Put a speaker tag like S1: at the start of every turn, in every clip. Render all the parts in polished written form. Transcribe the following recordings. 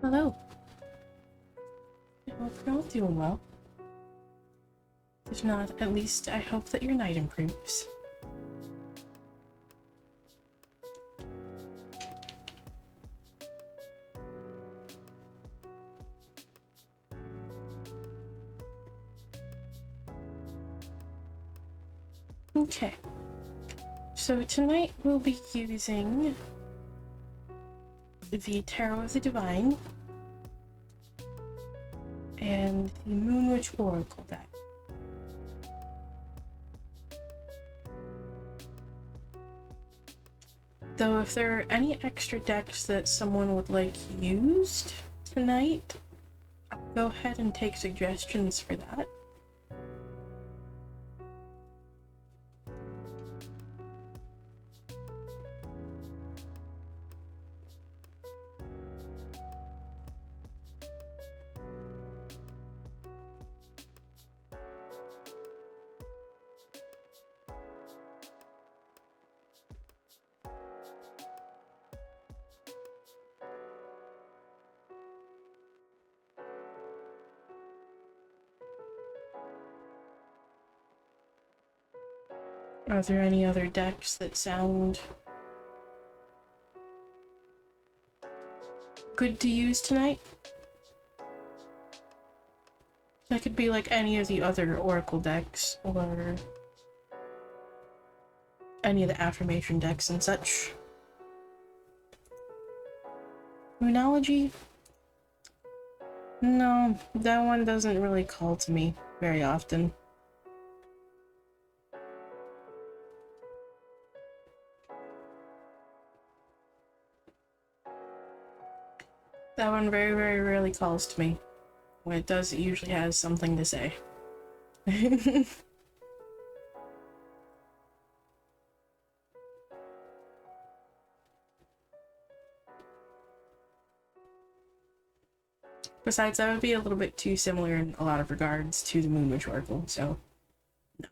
S1: Hello. I hope you're all doing well. If not, at least I hope that your night improves. Okay. So tonight we'll be using the Tarot of the Divine and the Moon Witch Oracle deck. Though if there are any extra decks that someone would like used tonight, I'll go ahead and take suggestions for that. Are there any other decks that sound good to use tonight? That could be like any of the other Oracle decks, or any of the Affirmation decks and such. Moonology? No, that one doesn't really call to me very often. That one very, very rarely calls to me. When it does, it usually has something to say. Besides, that would be a little bit too similar in a lot of regards to the Moon Witch Oracle, so no.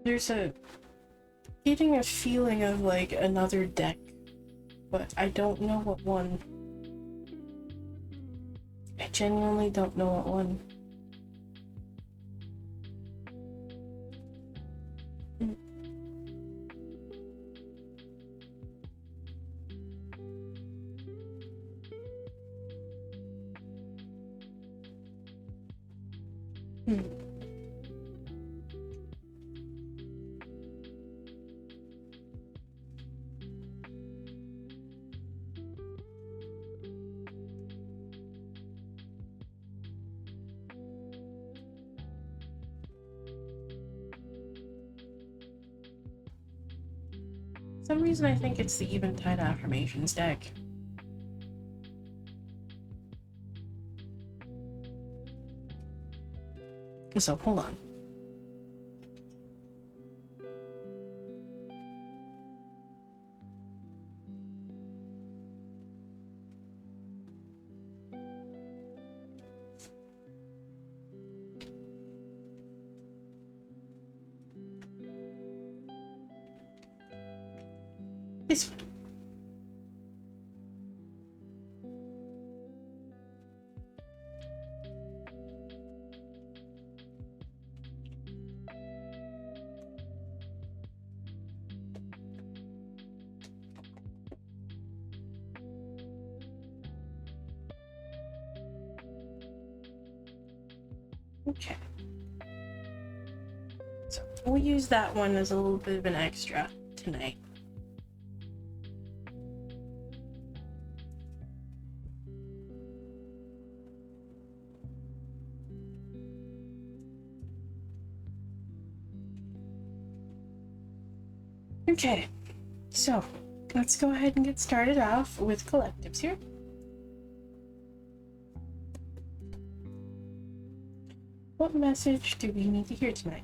S1: There's getting a feeling of like another deck, but I don't know what one. I genuinely don't know what one. For some reason I think it's the Eventide Affirmations deck. So, hold on. This one. Okay. So we'll use that one as a little bit of an extra tonight. Okay, so let's go ahead and get started off with collectives here. What message do we need to hear tonight?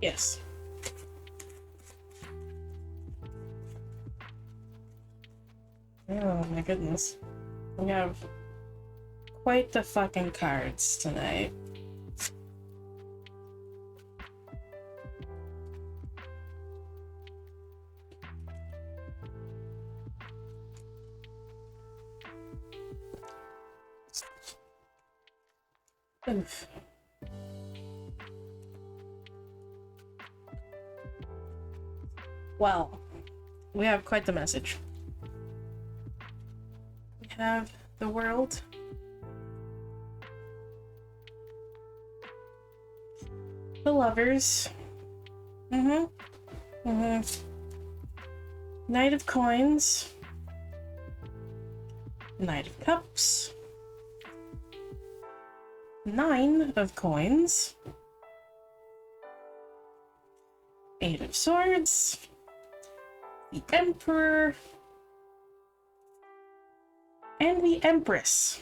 S1: Yes. Oh my goodness. We have quite the fucking cards tonight. Oof. Well, we have quite the message. We have the world. The lovers. Knight of coins. Knight of cups. 9 of coins. 8 of swords. The emperor. And the empress.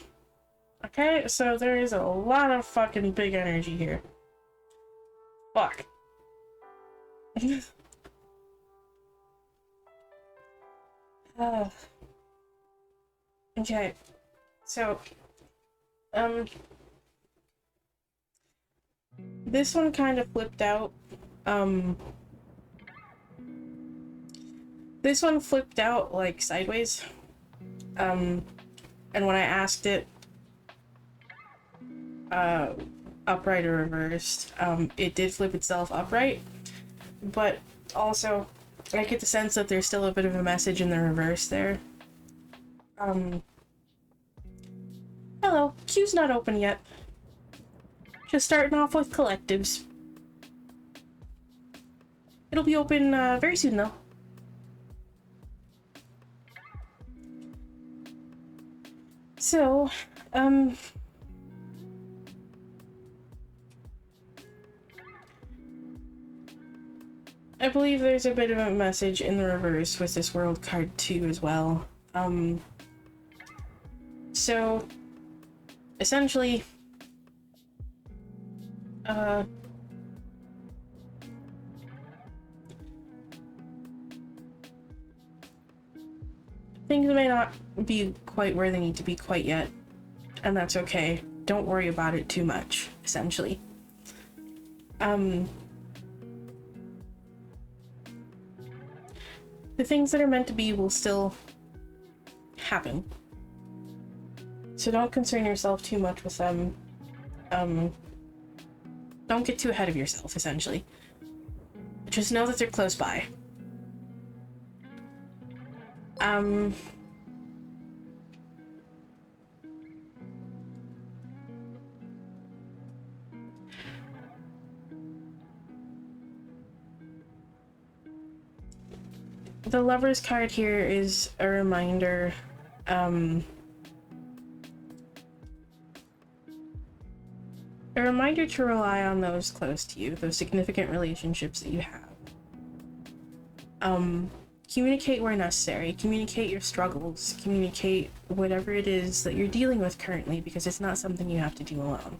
S1: Okay, so there is a lot of fucking big energy here. Fuck. Okay, so, this one kind of flipped out. This one flipped out, like, sideways. And when I asked it, upright or reversed, it did flip itself upright. But also, I get the sense that there's still a bit of a message in the reverse there. Hello, queue's not open yet. Just starting off with collectives. It'll be open, very soon though. So, I believe there's a bit of a message in the reverse with this world card too as well. So, essentially, Things may not be quite where they need to be quite yet, and that's okay. Don't worry about it too much, essentially. The things that are meant to be will still happen. So don't concern yourself too much with them. Don't get too ahead of yourself, essentially. Just know that they're close by. The Lover's card here is a reminder, a reminder to rely on those close to you, those significant relationships that you have. Communicate where necessary, communicate your struggles, communicate whatever it is that you're dealing with currently, because it's not something you have to do alone.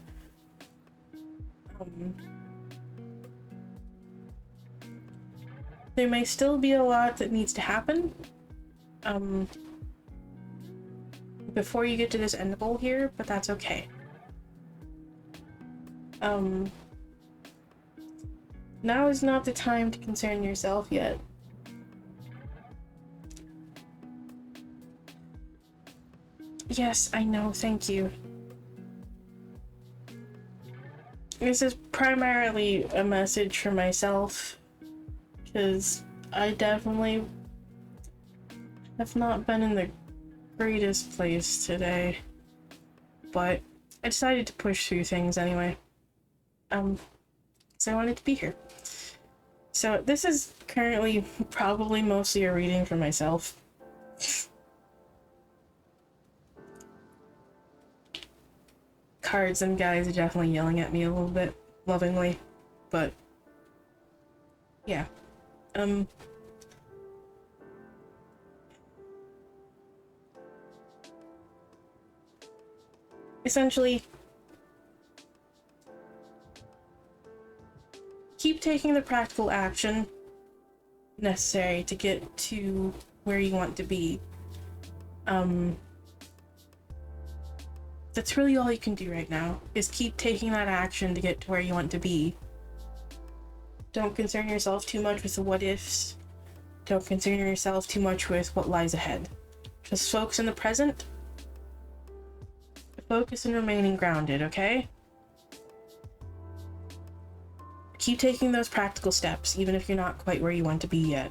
S1: There may still be a lot that needs to happen, before you get to this end goal here, but that's okay. Now is not the time to concern yourself yet. Yes, I know, thank you. This is primarily a message for myself, because I definitely have not been in the greatest place today, but I decided to push through things anyway. So I wanted to be here. So this is currently probably mostly a reading for myself. Cards and guys are definitely yelling at me a little bit, lovingly, but yeah. Essentially, keep taking the practical action necessary to get to where you want to be. That's really all you can do right now, is keep taking that action to get to where you want to be. Don't concern yourself too much with the what ifs. Don't concern yourself too much with what lies ahead. Just focus in the present. Focus on remaining grounded, okay? Keep taking those practical steps, even if you're not quite where you want to be yet.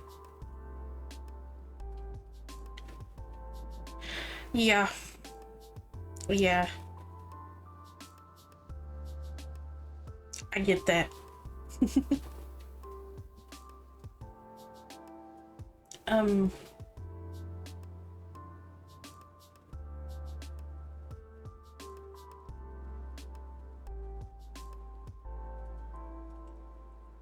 S1: Yeah. Yeah. I get that.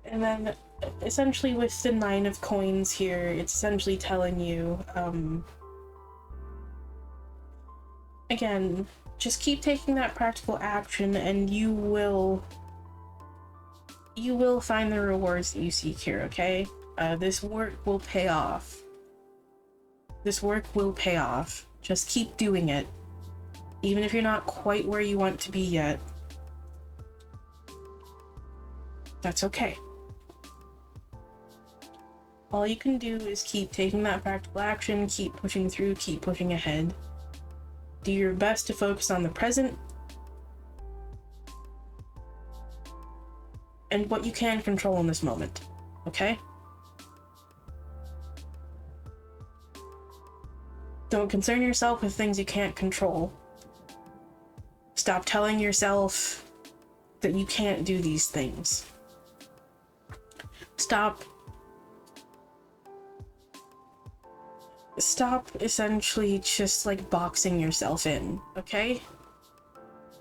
S1: And then, essentially with the 9 of coins here, it's essentially telling you, again, just keep taking that practical action and you will find the rewards that you seek here, okay? This work will pay off. This work will pay off. Just keep doing it. Even if you're not quite where you want to be yet. That's okay. All you can do is keep taking that practical action, keep pushing through, keep pushing ahead. Do your best to focus on the present and what you can control in this moment, okay? Don't concern yourself with things you can't control. Stop telling yourself that you can't do these things. Stop essentially just like boxing yourself in, okay?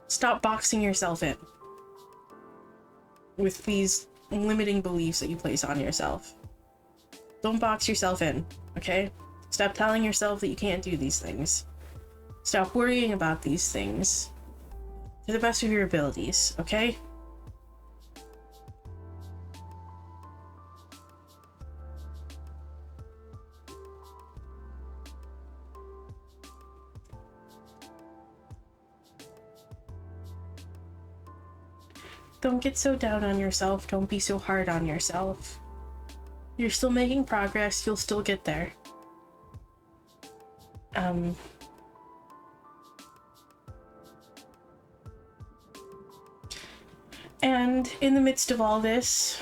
S1: Stop boxing yourself in with these limiting beliefs that you place on yourself. Don't box yourself in, okay? Stop telling yourself that you can't do these things. Stop worrying about these things to the best of your abilities, okay? don't get so down on yourself. Don't be so hard on yourself. You're still making progress. You'll still get there. And in the midst of all this,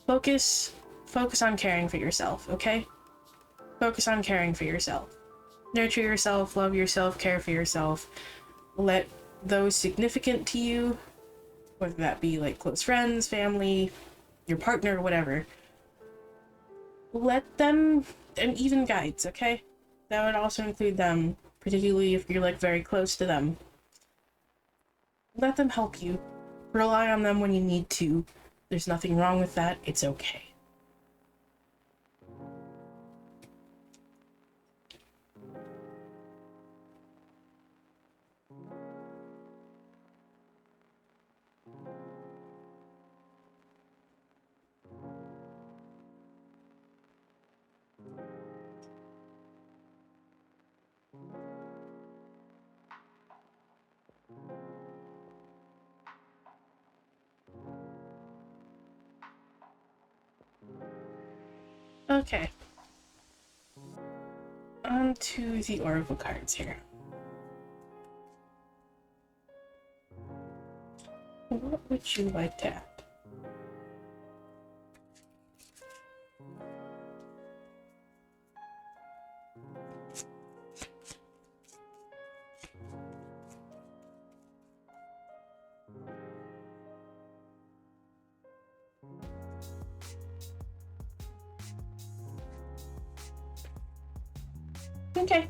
S1: focus on caring for yourself, okay? Focus on caring for yourself. Nurture yourself, love yourself, care for yourself. Let those significant to you, whether that be like close friends, family, your partner, whatever, let them, and even guides, okay? That would also include them, particularly if you're like very close to them. Let them help you. Rely on them when you need to. There's nothing wrong with that. It's okay. Okay. On to the Oracle cards here. What would you like to add? Okay.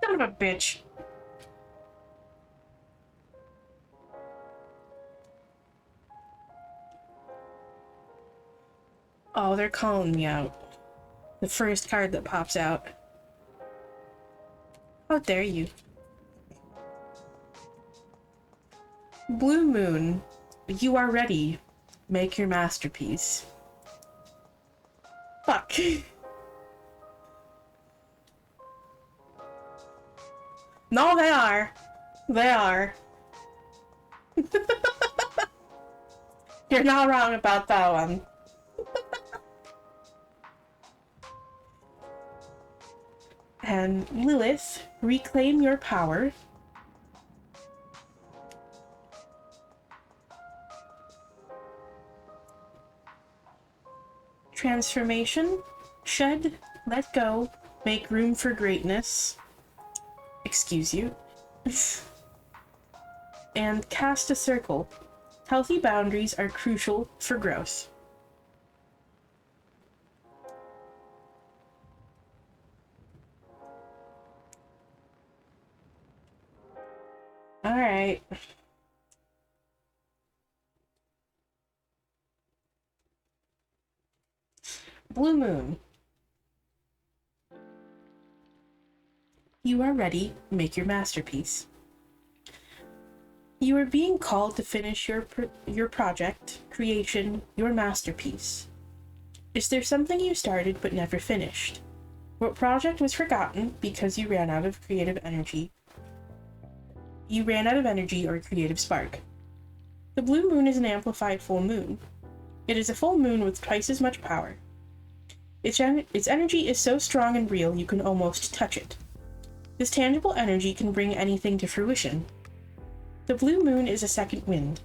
S1: Son of a bitch. Oh, they're calling me out. The first card that pops out. How dare you? Blue Moon, you are ready. Make your masterpiece. Fuck. No, they are. They are. You're not wrong about that one. And Lilith, reclaim your power. Transformation, shed, let go, make room for greatness. Excuse you. And cast a circle. Healthy boundaries are crucial for growth. Alright. Blue Moon. You are ready. Make your masterpiece. You are being called to finish your project, creation, your masterpiece. Is there something you started but never finished? What project was forgotten because you ran out of creative energy? You ran out of energy or creative spark. The blue moon is an amplified full moon. It is a full moon with twice as much power. Its energy is so strong and real you can almost touch it. This tangible energy can bring anything to fruition. The blue moon is a second wind.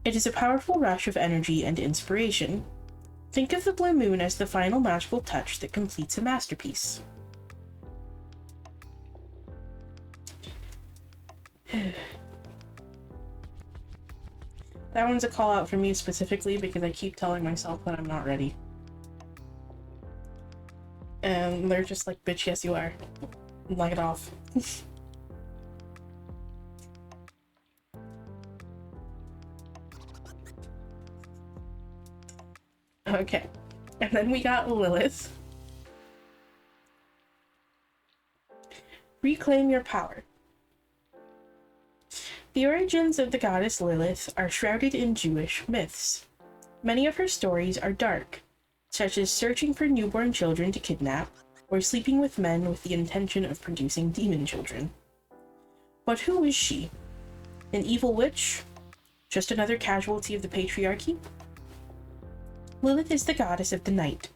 S1: It is a powerful rush of energy and inspiration. Think of the blue moon as the final magical touch that completes a masterpiece. That one's a call out for me specifically because I keep telling myself that I'm not ready. And they're just like, bitch, yes you are. Knock it off. Okay. And then we got Lilith. Reclaim your power. The origins of the goddess Lilith are shrouded in Jewish myths. Many of her stories are dark, such as searching for newborn children to kidnap, or sleeping with men with the intention of producing demon children. But who is she? An evil witch? Just another casualty of the patriarchy? Lilith is the goddess of the night,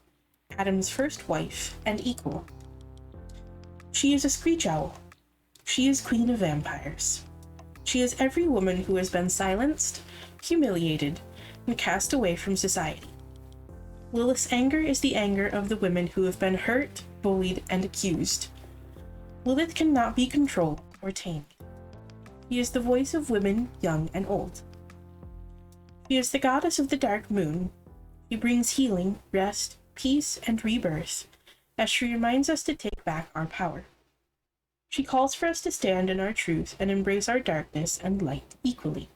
S1: Adam's first wife and equal. She is a screech owl. She is queen of vampires. She is every woman who has been silenced, humiliated, and cast away from society. Lilith's anger is the anger of the women who have been hurt, bullied, and accused. Lilith cannot be controlled or tamed. She is the voice of women, young and old. She is the goddess of the dark moon. She brings healing, rest, peace, and rebirth, as she reminds us to take back our power. She calls for us to stand in our truth and embrace our darkness and light equally.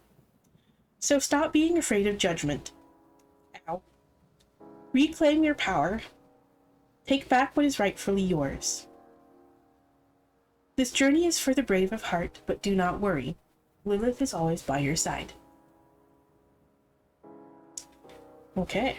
S1: So stop being afraid of judgment. Ow. Reclaim your power. Take back what is rightfully yours. This journey is for the brave of heart, but do not worry. Lilith is always by your side. Okay.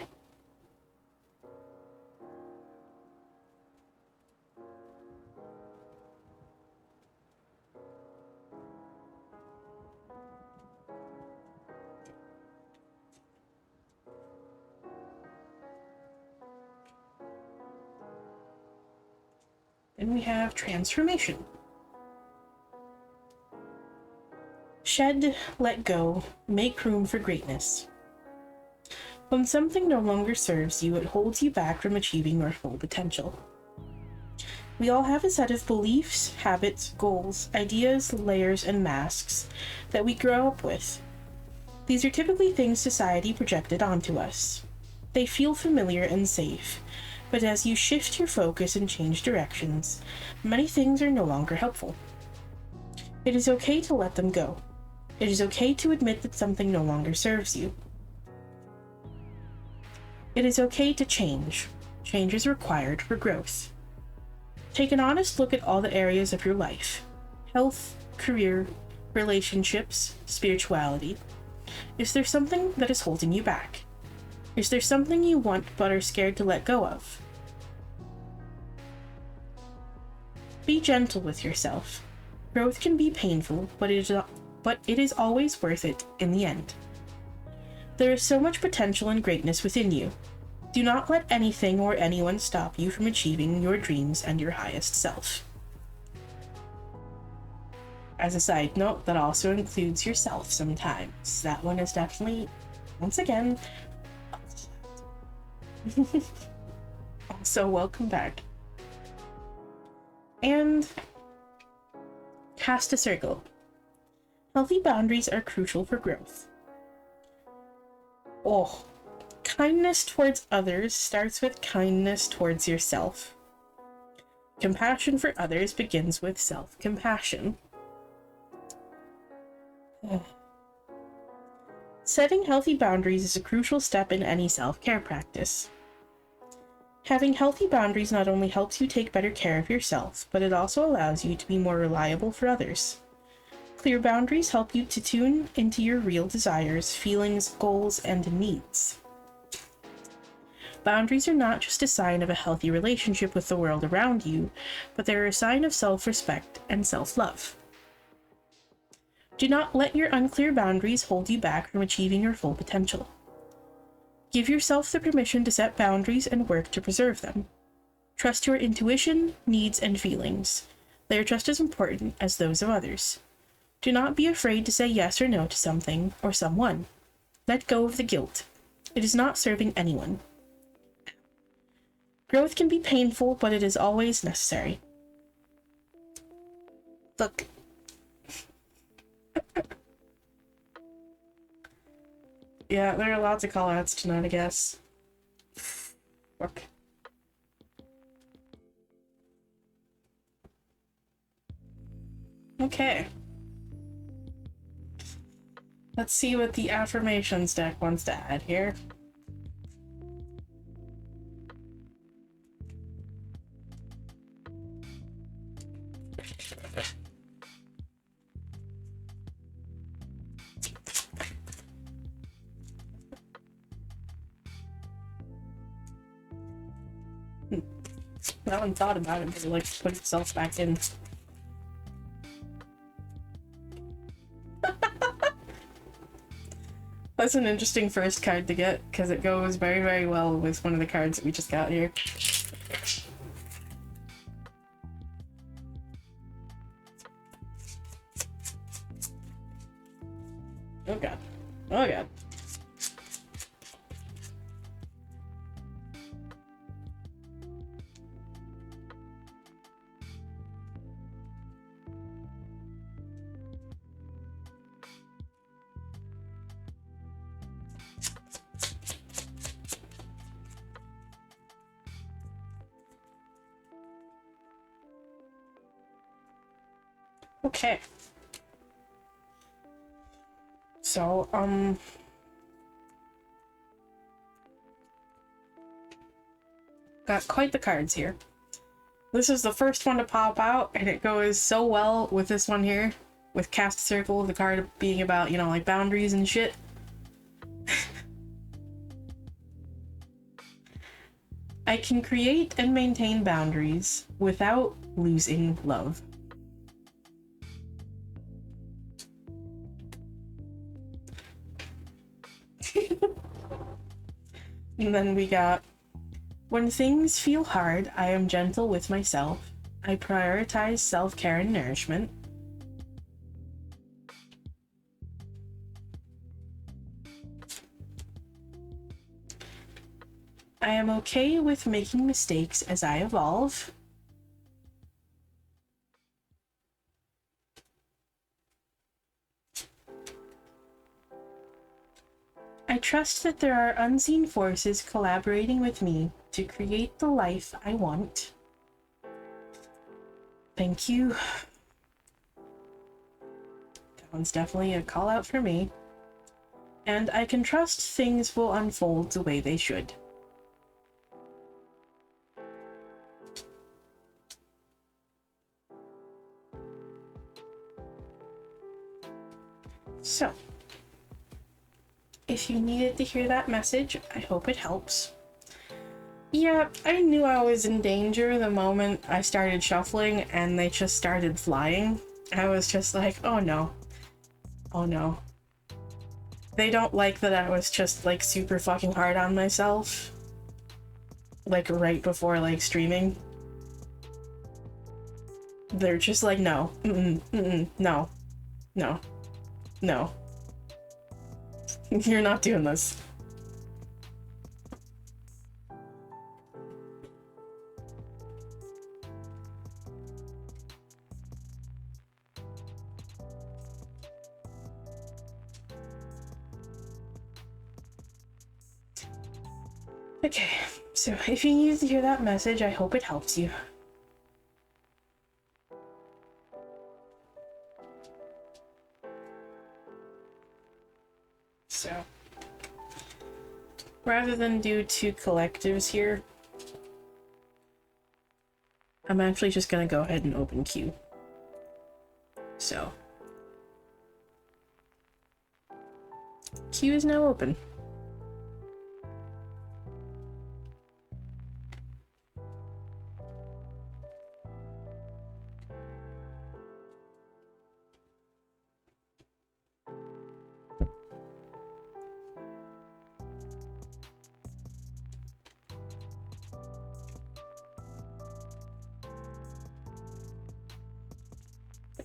S1: Then we have transformation. Shed, let go, make room for greatness. When something no longer serves you, it holds you back from achieving your full potential. We all have a set of beliefs, habits, goals, ideas, layers, and masks that we grow up with. These are typically things society projected onto us. They feel familiar and safe, but as you shift your focus and change directions, many things are no longer helpful. It is okay to let them go. It is okay to admit that something no longer serves you. It is okay to change. Change is required for growth. Take an honest look at all the areas of your life: health, career, relationships, spirituality. Is there something that is holding you back? Is there something you want but are scared to let go of? Be gentle with yourself. Growth can be painful, but it is always worth it in the end. There is so much potential and greatness within you. Do not let anything or anyone stop you from achieving your dreams and your highest self. As a side note, that also includes yourself sometimes. That one is definitely, once again, so welcome back. And cast a circle. Healthy boundaries are crucial for growth. Oh, kindness towards others starts with kindness towards yourself. Compassion for others begins with self-compassion. Setting healthy boundaries is a crucial step in any self-care practice. Having healthy boundaries not only helps you take better care of yourself, but it also allows you to be more reliable for others. Clear boundaries help you to tune into your real desires, feelings, goals, and needs. Boundaries are not just a sign of a healthy relationship with the world around you, but they're a sign of self-respect and self-love. Do not let your unclear boundaries hold you back from achieving your full potential. Give yourself the permission to set boundaries and work to preserve them. Trust your intuition, needs, and feelings. They are just as important as those of others. Do not be afraid to say yes or no to something or someone. Let go of the guilt. It is not serving anyone. Growth can be painful, but it is always necessary. Look, Yeah, there are lots of callouts tonight, I guess. Fuck. Okay. Let's see what the Affirmations deck wants to add here. I haven't thought about it, but like put itself back in. That's an interesting first card to get, because it goes very, very well with one of the cards that we just got here. Oh god. Oh god. Okay. So, got quite the cards here. This is the first one to pop out, and it goes so well with this one here, with Cast Circle, the card being about, you know, like boundaries and shit. I can create and maintain boundaries without losing love. And then we got, when things feel hard, I am gentle with myself. I prioritize self-care and nourishment. I am okay with making mistakes as I evolve. I trust that there are unseen forces collaborating with me to create the life I want. Thank you. That one's definitely a call out for me. And I can trust things will unfold the way they should. So, if you needed to hear that message, I hope it helps. Yeah, I knew I was in danger the moment I started shuffling and they just started flying. I was just like, oh no. Oh no. They don't like that I was just like super fucking hard on myself. Like right before like streaming. They're just like, no. No. No. No. You're not doing this. Okay, so if you need to hear that message, I hope it helps you. So, rather than do two collectives here, I'm actually just gonna go ahead and open Q. So, Q is now open.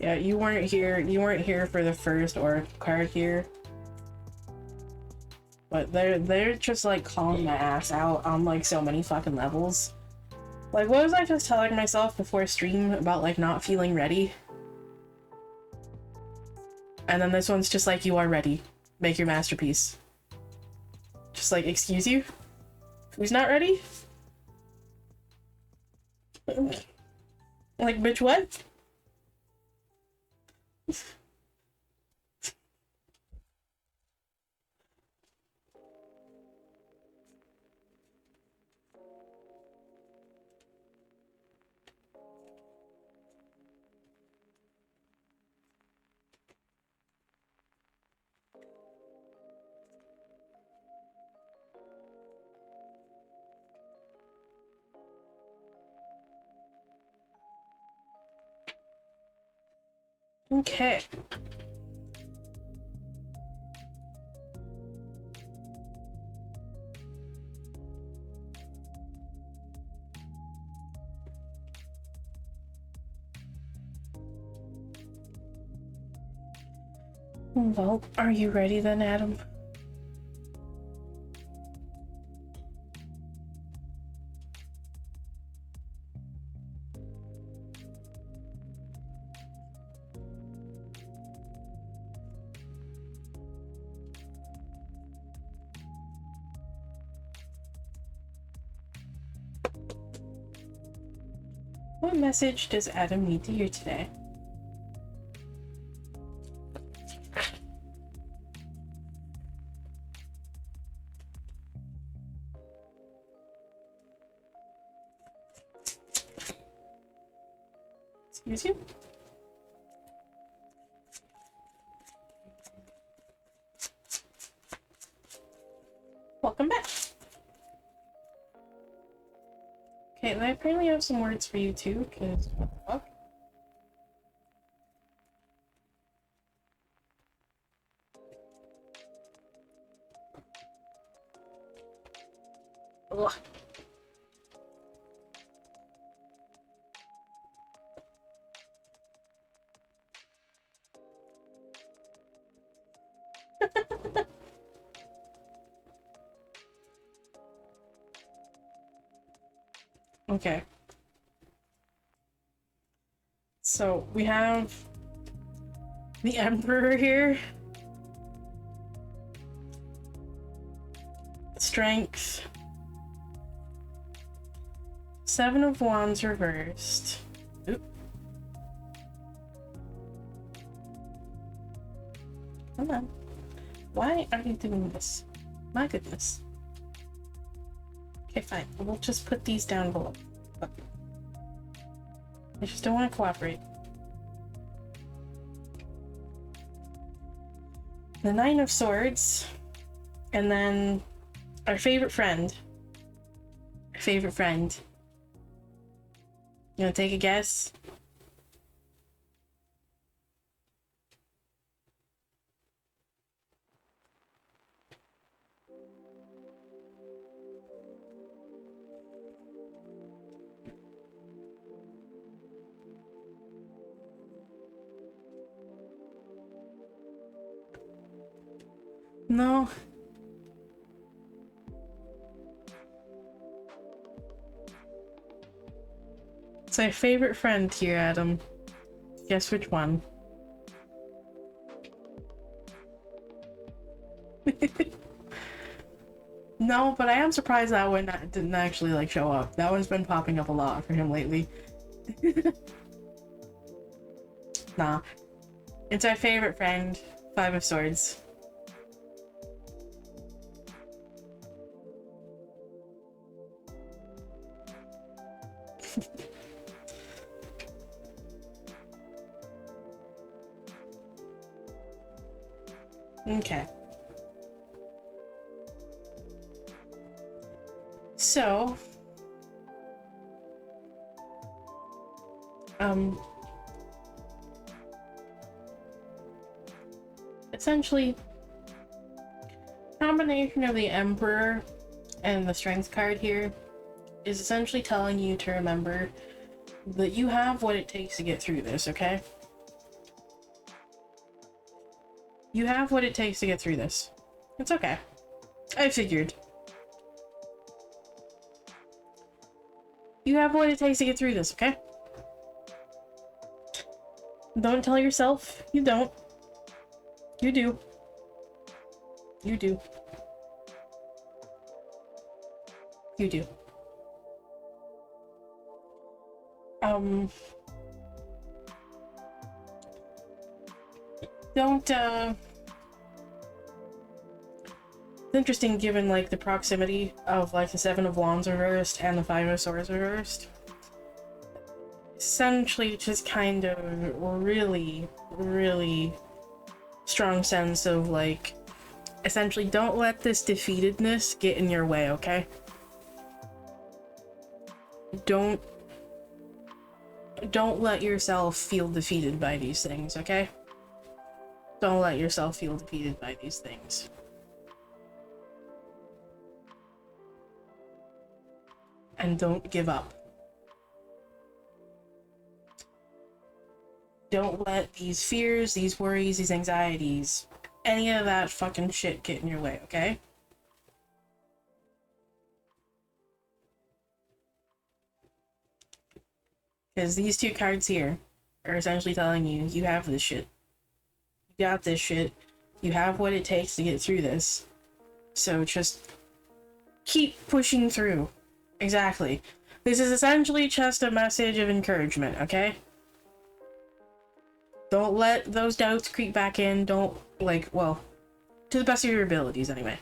S1: Yeah, you weren't here for the first Oracle card here. But they're just like calling my ass out on like so many fucking levels. Like, what was I just telling myself before stream about like not feeling ready? And then this one's just like, you are ready. Make your masterpiece. Just like, excuse you? Who's not ready? Like, bitch, what? Okay. Well, are you ready then, Adam? What message does Adam need to hear today? Excuse you? Welcome back. Okay, and I apparently have some words for you too, because what the fuck? Ugh. Okay. So we have the Emperor here. Strength. Seven of Wands reversed. Oop. Come on. Why are you doing this? My goodness. Okay, fine. We'll just put these down below. I just don't want to cooperate. The Nine of Swords. And then our favorite friend. Our favorite friend. You wanna take a guess? No. It's my favorite friend here, Adam. Guess which one? No, but I am surprised that one didn't actually like show up. That one's been popping up a lot for him lately. Nah. It's our favorite friend, Five of Swords. Okay. So, essentially, combination of the Emperor and the Strength card here is essentially telling you to remember that you have what it takes to get through this, okay? You have what it takes to get through this. It's okay. I figured. You have what it takes to get through this, okay? Don't tell yourself you don't. You do. You do. You do. Don't, it's interesting given, like, the proximity of, like, the Seven of Wands reversed and the Five of Swords reversed. Essentially, just kind of really, really strong sense of, like, essentially don't let this defeatedness get in your way, okay? Don't let yourself feel defeated by these things, okay? Don't let yourself feel defeated by these things. And don't give up. Don't let these fears, these worries, these anxieties, any of that fucking shit get in your way, okay? Because these two cards here are essentially telling you, you have this shit. You got this shit. You have what it takes to get through this. So just keep pushing through. Exactly. This is essentially just a message of encouragement, okay? Don't let those doubts creep back in. Don't, like, well, to the best of your abilities, anyway.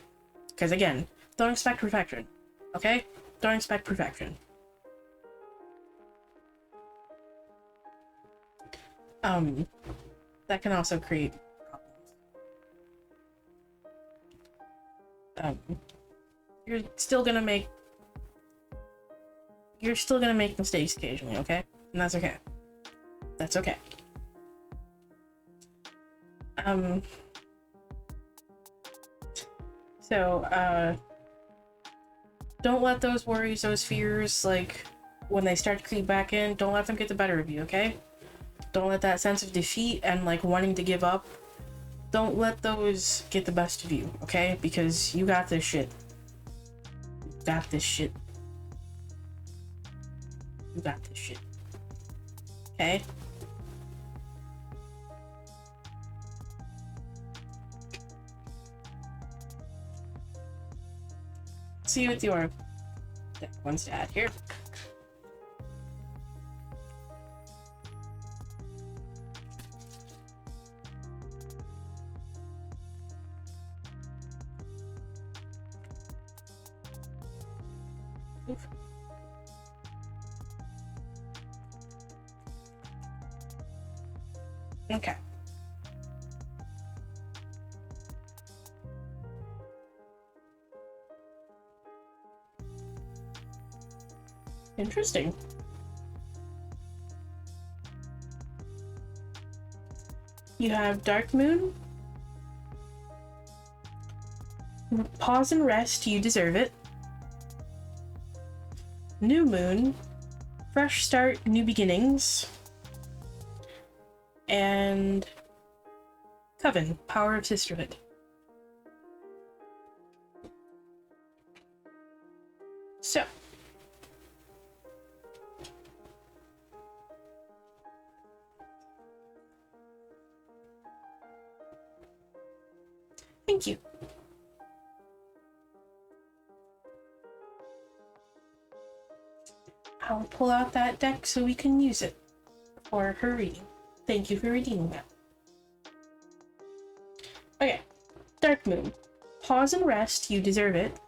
S1: Because, again, don't expect perfection, okay? Don't expect perfection. That can also create problems. You're still gonna make mistakes occasionally, okay? And that's okay. That's okay. So, don't let those worries, those fears, like, when they start to creep back in, don't let them get the better of you, okay? Don't let that sense of defeat and, like, wanting to give up, don't let those get the best of you, okay? Because you got this shit. You got this shit. You got this shit. Okay? See what your deck wants to add here. Oof. Okay. Interesting. You have Dark Moon. Pause and rest, you deserve it. New Moon. Fresh start, new beginnings. And Coven, power of sisterhood. So, thank you. I'll pull out that deck so we can use it for her reading. Thank you for redeeming that. Okay, Dark Moon. Pause and rest, you deserve it.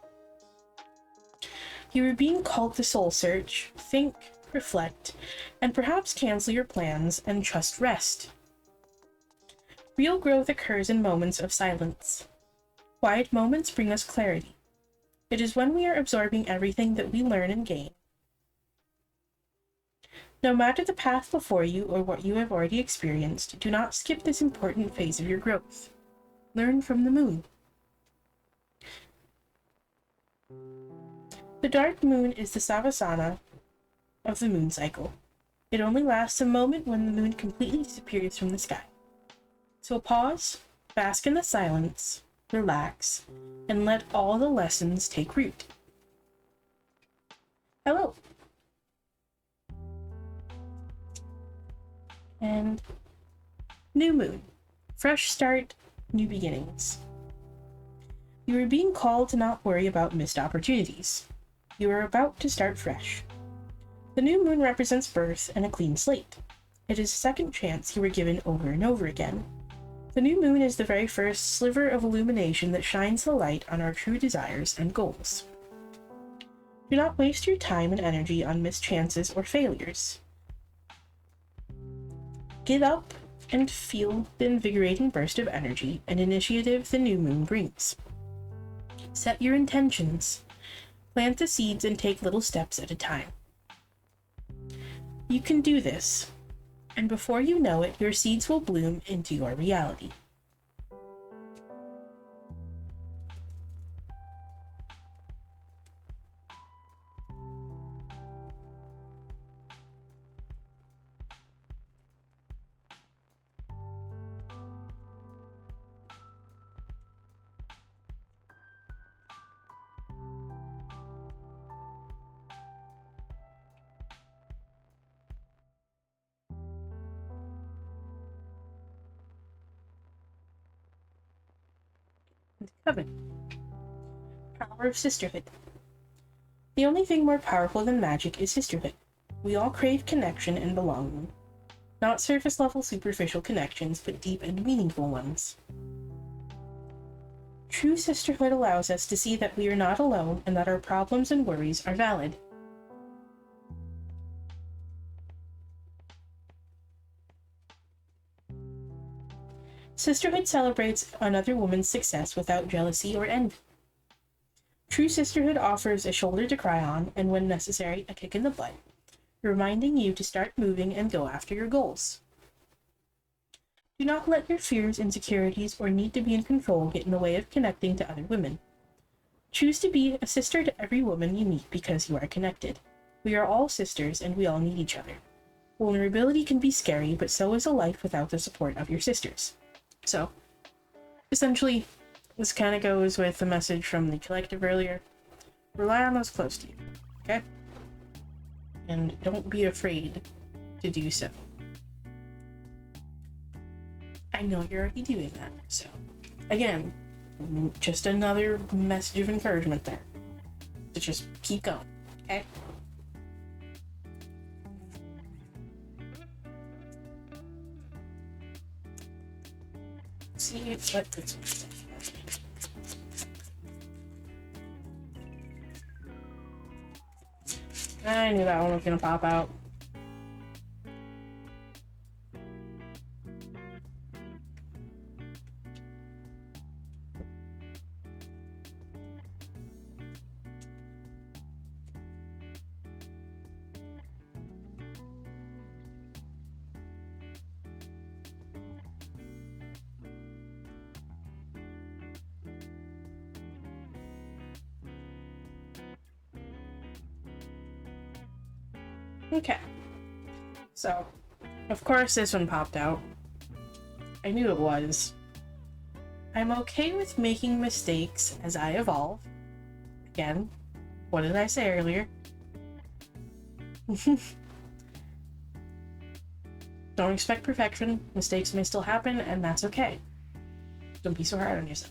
S1: You are being called to soul search. Think, reflect, and perhaps cancel your plans and trust rest. Real growth occurs in moments of silence. Quiet moments bring us clarity. It is when we are absorbing everything that we learn and gain. No matter the path before you or what you have already experienced, do not skip this important phase of your growth. Learn from the moon. The dark moon is the savasana of the moon cycle. It only lasts a moment when the moon completely disappears from the sky. So pause, bask in the silence, relax, and let all the lessons take root. Hello. And new moon, fresh start, new beginnings. You are being called to not worry about missed opportunities. You are about to start fresh. The new moon represents birth and a clean slate. It is a second chance you were given over and over again. The new moon is the very first sliver of illumination that shines the light on our true desires and goals. Do not waste your time and energy on missed chances or failures. Get up and feel the invigorating burst of energy and initiative the new moon brings. Set your intentions. Plant the seeds and take little steps at a time. You can do this, and before you know it, your seeds will bloom into your reality. Coven. Power of sisterhood. The only thing more powerful than magic is sisterhood. We all crave connection and belonging. Not surface-level superficial connections, but deep and meaningful ones. True sisterhood allows us to see that we are not alone and that our problems and worries are valid. Sisterhood celebrates another woman's success without jealousy or envy. True sisterhood offers a shoulder to cry on, and when necessary, a kick in the butt, reminding you to start moving and go after your goals. Do not let your fears, insecurities, or need to be in control get in the way of connecting to other women. Choose to be a sister to every woman you meet because you are connected. We are all sisters and we all need each other. Vulnerability can be scary, but so is a life without the support of your sisters. So, essentially, this kind of goes with the message from the collective earlier. Rely on those close to you, okay? And don't be afraid to do so. I know you're already doing that, so again, just another message of encouragement there. To just keep going, okay? See what this one. I knew that one was gonna pop out. Okay. So, of course this one popped out. I knew it was. I'm okay with making mistakes as I evolve. Again, what did I say earlier? Don't expect perfection. Mistakes may still happen, and that's okay. Don't be so hard on yourself.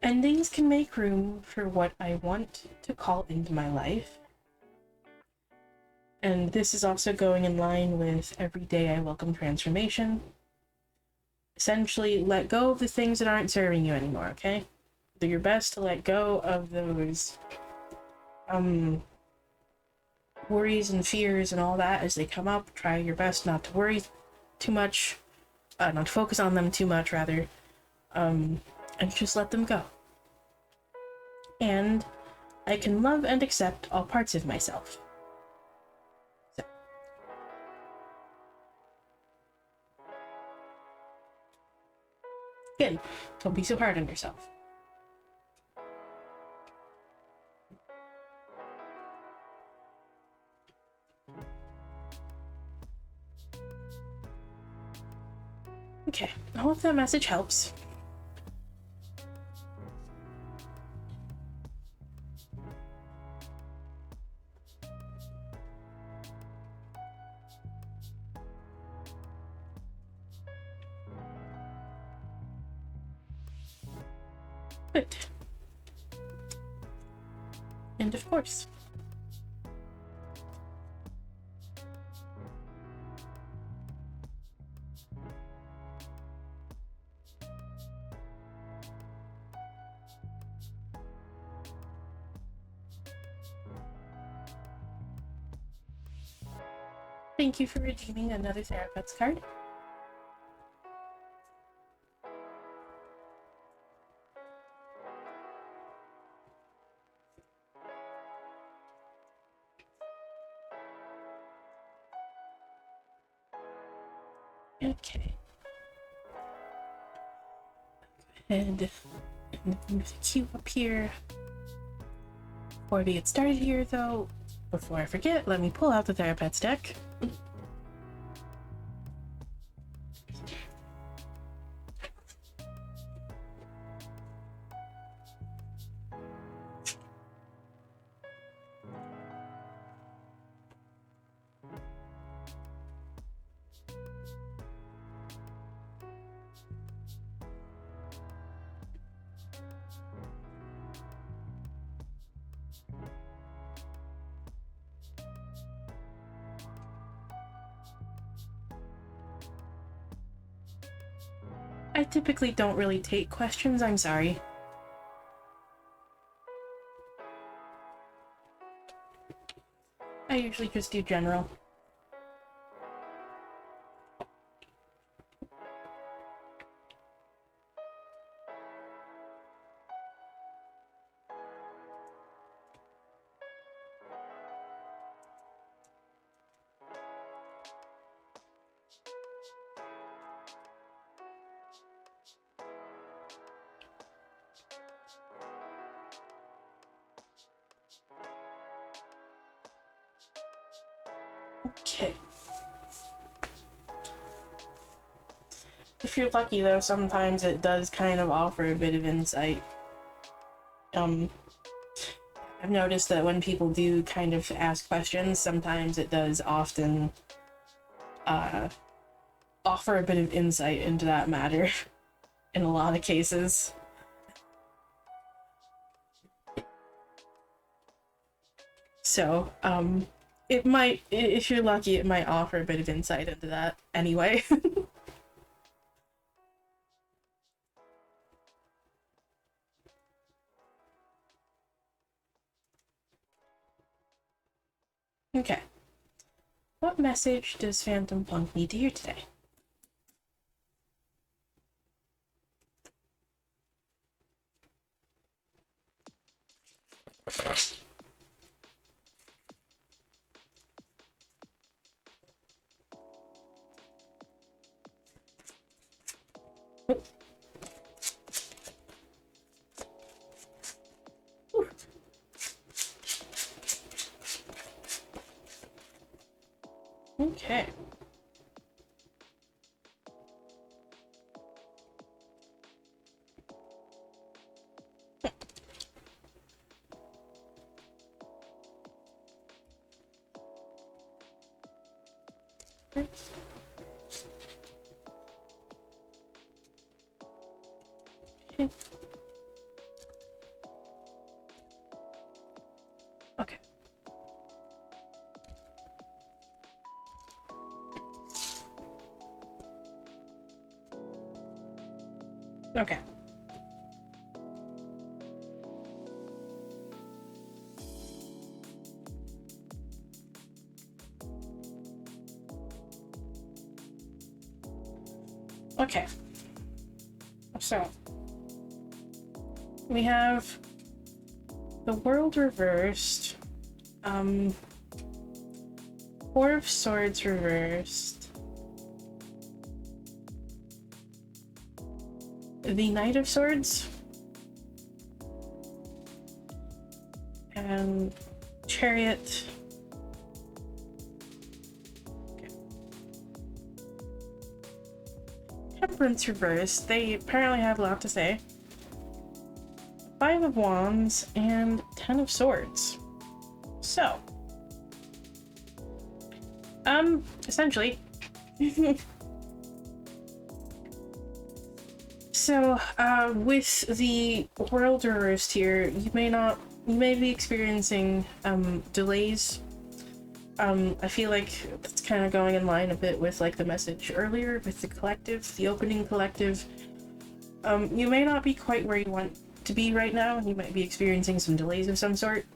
S1: Endings can make room for what I want to call into my life. And this is also going in line with every day I welcome transformation. Essentially, let go of the things that aren't serving you anymore, okay? Do your best to let go of those worries and fears and all that as they come up. Try your best not to worry too much, not to focus on them too much, rather, and just let them go. And I can love and accept all parts of myself. So. Again, don't be so hard on yourself. Okay, I hope that message helps. Good. And of course. Thank you for redeeming another therapist card. Okay. And move the cue up here. Before we get started here, though, before I forget, let me pull out the therapist deck. I typically don't really take questions, I'm sorry. I usually just do general. Okay. If you're lucky, though, sometimes it does kind of offer a bit of insight. I've noticed that when people do kind of ask questions, sometimes it does often offer a bit of insight into that matter in a lot of cases. So, it might, if you're lucky, it might offer a bit of insight into that anyway. Okay. What message does Phantom want me to hear today? Okay. Okay. Okay. Okay. So, we have the world reversed, Four of Swords reversed, the Knight of Swords, and Chariot. Okay. Temperance reversed. They apparently have a lot to say. Five of Wands and 10 of Swords. So, essentially, So, with the world reversed here, you may be experiencing, delays. I feel like that's kind of going in line a bit with, like, the message earlier with the collective, the opening collective. You may not be quite where you want to be right now, and you might be experiencing some delays of some sort.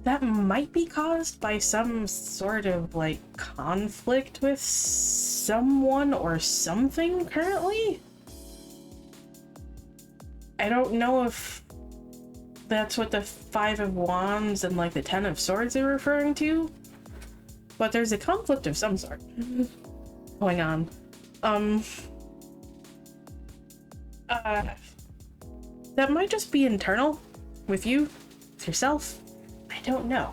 S1: That might be caused by some sort of, like, conflict with someone or something currently? I don't know if that's what the Five of Wands and, like, the Ten of Swords are referring to, but there's a conflict of some sort going on. That might just be internal with you, with yourself. I don't know.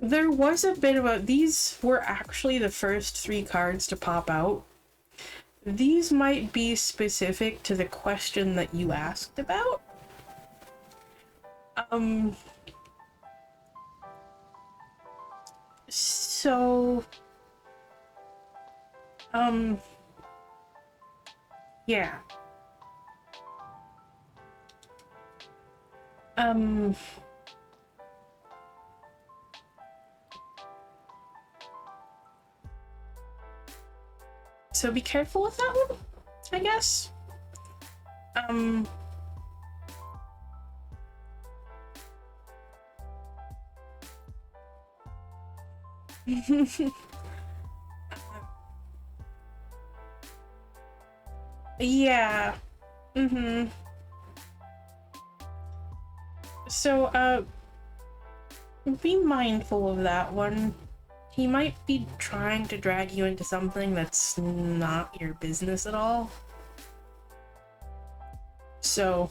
S1: There was a bit of these were actually the first 3 cards to pop out. These might be specific to the question that you asked about. So, yeah. So be careful with that one, I guess. Yeah. So, be mindful of that one. He might be trying to drag you into something that's not your business at all. So,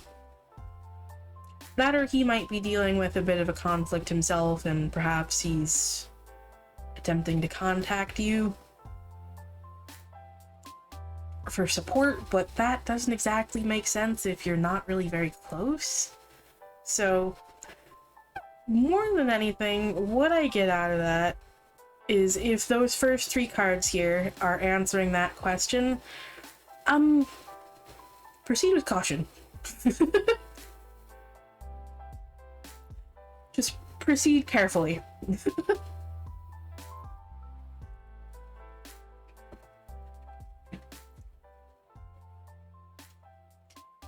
S1: that or he might be dealing with a bit of a conflict himself, and perhaps he's attempting to contact you for support, but that doesn't exactly make sense if you're not really very close. So, more than anything, what I get out of that is if those first 3 cards here are answering that question, proceed with caution. Just proceed carefully.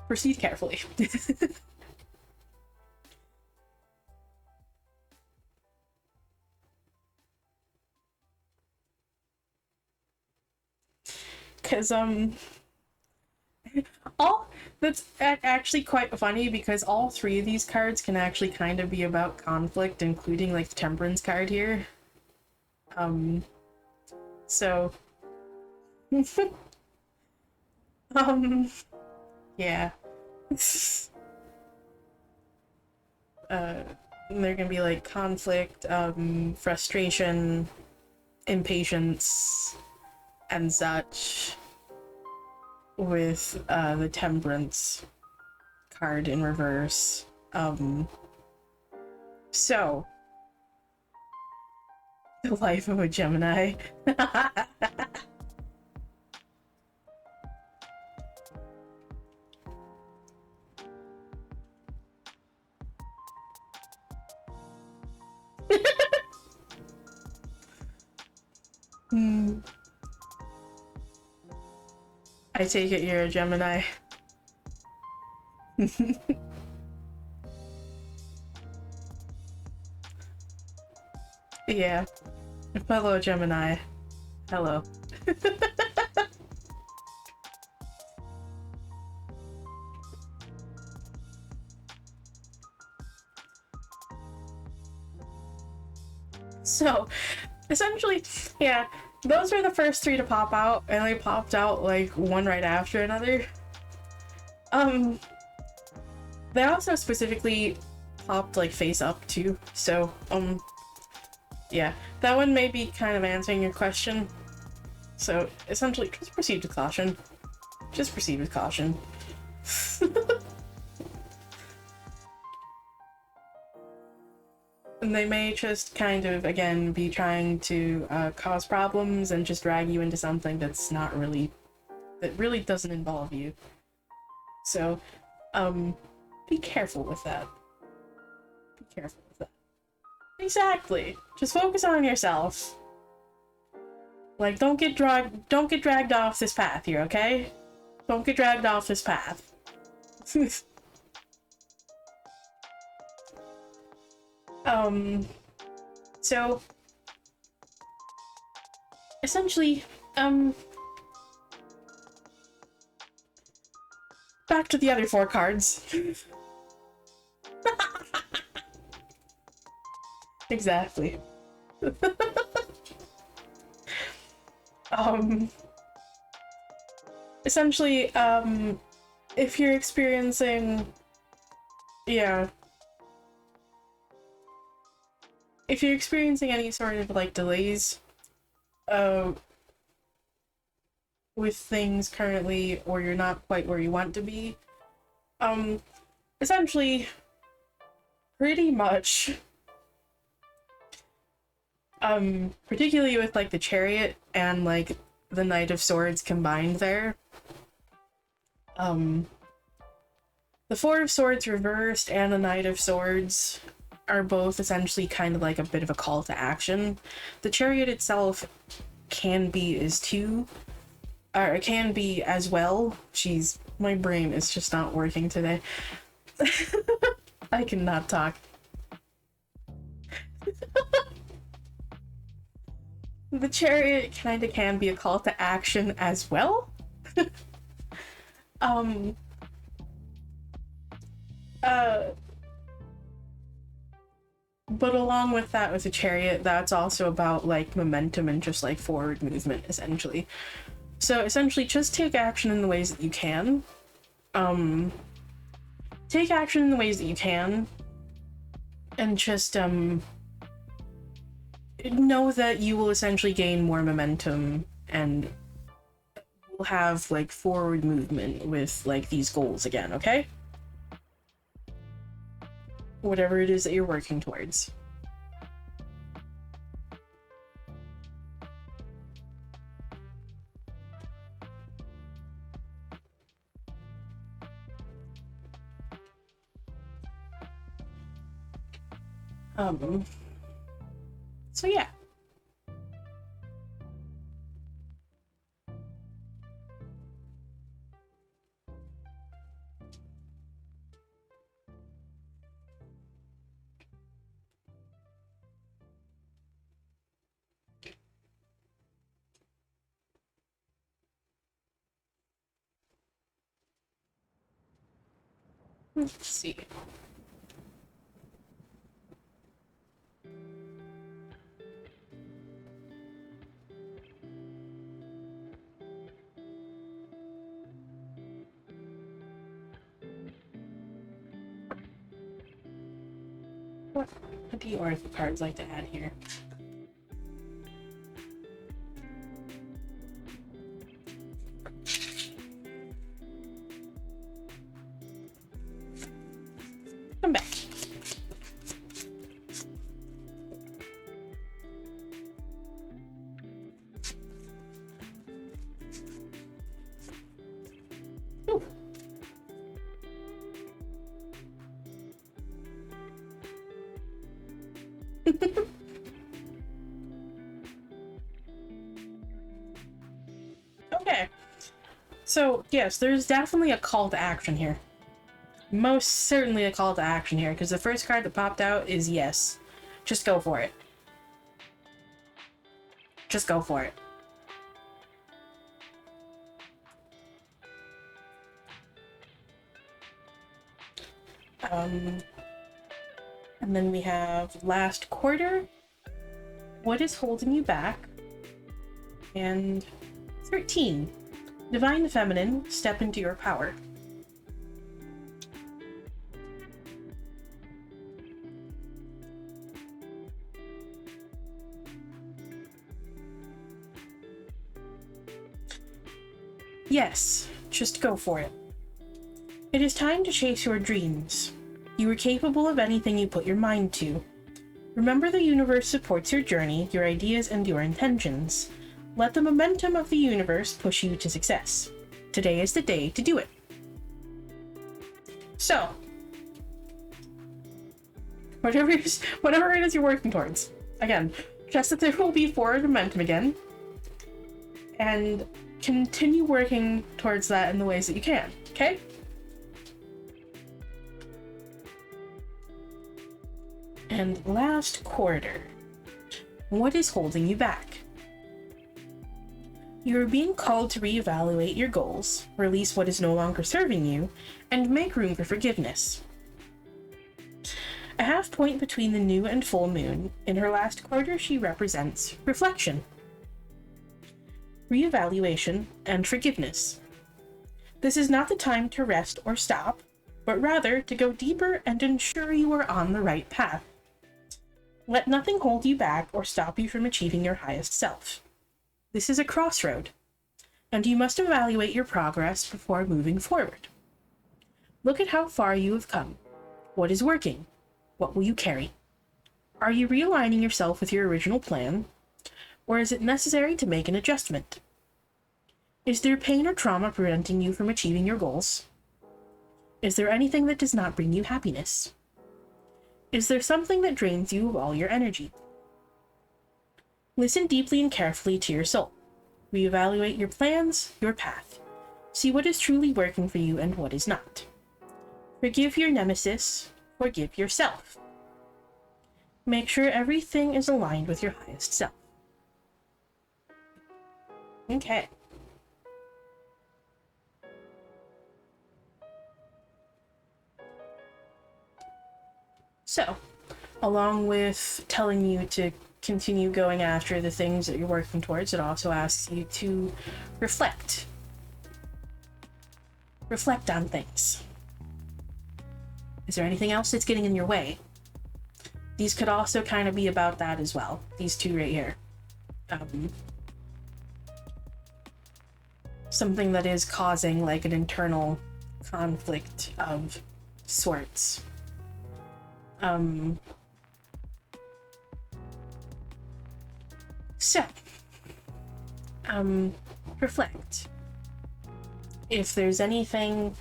S1: Proceed carefully. Because, that's actually quite funny, because all 3 of these cards can actually kind of be about conflict, including, like, the Temperance card here. So... yeah. There can be, like, conflict, frustration, impatience, and such with the Temperance card in reverse. So the life of a Gemini. I take it you're a Gemini. Yeah. Fellow Gemini. Hello. So, essentially, yeah, those were the first 3 to pop out, and they popped out, like, one right after another. They also specifically popped, like, face up, too, so, yeah. That one may be kind of answering your question. So, essentially, just proceed with caution. Just proceed with caution. And they may just kind of, again, be trying to cause problems and just drag you into something that's not really, that really doesn't involve you. So, be careful with that. Be careful with that. Exactly. Just focus on yourself. Like, don't get dragged off this path here, okay? Don't get dragged off this path. So essentially, back to the other 4 cards. Exactly. Essentially, if you're experiencing, yeah, if you're experiencing any sort of, like, delays, with things currently, or you're not quite where you want to be, essentially, pretty much, particularly with, like, the Chariot and, like, the Knight of Swords combined there, the Four of Swords reversed and the Knight of Swords are both essentially kind of like a bit of a call to action. The Chariot itself can be as too, or it can be as well. Jeez, my brain is just not working today. I cannot talk. The Chariot kind of can be a call to action as well. But along with that, with the Chariot, that's also about, like, momentum and just, like, forward movement, essentially. So, essentially, just take action in the ways that you can. Take action in the ways that you can. And just, know that you will essentially gain more momentum and will have, like, forward movement with, like, these goals again, okay? Whatever it is that you're working towards. So yeah. Let's see. What do you oracle cards like to add here? Come back. Ooh. Okay. So, yes, there's definitely a call to action here. Most certainly a call to action here, because the first card that popped out is yes. Just go for it. Just go for it. And then we have last quarter. What is holding you back? And 13. Divine Feminine, step into your power. Yes, just go for it. It is time to chase your dreams. You are capable of anything you put your mind to. Remember, the universe supports your journey, your ideas, and your intentions. Let the momentum of the universe push you to success. Today is the day to do it. So, whatever it is you're working towards, again, trust that there will be forward momentum again, and continue working towards that in the ways that you can, okay? And last quarter, what is holding you back? You are being called to reevaluate your goals, release what is no longer serving you, and make room for forgiveness. A half point between the new and full moon, in her last quarter she represents reflection, reevaluation, and forgiveness. This is not the time to rest or stop, but rather to go deeper and ensure you are on the right path. Let nothing hold you back or stop you from achieving your highest self. This is a crossroad, and you must evaluate your progress before moving forward. Look at how far you have come. What is working? What will you carry? Are you realigning yourself with your original plan, or is it necessary to make an adjustment? Is there pain or trauma preventing you from achieving your goals? Is there anything that does not bring you happiness? Is there something that drains you of all your energy? Listen deeply and carefully to your soul. Reevaluate your plans, your path. See what is truly working for you and what is not. Forgive your nemesis. Forgive yourself. Make sure everything is aligned with your highest self. Okay. So, along with telling you to continue going after the things that you're working towards, it also asks you to reflect. Reflect on things. Is there anything else that's getting in your way? These could also kind of be about that as well. These two right here. Something that is causing like an internal conflict of sorts. Reflect. If there's anything,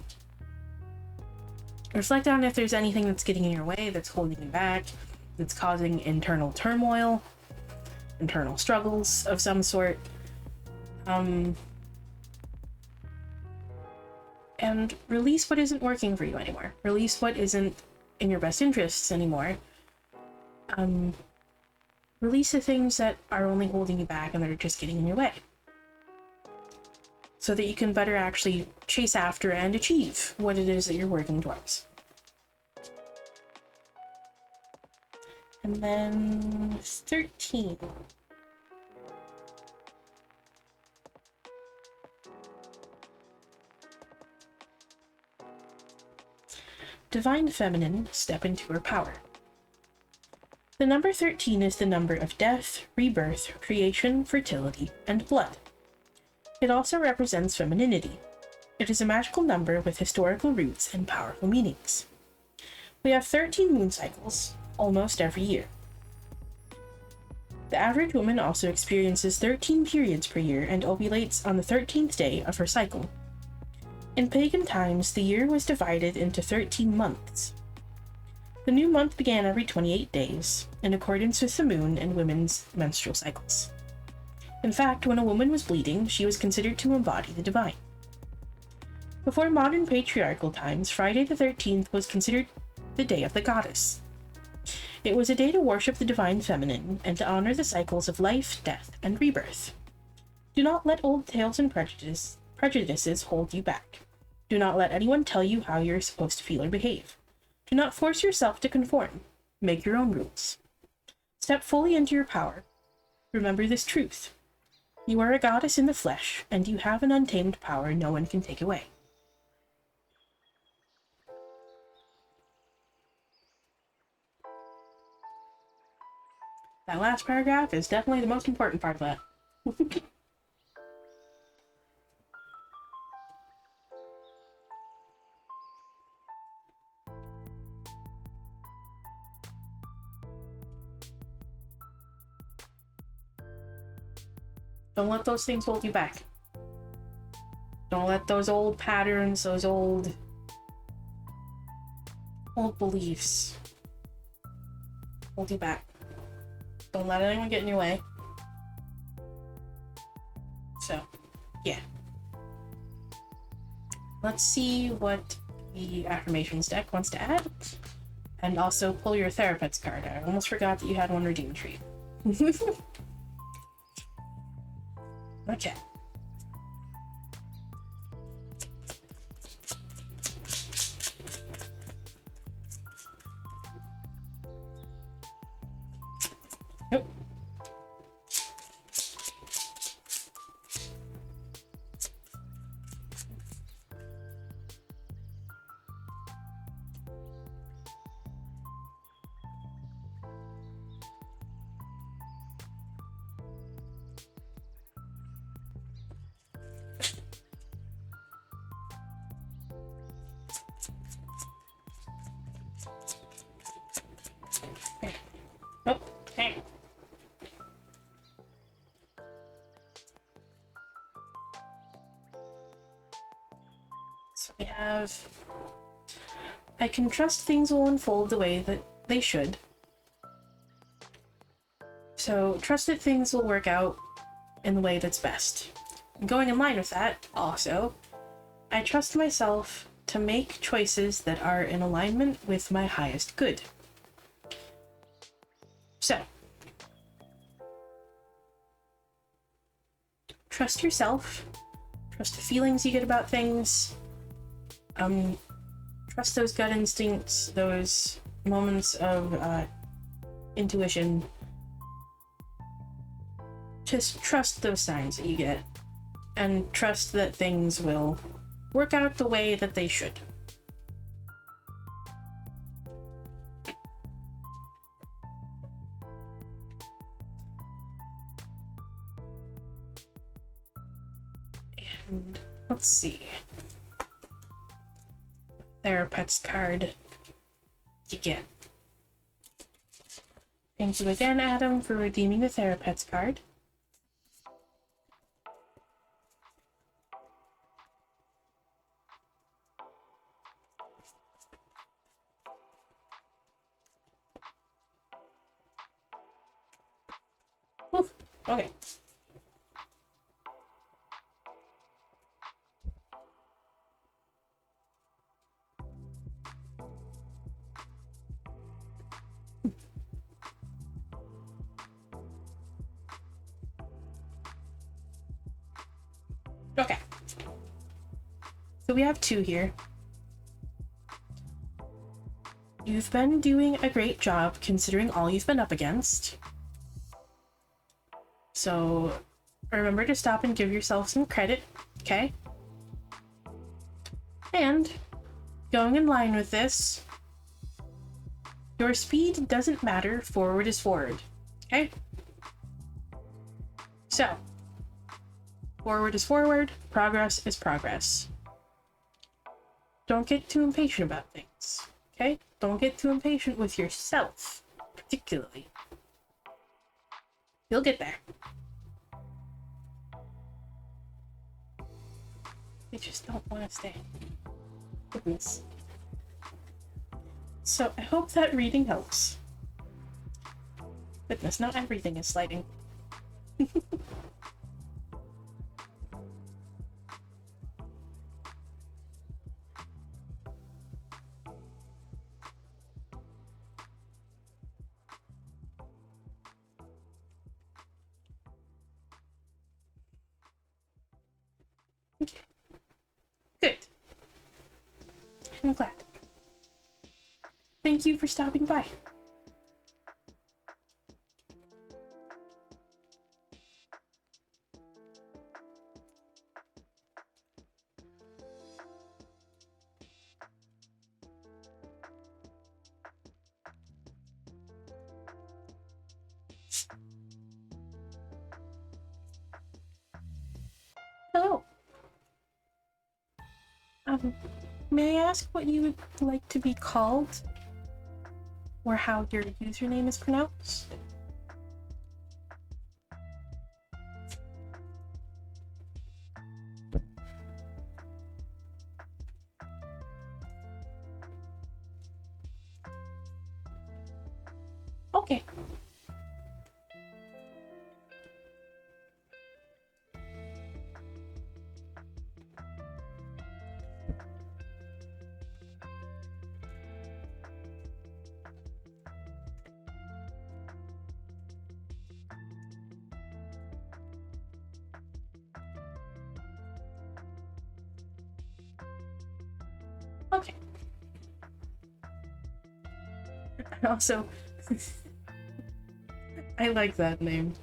S1: reflect on if there's anything that's getting in your way, that's holding you back, that's causing internal turmoil, internal struggles of some sort. And release what isn't working for you anymore. Release what isn't in your best interests anymore. Release the things that are only holding you back and that are just getting in your way, so that you can better actually chase after and achieve what it is that you're working towards. And then 13. Divine Feminine, step into her power. The number 13 is the number of death, rebirth, creation, fertility, and blood. It also represents femininity. It is a magical number with historical roots and powerful meanings. We have 13 moon cycles, almost every year. The average woman also experiences 13 periods per year and ovulates on the 13th day of her cycle. In pagan times, the year was divided into 13 months. The new month began every 28 days, in accordance with the moon and women's menstrual cycles. In fact, when a woman was bleeding, she was considered to embody the divine. Before modern patriarchal times, Friday the 13th was considered the day of the goddess. It was a day to worship the divine feminine and to honor the cycles of life, death, and rebirth. Do not let old tales and prejudices hold you back. Do not let anyone tell you how you're supposed to feel or behave. Do not force yourself to conform. Make your own rules. Step fully into your power. Remember this truth. You are a goddess in the flesh, and you have an untamed power no one can take away. That last paragraph is definitely the most important part of that. Don't let those things hold you back. Don't let those old patterns, those old beliefs hold you back. Don't let anyone get in your way. So, yeah. Let's see what the Affirmations deck wants to add. And also pull your Therapets card. I almost forgot that you had one redeem tree. Okay. Nope. Oh, hey. So we have, I can trust things will unfold the way that they should. So trust that things will work out in the way that's best. And going in line with that, also, I trust myself to make choices that are in alignment with my highest good. So, trust yourself, trust the feelings you get about things, trust those gut instincts, those moments of intuition. Just trust those signs that you get, and trust that things will work out the way that they should. And let's see. Therapets card you get. Thank you again, Adam, for redeeming the Therapets card. Oof, okay. Okay. So we have two here. You've been doing a great job considering all you've been up against. So remember to stop and give yourself some credit, okay? And going in line with this, your speed doesn't matter, forward is forward, okay? So, forward is forward, progress is progress. Don't get too impatient about things, okay? Don't get too impatient with yourself, particularly. You'll get there. You just don't want to stay. Goodness. So I hope that reading helps. Goodness, not everything is sliding. Okay. Good. I'm glad. Thank you for stopping by. Hello. May I ask what you would like to be called? Or how your username is pronounced? Okay. Okay. Also, I like that name.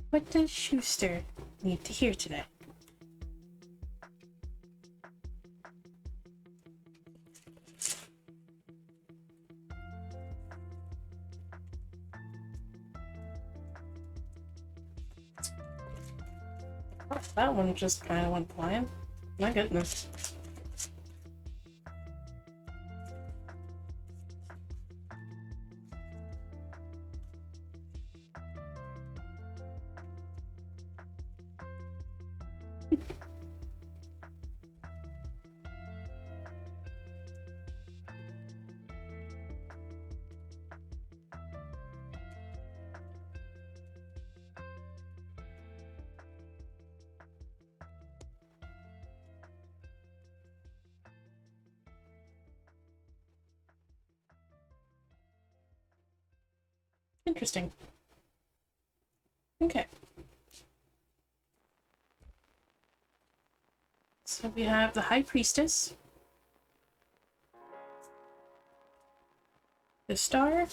S1: What does Schuster need to hear today? Oh, that one just kind of went flying. My goodness. Interesting. Okay. So we have the High Priestess, the Star,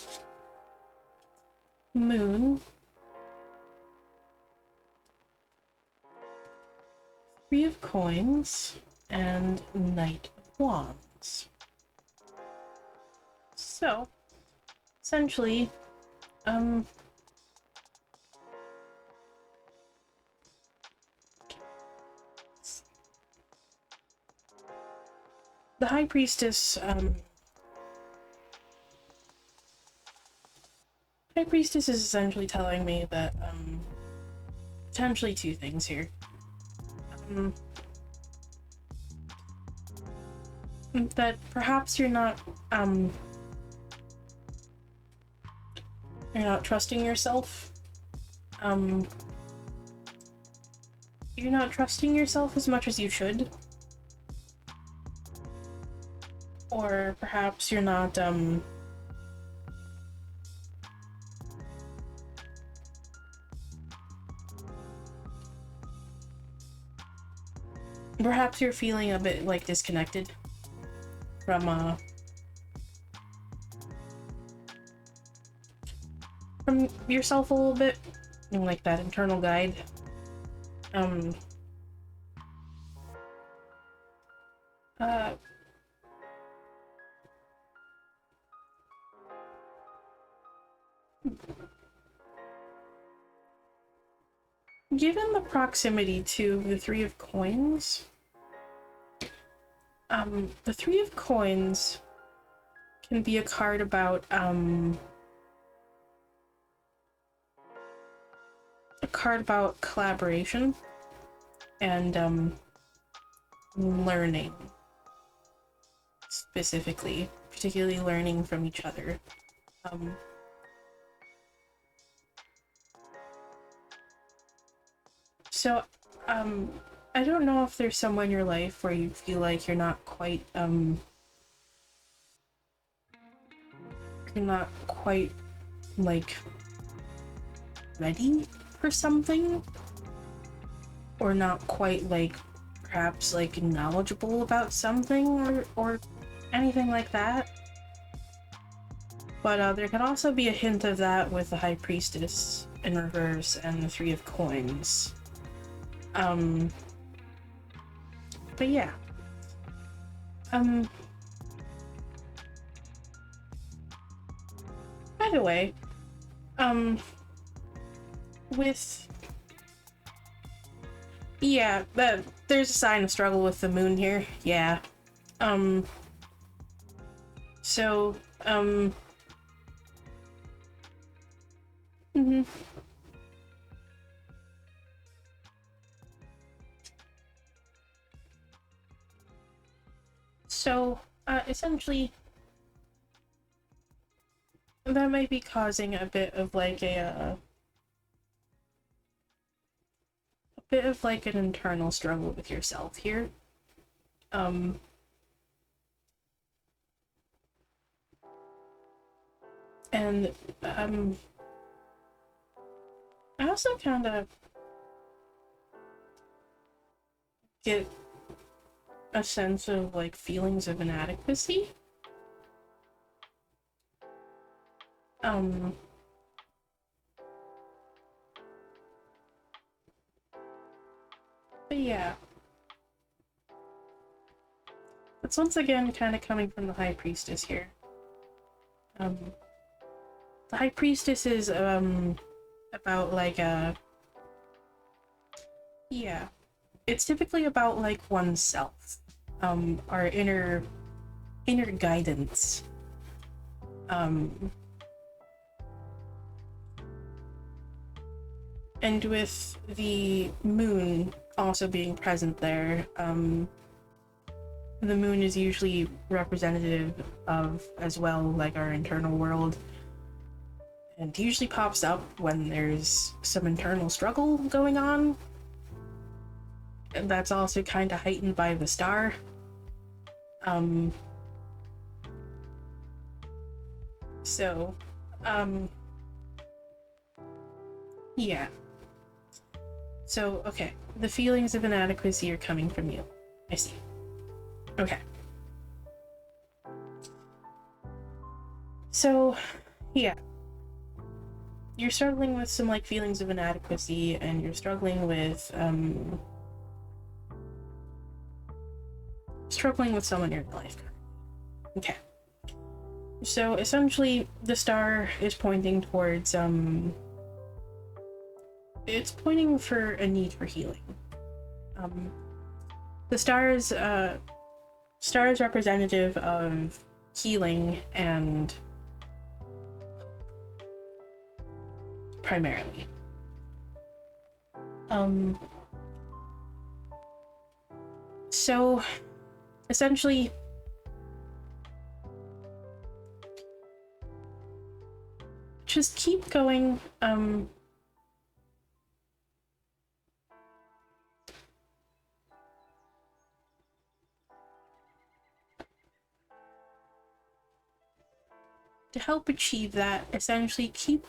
S1: Moon, Three of Coins, and Knight of Wands. So, essentially, the High Priestess, High Priestess is essentially telling me that, potentially two things here. That perhaps you're not trusting yourself. You're not trusting yourself as much as you should. Or perhaps you're not, perhaps you're feeling a bit, like, disconnected from yourself a little bit, and, like, that internal guide. Given the proximity to the Three of Coins, the Three of Coins can be a card about, collaboration and, learning. Specifically, particularly learning from each other. So, I don't know if there's someone in your life where you feel like you're not quite, like, ready for something? Or not quite, like, perhaps, like, knowledgeable about something or anything like that? But, there can also be a hint of that with the High Priestess in reverse and the Three of Coins. But yeah. By the way, yeah, there's a sign of struggle with the moon here, yeah. So, essentially, that might be causing a bit of like a bit of like an internal struggle with yourself here. And I also kind of get a sense of like feelings of inadequacy. But yeah. It's once again kind of coming from the High Priestess here. The High Priestess is about like yeah. It's typically about like oneself. Our inner guidance. And with the moon also being present there, the moon is usually representative of, as well, like our internal world. And usually pops up when there's some internal struggle going on. And that's also kind of heightened by the star. Yeah. So, okay. The feelings of inadequacy are coming from you. I see. Okay. So, yeah. You're struggling with some, like, feelings of inadequacy, and you're struggling with someone in your life. Okay. So, essentially, the star is pointing towards, it's pointing for a need for healing. The star is representative of healing and primarily. So essentially just keep going. To help achieve that, essentially keep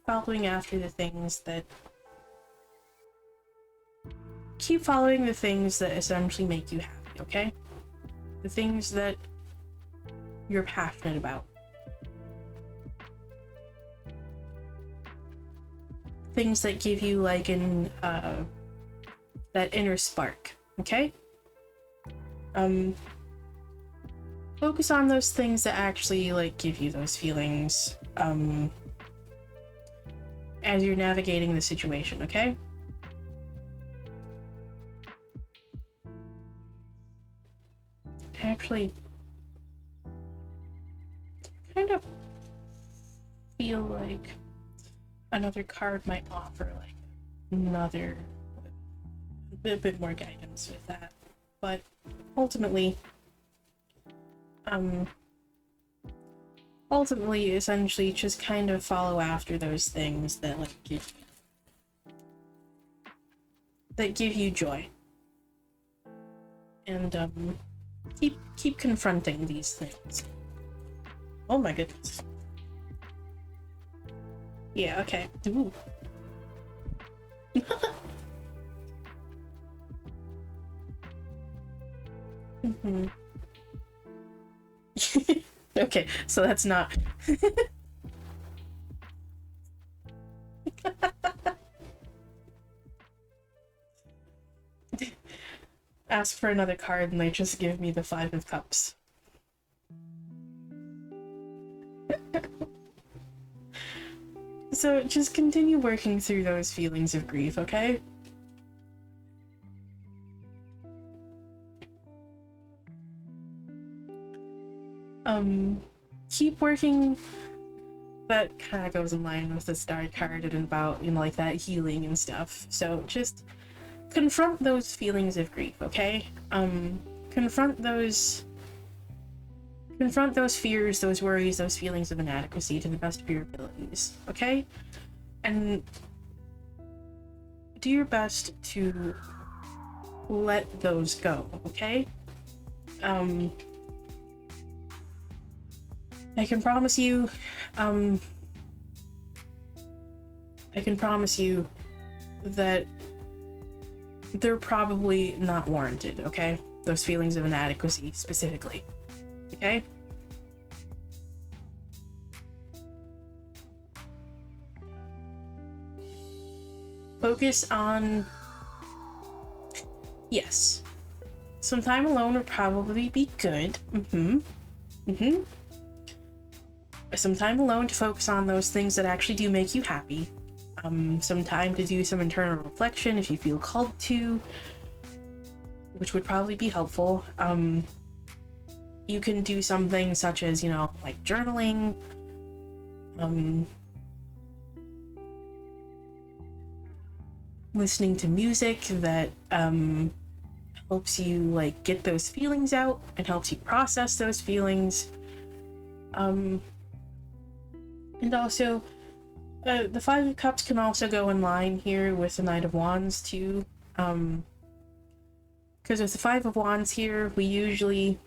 S1: following after the things that essentially make you happy, okay? The things that you're passionate about. Things that give you like that inner spark, okay? Focus on those things that actually like give you those feelings as you're navigating the situation, okay? Actually, kind of feel like another card might offer like another a bit more guidance with that, but ultimately essentially just kind of follow after those things that like give you joy, and keep confronting these things. Oh my goodness. Yeah, okay. Ooh. Mm-hmm. Okay, so that's not. Ask for another card and they just give me the Five of Cups. So just continue working through those feelings of grief, okay? Keep working. That kind of goes in line with the star card and about, you know, like that healing and stuff. So just confront those feelings of grief, okay? Confront those Confront those fears, those worries, those feelings of inadequacy to the best of your abilities, okay? And do your best to let those go, okay? I can promise you that they're probably not warranted, okay? Those feelings of inadequacy specifically, okay? Focus on, yes, some time alone would probably be good. Some time alone to focus on those things that actually do make you happy. Some time to do some internal reflection if you feel called to, which would probably be helpful. You can do something such as, you know, like journaling, listening to music that helps you like get those feelings out and helps you process those feelings. And also the Five of Cups can also go in line here with the Knight of Wands too, because with the Five of Wands here, we usually,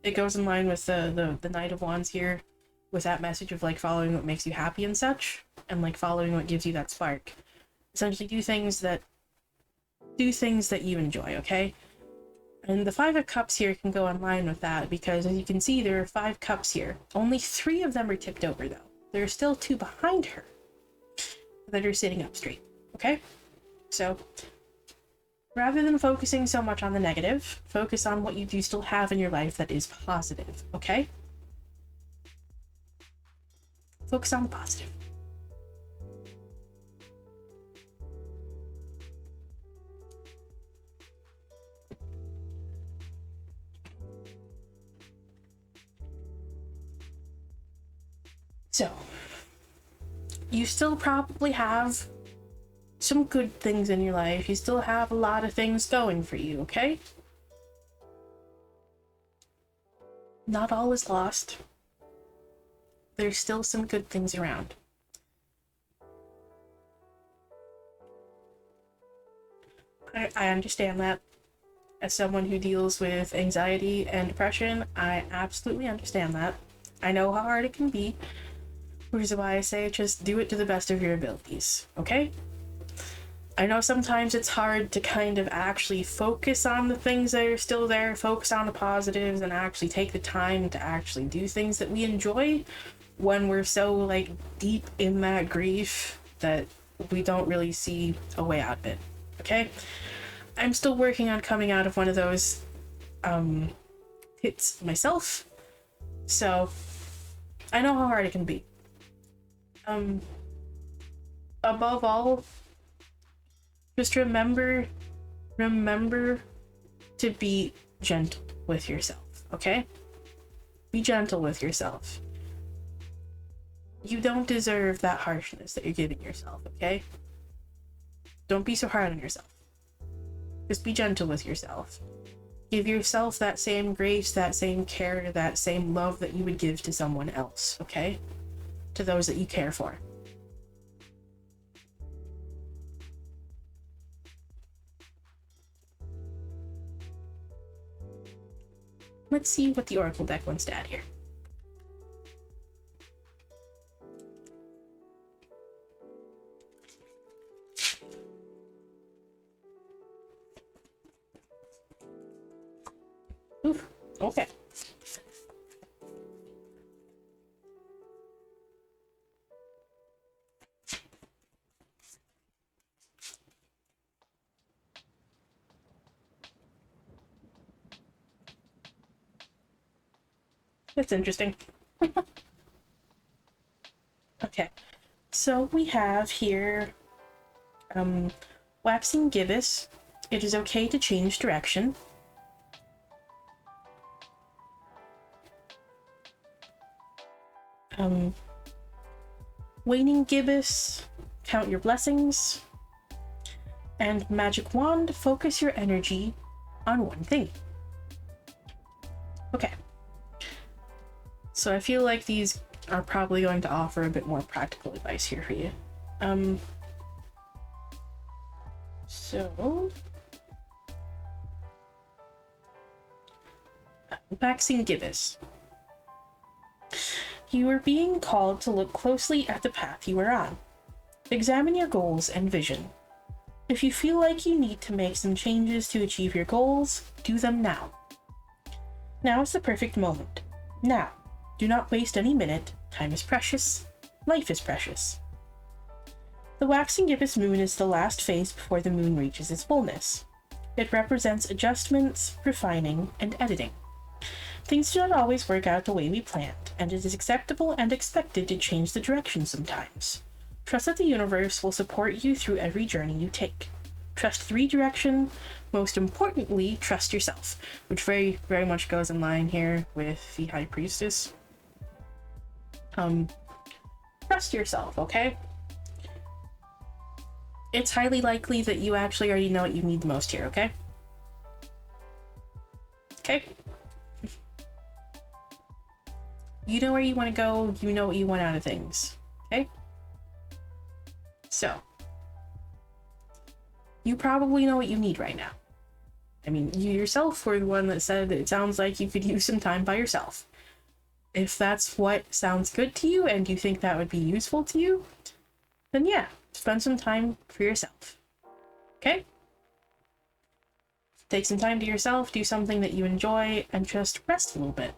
S1: it goes in line with the Knight of Wands here, with that message of like following what makes you happy and such, and like following what gives you that spark. Essentially do things that you enjoy, okay? And the Five of Cups here can go in line with that, because as you can see, there are 5 cups here. Only 3 of them are tipped over though. There are still 2 behind her that are sitting up straight, okay? So rather than focusing so much on the negative, focus on what you do still have in your life that is positive, okay? Focus on the positive. So, you still probably have some good things in your life. You still have a lot of things going for you, okay? Not all is lost. There's still some good things around. I understand that. As someone who deals with anxiety and depression, I absolutely understand that. I know how hard it can be, which is why I say just do it to the best of your abilities, okay? I know sometimes it's hard to kind of actually focus on the things that are still there, focus on the positives, and actually take the time to actually do things that we enjoy when we're so, like, deep in that grief that we don't really see a way out of it, okay? I'm still working on coming out of one of those hits myself, so I know how hard it can be. Above all, just remember to be gentle with yourself, okay? Be gentle with yourself. You don't deserve that harshness that you're giving yourself, okay? Don't be so hard on yourself. Just be gentle with yourself. Give yourself that same grace, that same care, that same love that you would give to someone else, okay? To those that you care for. Let's see what the Oracle deck wants to add here. Oof, okay. That's interesting. Okay, so we have here waxing gibbous. It is okay to change direction. Waning gibbous, count your blessings. And magic wand, focus your energy on one thing. Okay. So I feel like these are probably going to offer a bit more practical advice here for you. So Vaccine Gibbous. You are being called to look closely at the path you are on. Examine your goals and vision. If you feel like you need to make some changes to achieve your goals, do them now. Now is the perfect moment. Now. Do not waste any minute. Time is precious. Life is precious. The waxing gibbous moon is the last phase before the moon reaches its fullness. It represents adjustments, refining, and editing. Things do not always work out the way we planned, and it is acceptable and expected to change the direction sometimes. Trust that the universe will support you through every journey you take. Trust the redirection. Most importantly, trust yourself, which very, very much goes in line here with the High Priestess. Trust yourself, okay? It's highly likely that you actually already know what you need the most here, okay? Okay? You know where you want to go, you know what you want out of things, okay? So, you probably know what you need right now. I mean, you yourself were the one that said it sounds like you could use some time by yourself. If that's what sounds good to you and you think that would be useful to you, then yeah, spend some time for yourself. Okay? Take some time to yourself, do something that you enjoy, and just rest a little bit.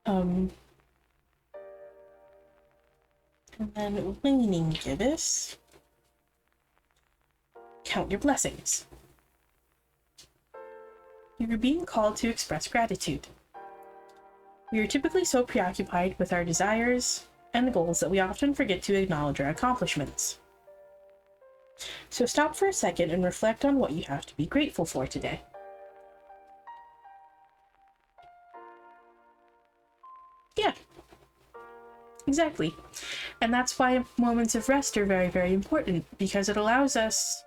S1: And then waning gibbous. Count your blessings. You are being called to express gratitude. We are typically so preoccupied with our desires and goals that we often forget to acknowledge our accomplishments. So stop for a second and reflect on what you have to be grateful for today. Yeah, exactly. And that's why moments of rest are very, very important, because it allows us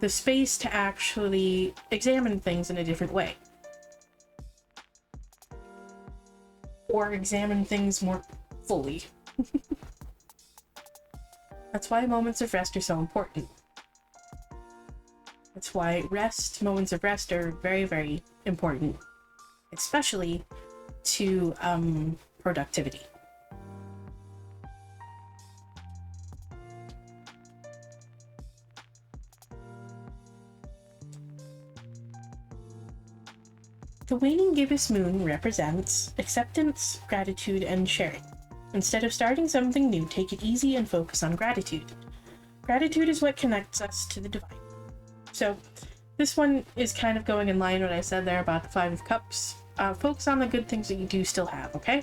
S1: the space to actually examine things in a different way. Or examine things more fully. That's why moments of rest are so important. That's why moments of rest are very, very important, especially to productivity. The waning gibbous moon represents acceptance, gratitude, and sharing. Instead of starting something new, take it easy and focus on gratitude. Gratitude is what connects us to the divine. So, this one is kind of going in line with what I said there about the Five of Cups. Focus on the good things that you do still have, okay?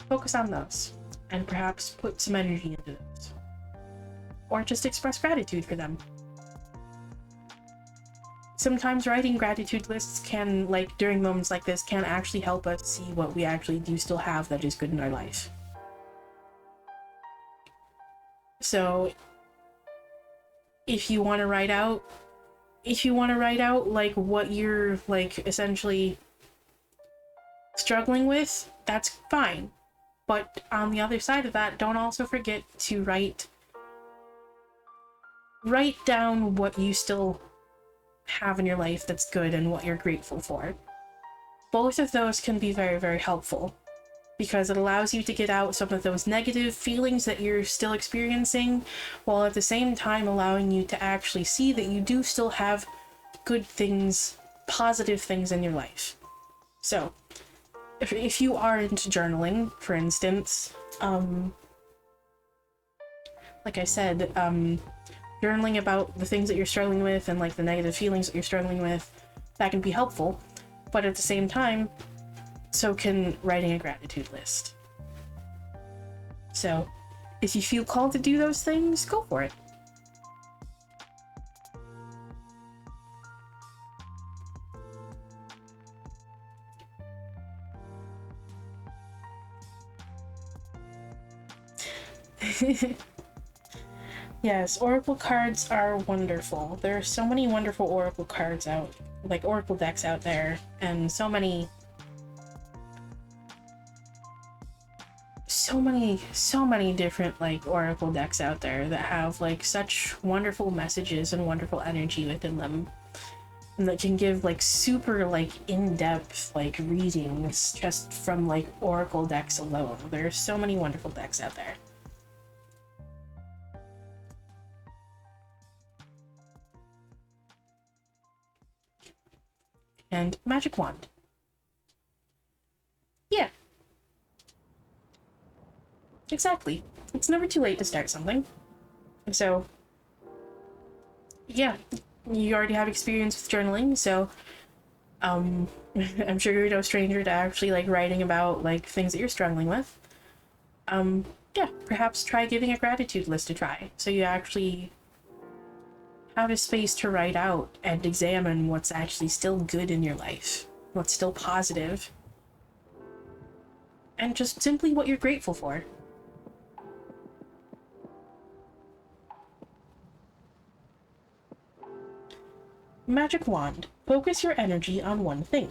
S1: Focus on those, and perhaps put some energy into those. Or just express gratitude for them. Sometimes writing gratitude lists can, like during moments like this, can actually help us see what we actually do still have that is good in our life. So, if you want to write out like what you're like essentially struggling with, that's fine. But on the other side of that, don't also forget to write down what you still have in your life that's good and what you're grateful for. Both of those can be very, very helpful because it allows you to get out some of those negative feelings that you're still experiencing, while at the same time allowing you to actually see that you do still have good things, positive things in your life. So, if you are into journaling, for instance, like I said, journaling about the things that you're struggling with and like the negative feelings that you're struggling with, that can be helpful. But at the same time, so can writing a gratitude list. So if you feel called to do those things, go for it. Yes, oracle cards are wonderful. There are so many wonderful oracle cards out, like oracle decks out there, and so many different like oracle decks out there that have like such wonderful messages and wonderful energy within them, and that can give like super like in-depth like readings just from like oracle decks alone. There are so many wonderful decks out there. And magic wand. Yeah. Exactly. It's never too late to start something. So, yeah, you already have experience with journaling, so I'm sure you're no stranger to actually like writing about like things that you're struggling with. Yeah, perhaps try giving a gratitude list a try, so you actually have a space to write out and examine what's actually still good in your life, what's still positive, and just simply what you're grateful for. Magic wand. Focus your energy on one thing.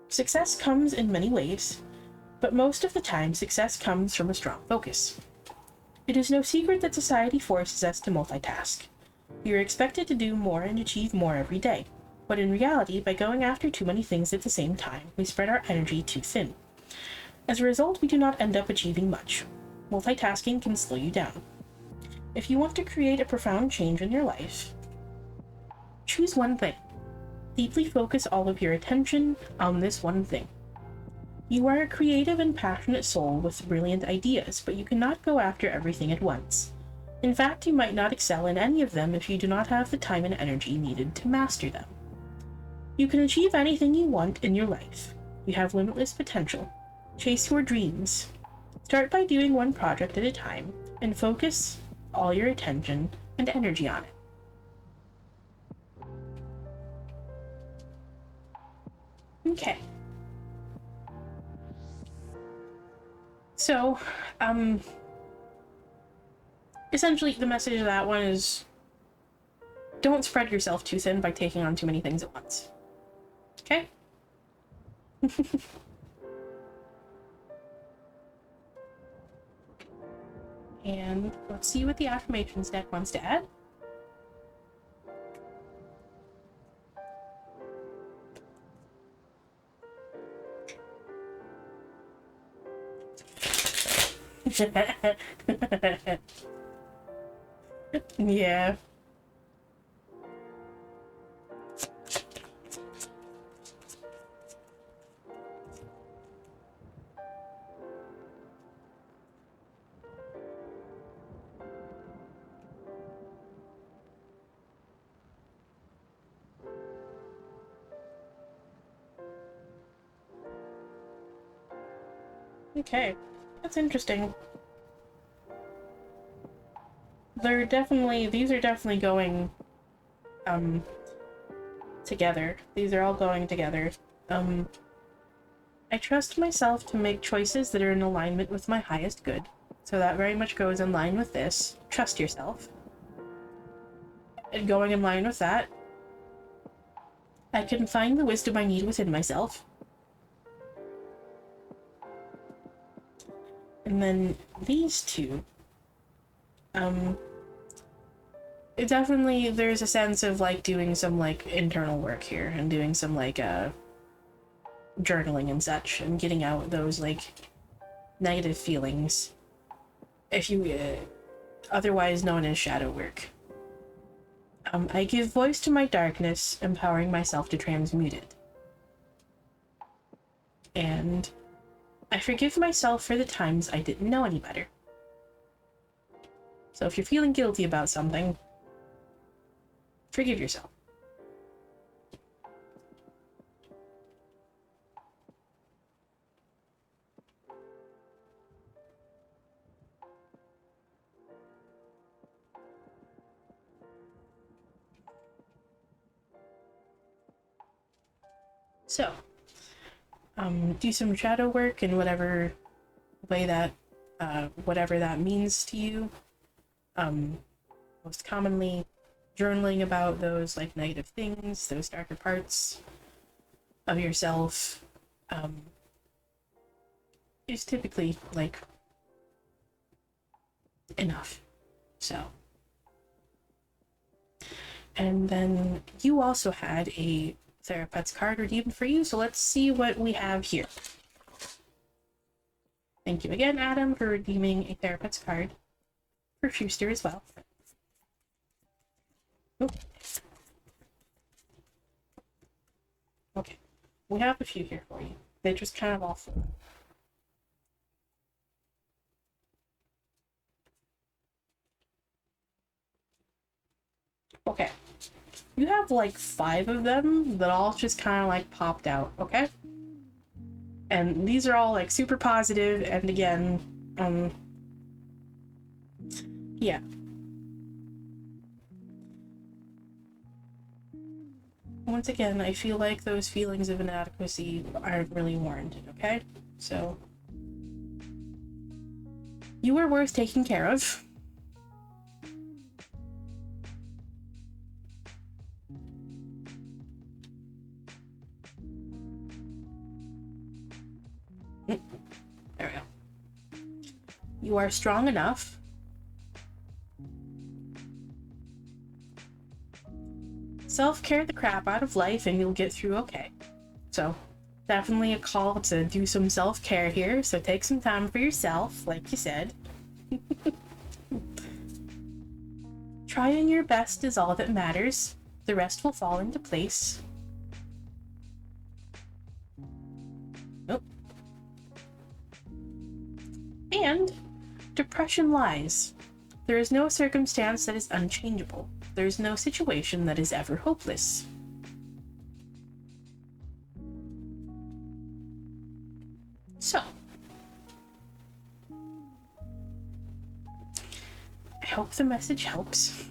S1: Success comes in many ways, but most of the time success comes from a strong focus. It is no secret that society forces us to multitask. We are expected to do more and achieve more every day, but in reality, by going after too many things at the same time, we spread our energy too thin. As a result, we do not end up achieving much. Multitasking can slow you down. If you want to create a profound change in your life, choose one thing. Deeply focus all of your attention on this one thing. You are a creative and passionate soul with brilliant ideas, but you cannot go after everything at once. In fact, you might not excel in any of them if you do not have the time and energy needed to master them. You can achieve anything you want in your life. You have limitless potential. Chase your dreams. Start by doing one project at a time and focus all your attention and energy on it. Okay. So, essentially the message of that one is don't spread yourself too thin by taking on too many things at once. Okay? And let's see what the affirmations deck wants to add. Yeah. Okay, that's interesting. These are definitely going, together. These are all going together. I trust myself to make choices that are in alignment with my highest good. So that very much goes in line with this. Trust yourself. And going in line with that, I can find the wisdom I need within myself. And then these two, it definitely, there's a sense of like doing some like internal work here and doing some like journaling and such and getting out those like negative feelings, if you otherwise known as shadow work. I give voice to my darkness, empowering myself to transmute it. And I forgive myself for the times I didn't know any better. So if you're feeling guilty about something, forgive yourself. So, do some shadow work in whatever way that, whatever that means to you. most commonly. Journaling about those like negative things, those darker parts of yourself, is typically like enough. So, and then you also had a therapist card redeemed for you, so let's see what we have here. Thank you again, Adam, for redeeming a therapist card for Schuster as well. Oh. Okay, we have a few here for you. They're just kind of awful. Okay, you have like 5 of them that all just kind of like popped out, okay? And these are all like super positive, and again, yeah. Once again, I feel like those feelings of inadequacy aren't really warranted, okay? So, you are worth taking care of. There we go. You are strong enough. Self-care the crap out of life and you'll get through okay. So, definitely a call to do some self-care here, so take some time for yourself, like you said. Trying your best is all that matters. The rest will fall into place. Nope. And depression lies. There is no circumstance that is unchangeable. There is no situation that is ever hopeless. So, I hope the message helps.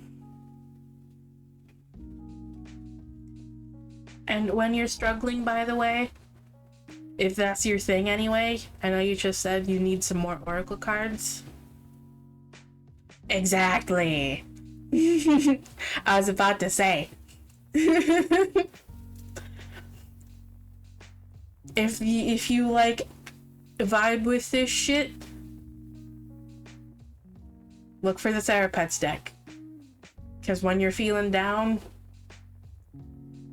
S1: And when you're struggling, by the way, if that's your thing anyway, I know you just said you need some more oracle cards. Exactly. I was about to say. If you like vibe with this shit, look for the Therapets deck. Because when you're feeling down,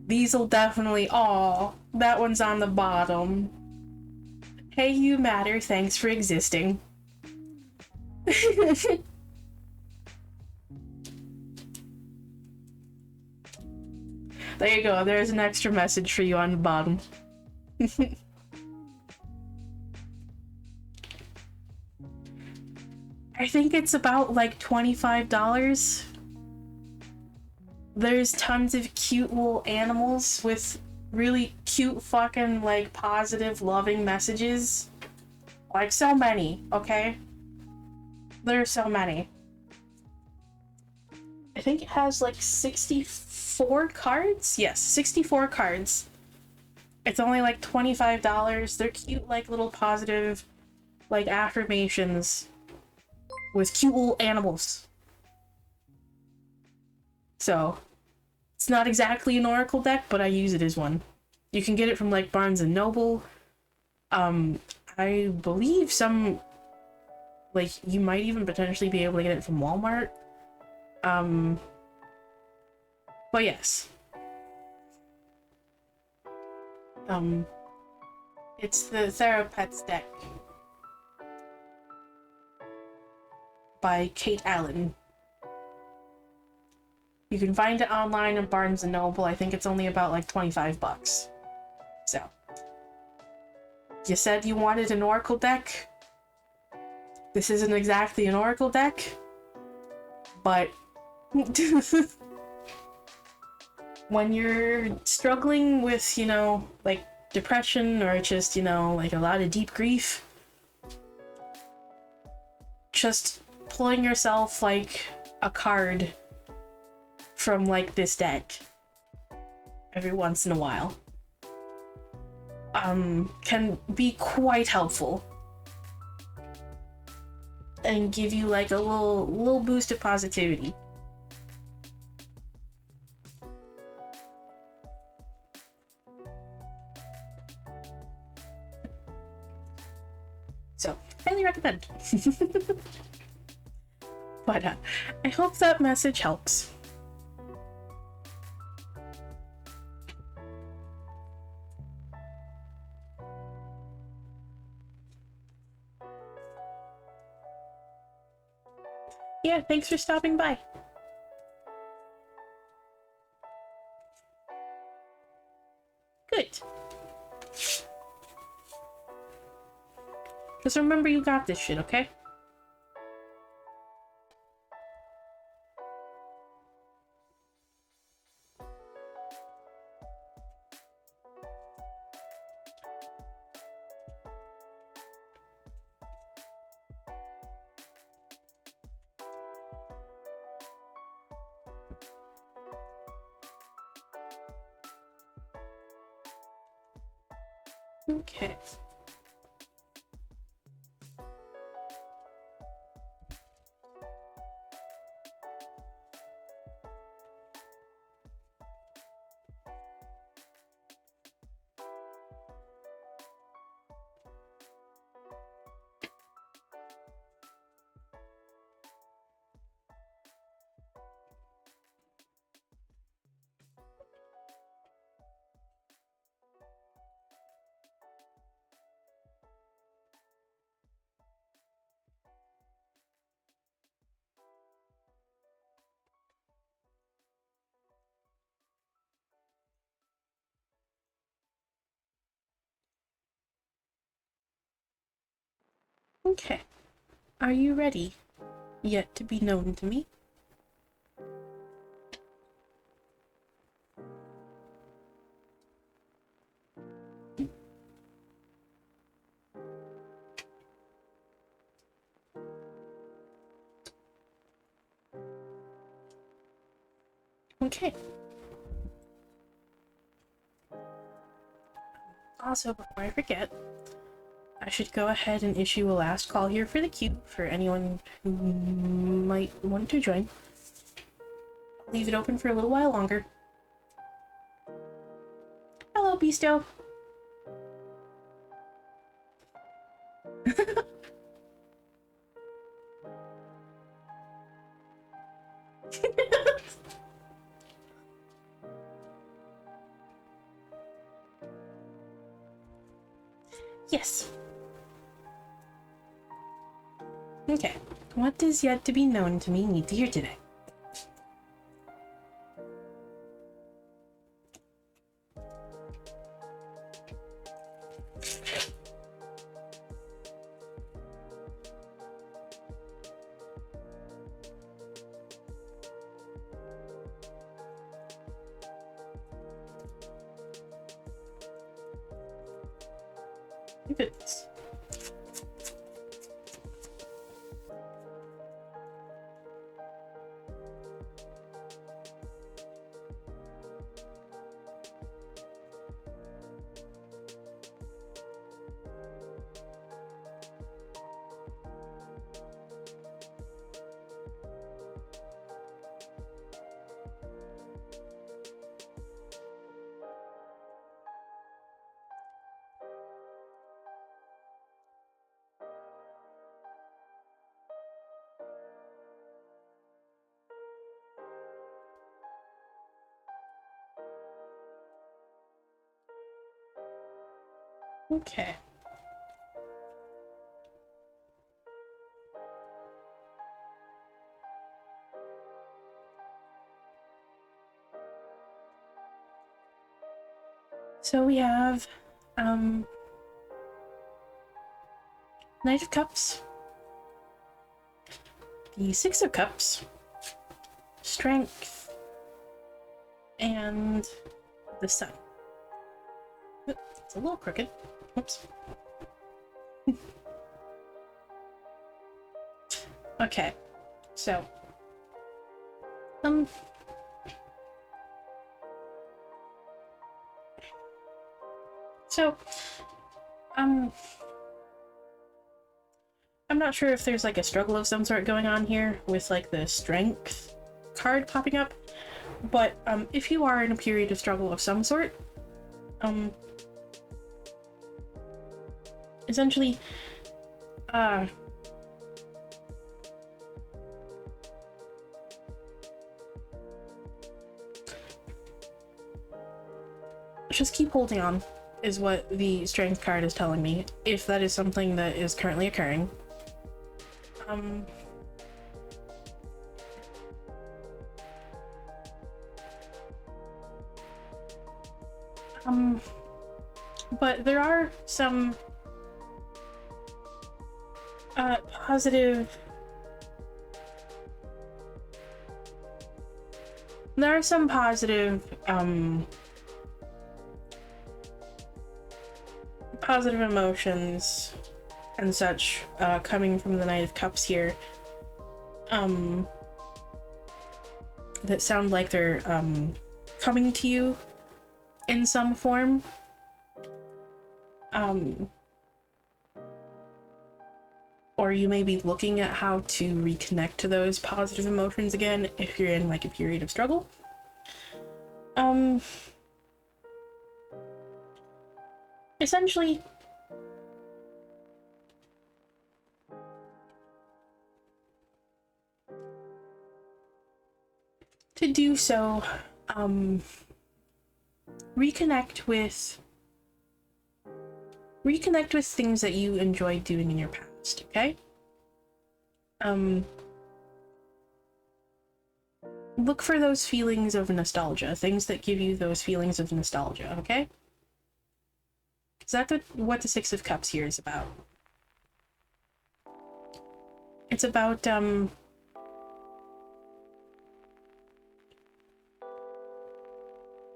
S1: these'll definitely... Aw, that one's on the bottom. Hey, you matter, thanks for existing. There you go, there's an extra message for you on the bottom. I think it's about like $25. There's tons of cute little animals with really cute fucking like positive loving messages. Like so many, okay? There's so many. I think it has like 64 cards? Yes, 64 cards. It's only like $25. They're cute like little positive like affirmations with cute little animals. So, it's not exactly an oracle deck, but I use it as one. You can get it from like Barnes and Noble. I believe some, like, you might even potentially be able to get it from Walmart. But yes. It's the Therapets deck by Kate Allen. You can find it online at Barnes & Noble. I think it's only about like 25 bucks. So. You said you wanted an oracle deck? This isn't exactly an oracle deck, but when you're struggling with, you know, like depression or just, you know, like a lot of deep grief, just pulling yourself like a card from like this deck every once in a while can be quite helpful and give you like a little boost of positivity. So, highly recommend. But I hope that message helps. Yeah, thanks for stopping by. Good. Just remember you got this shit, okay? Okay. Okay. Are you ready yet to be known to me? Okay. Also, before I forget, I should go ahead and issue a last call here for the queue for anyone who might want to join. I'll leave it open for a little while longer. Hello, Beasto. Yes. Okay. What is yet to be known to me need to hear today? Look at this. Okay. So we have, Knight of Cups, the Six of Cups, Strength, and the Sun. It's a little crooked. Oops. Okay, so, I'm not sure if there's like a struggle of some sort going on here with like the Strength card popping up, but if you are in a period of struggle of some sort, essentially just keep holding on, is what the strength card is telling me, if that is something that is currently occurring. But there are some positive... There are some positive, positive emotions and such coming from the Knight of Cups here, that sound like they're coming to you in some form. Or you may be looking at how to reconnect to those positive emotions again if you're in like a period of struggle. Essentially, to do so, reconnect with things that you enjoyed doing in your past, okay? Look for those feelings of nostalgia, things that give you those feelings of nostalgia, okay? Is that what the Six of Cups here is about? It's about,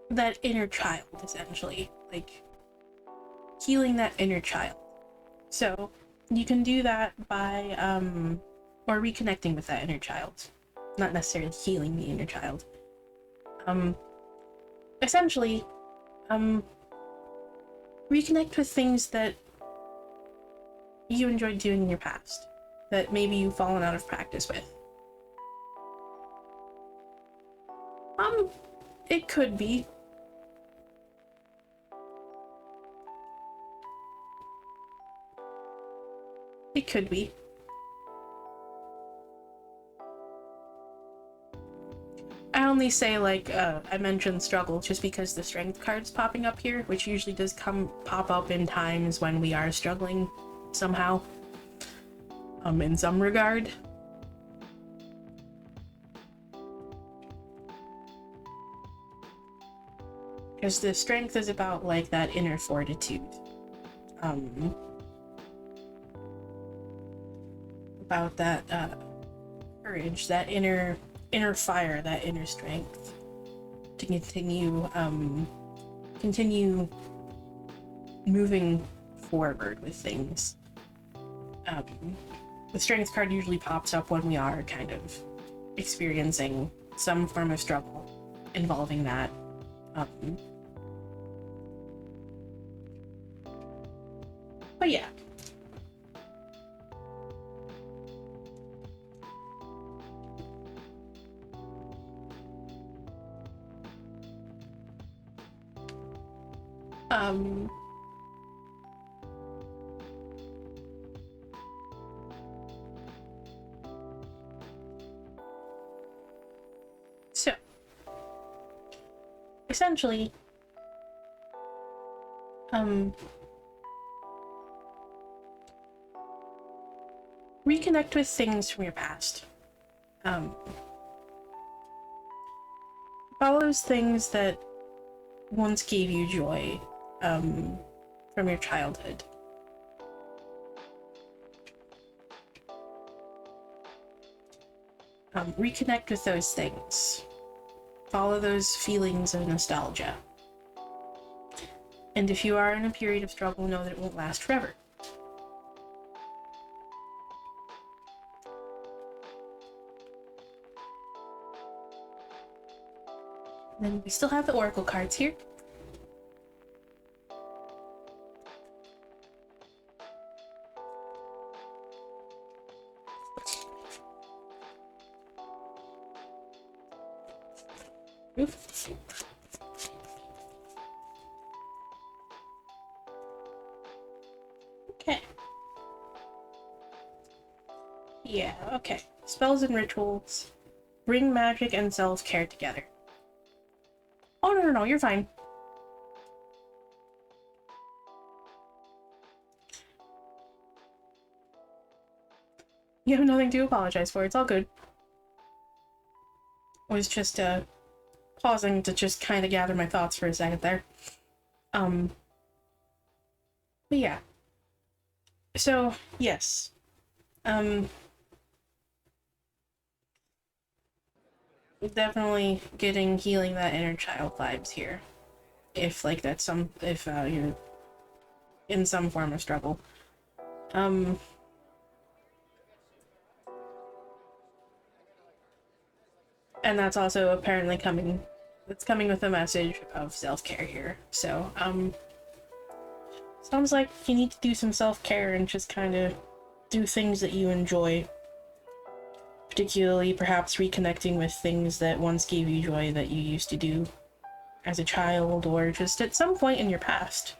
S1: that inner child, essentially. Like, healing that inner child. So, you can do that by, or reconnecting with that inner child. Not necessarily healing the inner child. Essentially, reconnect with things that you enjoyed doing in your past, that maybe you've fallen out of practice with. It could be. It could be. I only say, like, I mentioned struggle just because the strength card's popping up here, which usually does pop up in times when we are struggling somehow, in some regard. Because the strength is about, like, that inner fortitude. About that, courage, that inner fire, that inner strength to continue moving forward with things. The strength card usually pops up when we are kind of experiencing some form of struggle involving that. But yeah. So, essentially, reconnect with things from your past. Follow those things that once gave you joy, from your childhood. Reconnect with those things. Follow those feelings of nostalgia. And if you are in a period of struggle, know that it won't last forever. Then we still have the Oracle cards here. Oof. Okay. Yeah, okay. Spells and rituals. Bring magic and self-care together. Oh, no, you're fine. You have nothing to apologize for. It's all good. I was just, pausing to just kind of gather my thoughts for a second there. But yeah. So, yes. Definitely healing that inner child vibes here. If, like, you're in some form of struggle. And that's also apparently coming with a message of self-care here. So, sounds like you need to do some self-care and just kind of do things that you enjoy. Particularly, perhaps reconnecting with things that once gave you joy that you used to do as a child or just at some point in your past.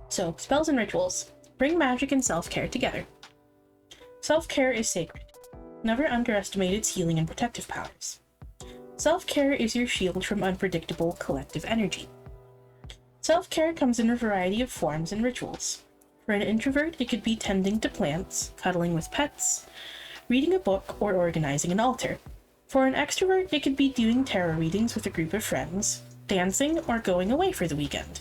S1: So, spells and rituals. Bring magic and self-care together. Self-care is sacred. Never underestimate its healing and protective powers. Self-care is your shield from unpredictable collective energy. Self-care comes in a variety of forms and rituals. For an introvert, it could be tending to plants, cuddling with pets, reading a book, or organizing an altar. For an extrovert, it could be doing tarot readings with a group of friends, dancing, or going away for the weekend.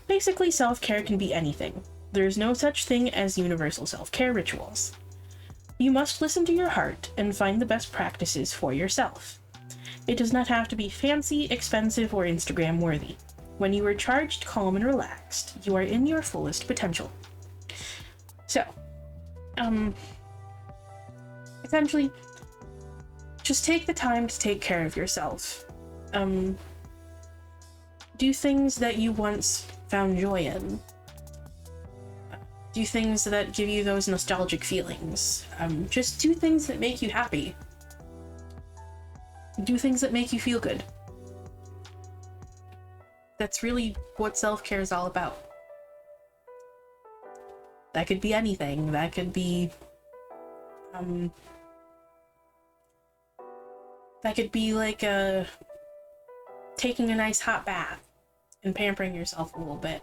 S1: Basically, self-care can be anything. There is no such thing as universal self-care rituals. You must listen to your heart and find the best practices for yourself. It does not have to be fancy, expensive, or Instagram worthy. When you are charged, calm, and relaxed, you are in your fullest potential. So, essentially, just take the time to take care of yourself. Do things that you once found joy in. Do things that give you those nostalgic feelings. Just do things that make you happy. Do things that make you feel good. That's really what self-care is all about. That could be anything. That could be, like taking a nice hot bath and pampering yourself a little bit.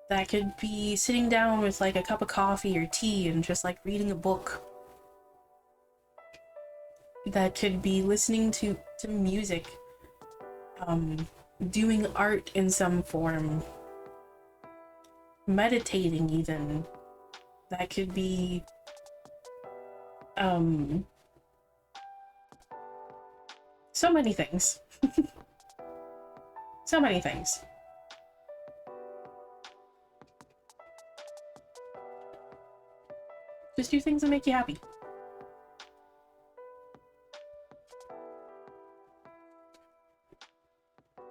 S1: That could be sitting down with like a cup of coffee or tea and just like reading a book. That could be listening to music, doing art in some form, meditating even. That could be, so many things. So many things. Just do things that make you happy.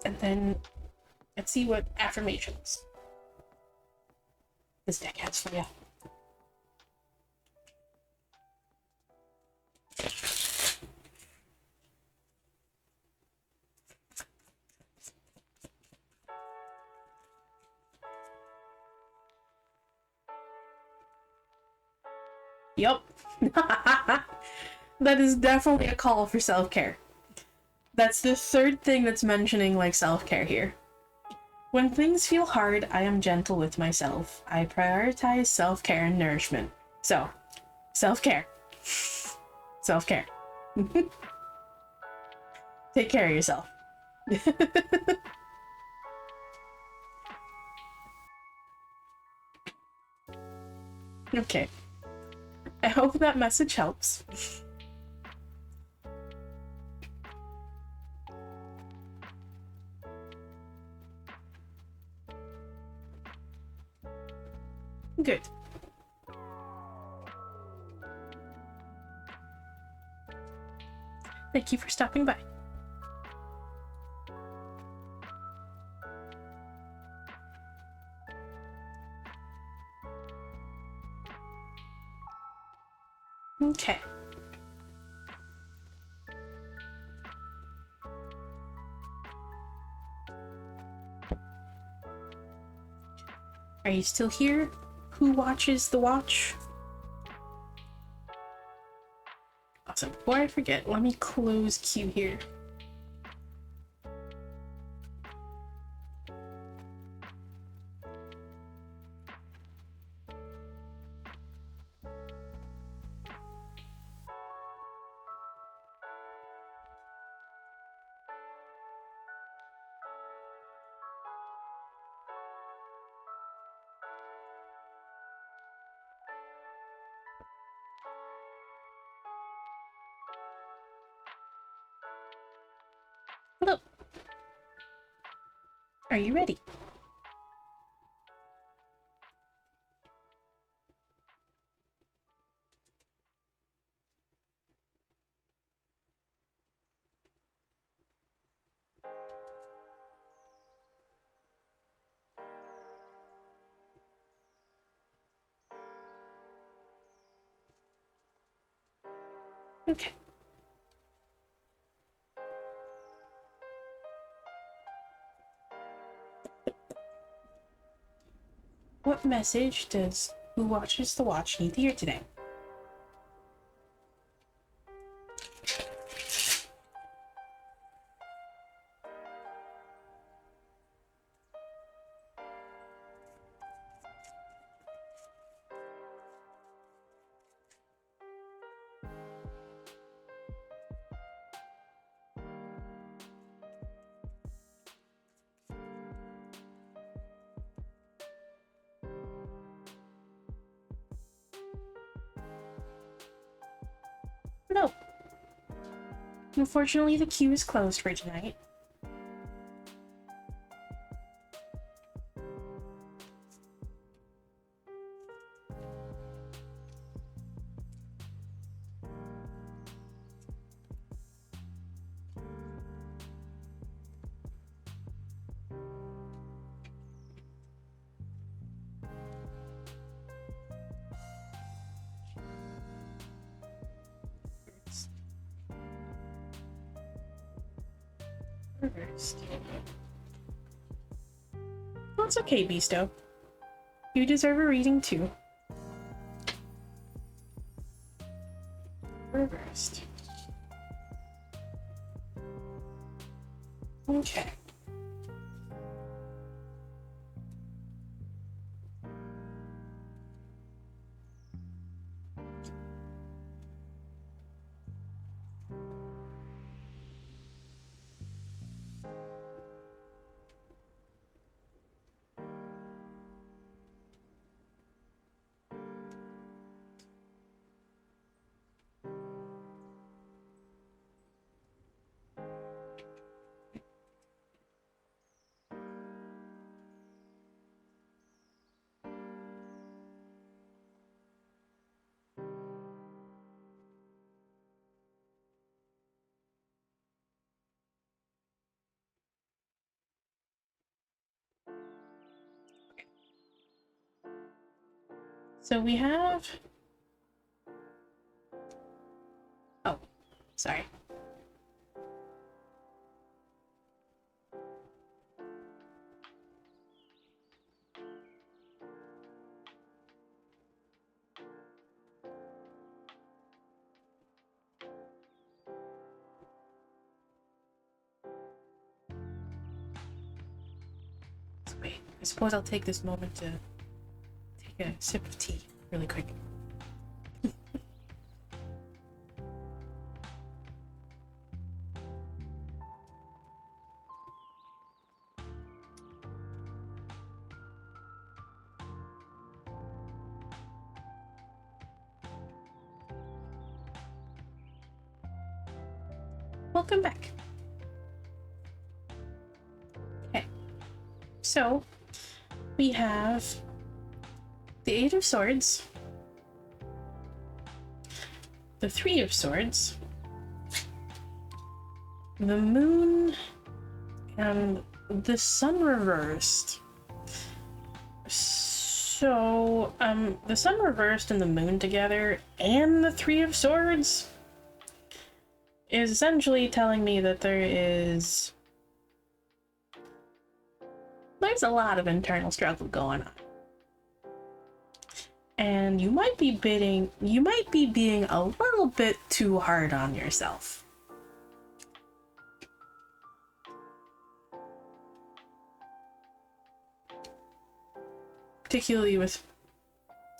S1: And then let's see what affirmations this deck has for you. Yup. That is definitely a call for self-care. That's the third thing that's mentioning like self-care here. When things feel hard, I am gentle with myself. I prioritize self-care and nourishment. So, self-care. Self-care. Take care of yourself. Okay. I hope that message helps. Good. Thank you for stopping by. Okay. Are you still here? Who watches the watch? Awesome. Before I forget, let me close queue here. Hello. Are you ready? Okay. What message does Who Watches the Watch need to hear today? No. Unfortunately, the queue is closed for tonight. Reversed. Well, it's okay, Beasto. You deserve a reading too. Reversed. Okay. So we have... Oh, sorry. Wait, I suppose I'll take this moment to take a sip of tea really quick. Welcome back. Okay, so we have the Eight of Swords, the Three of Swords, the Moon, and the Sun reversed. So, the Sun reversed and the Moon together, and the Three of Swords is essentially telling me that there's a lot of internal struggle going on. And you might be being a little bit too hard on yourself. Particularly with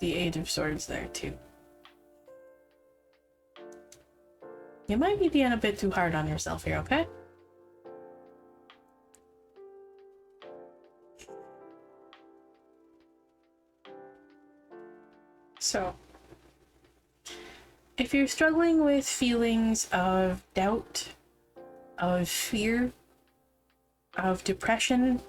S1: the Eight of Swords there too. You might be being a bit too hard on yourself here, okay? So, if you're struggling with feelings of doubt, of fear, of depression,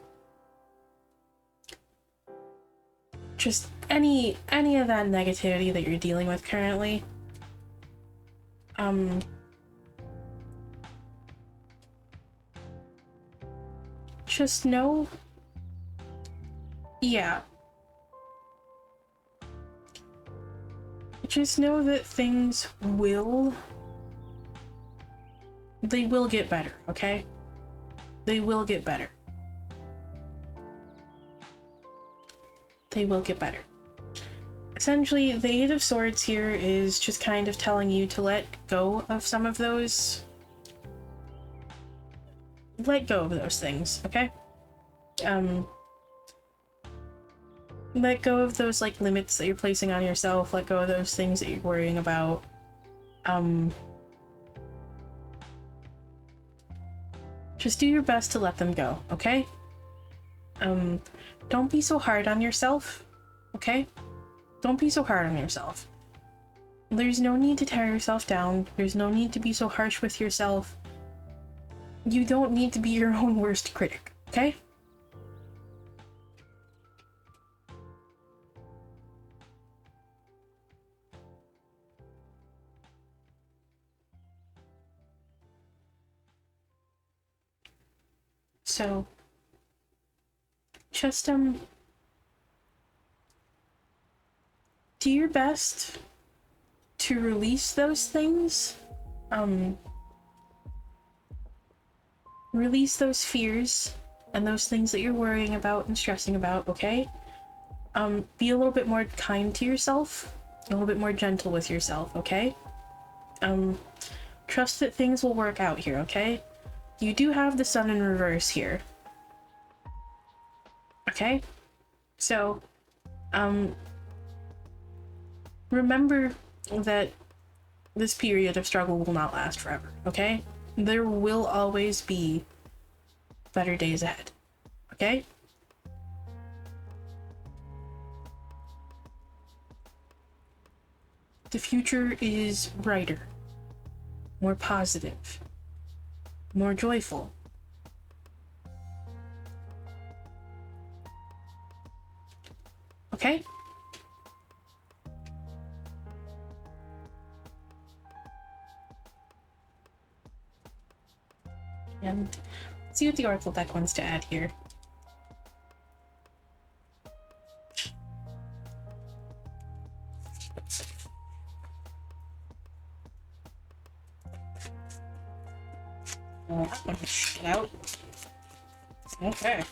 S1: just any of that negativity that you're dealing with currently, just know, yeah. Just know that things will get better, okay? They will get better. They will get better. Essentially, the Eight of Swords here is just kind of telling you to let go of some of those. Let go of those things, okay? Let go of those, like, limits that you're placing on yourself. Let go of those things that you're worrying about. Just do your best to let them go, okay? Don't be so hard on yourself, okay? Don't be so hard on yourself. There's no need to tear yourself down. There's no need to be so harsh with yourself. You don't need to be your own worst critic, okay? So, just, do your best to release those things. Release those fears and those things that you're worrying about and stressing about, okay? Be a little bit more kind to yourself, a little bit more gentle with yourself, okay? Trust that things will work out here, okay? You do have the Sun in reverse here. Okay? So, remember that this period of struggle will not last forever, okay? There will always be better days ahead, okay? The future is brighter, more positive, more joyful. Okay? And let's see what the Oracle deck wants to add here. Get out. Okay.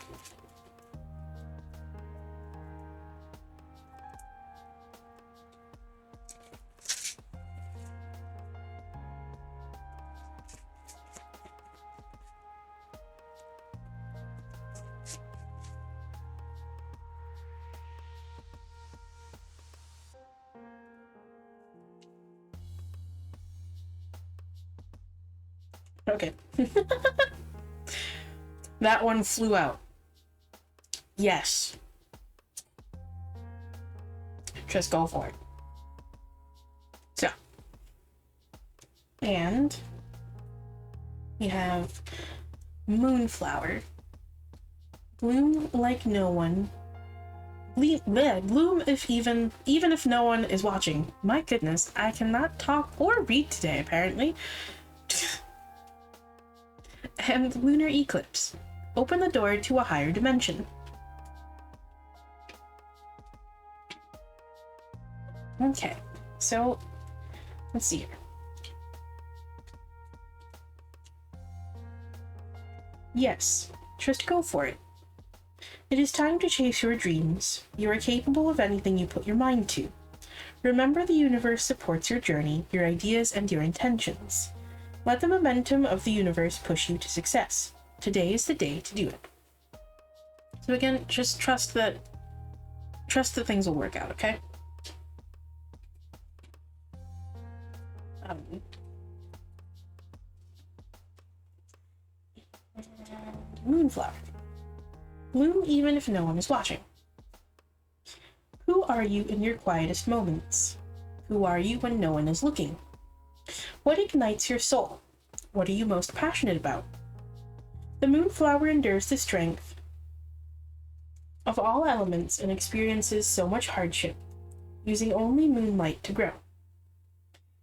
S1: Okay. That one flew out. Yes. Just go for it. So. And we have Moonflower. Bloom like no one. Bloom if even if no one is watching. My goodness, I cannot talk or read today, apparently. And lunar eclipse. Open the door to a higher dimension. Okay, so let's see here. Yes, just go for it. It is time to chase your dreams. You are capable of anything you put your mind to. Remember, the universe supports your journey, your ideas, and your intentions. Let the momentum of the universe push you to success. Today is the day to do it. So again, just trust that things will work out, okay? Moonflower. Bloom even if no one is watching. Who are you in your quietest moments? Who are you when no one is looking? What ignites your soul? What are you most passionate about? The moonflower endures the strength of all elements and experiences so much hardship, using only moonlight to grow.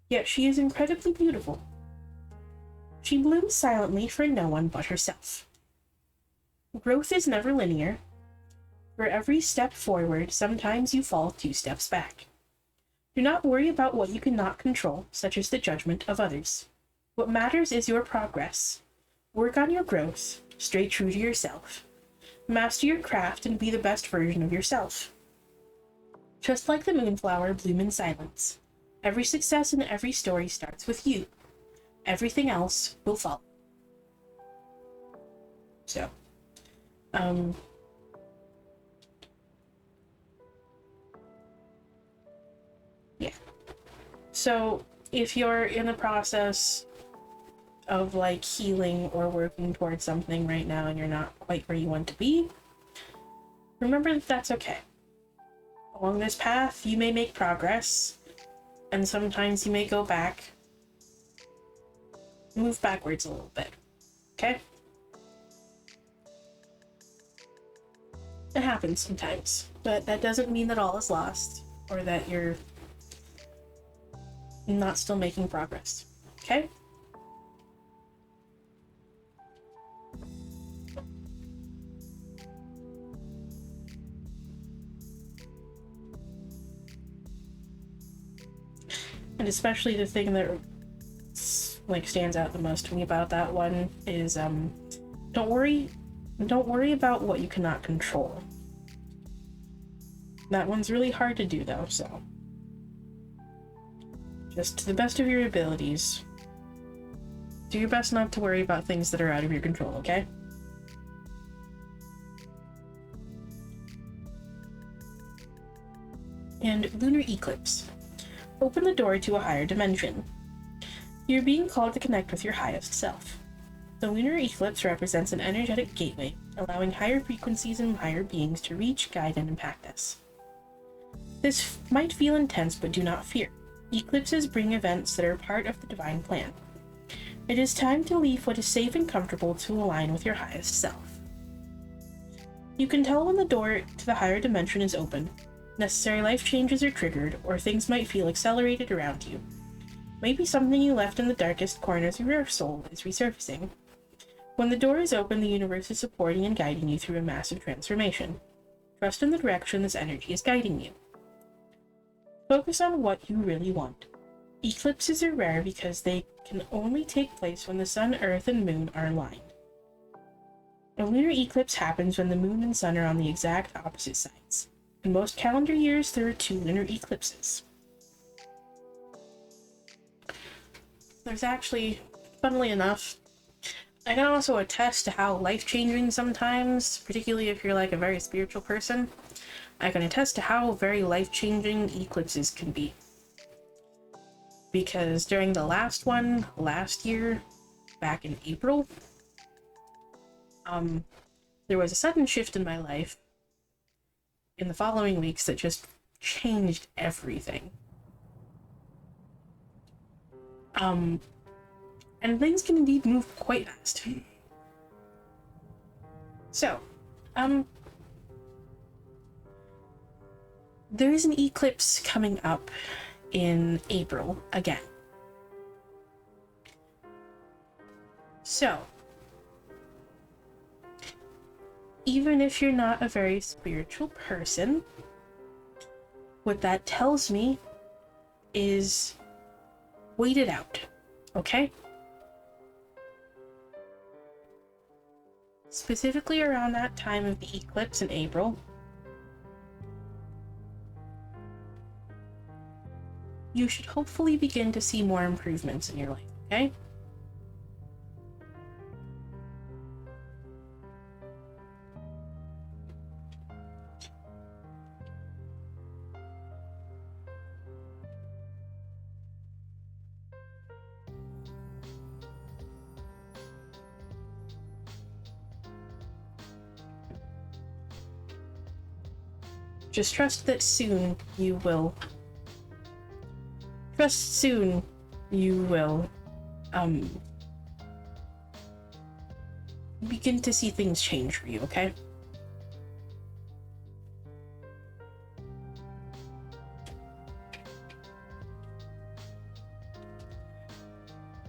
S1: Yet she is incredibly beautiful. She blooms silently for no one but herself. Growth is never linear. For every step forward, sometimes you fall 2 steps back. Do not worry about what you cannot control, such as the judgment of others. What matters is your progress. Work on your growth, stay true to yourself. Master your craft and be the best version of yourself. Just like the moonflower, bloom in silence. Every success and every story starts with you. Everything else will follow. So, yeah. So, if you're in the process of like healing or working towards something right now and you're not quite where you want to be, remember that that's okay. Along this path, you may make progress, and sometimes you may go back, move backwards a little bit, okay? It happens sometimes, but that doesn't mean that all is lost, or that you're not still making progress, okay? And especially the thing that like stands out the most to me about that one is don't worry about what you cannot control. That one's really hard to do though, so just to the best of your abilities, do your best not to worry about things that are out of your control, okay? And lunar eclipse. Open the door to a higher dimension. You're being called to connect with your highest self. The lunar eclipse represents an energetic gateway, allowing higher frequencies and higher beings to reach, guide, and impact us. This might feel intense, but do not fear. Eclipses bring events that are part of the divine plan. It is time to leave what is safe and comfortable to align with your highest self. You can tell when the door to the higher dimension is open. Necessary life changes are triggered, or things might feel accelerated around you. Maybe something you left in the darkest corners of your soul is resurfacing. When the door is open, the universe is supporting and guiding you through a massive transformation. Trust in the direction this energy is guiding you. Focus on what you really want. Eclipses are rare because they can only take place when the sun, earth, and moon are aligned. A lunar eclipse happens when the moon and sun are on the exact opposite sides. In most calendar years, there are 2 lunar eclipses. There's actually, funnily enough, I can also attest to how life-changing sometimes, particularly if you're like a very spiritual person, I can attest to how very life-changing eclipses can be. Because during the last one, last year, back in April, there was a sudden shift in my life in the following weeks that just changed everything. And things can indeed move quite fast. So, there is an eclipse coming up in April again. So, even if you're not a very spiritual person, what that tells me is wait it out, okay? Specifically around that time of the eclipse in April, you should hopefully begin to see more improvements in your life, okay? Just trust that soon you will. Trust soon you will, begin to see things change for you, okay?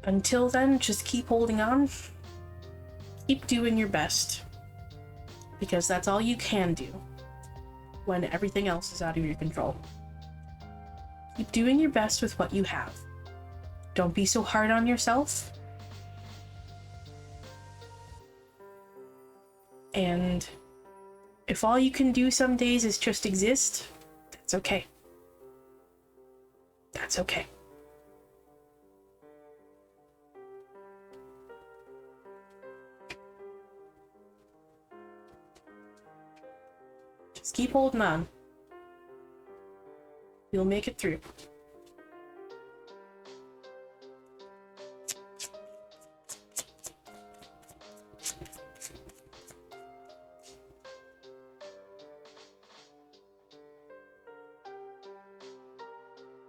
S1: Until then, just keep holding on. Keep doing your best. Because that's all you can do when everything else is out of your control. Keep doing your best with what you have. Don't be so hard on yourself. And if all you can do some days is just exist, that's okay. That's okay. Just keep holding on. You'll make it through.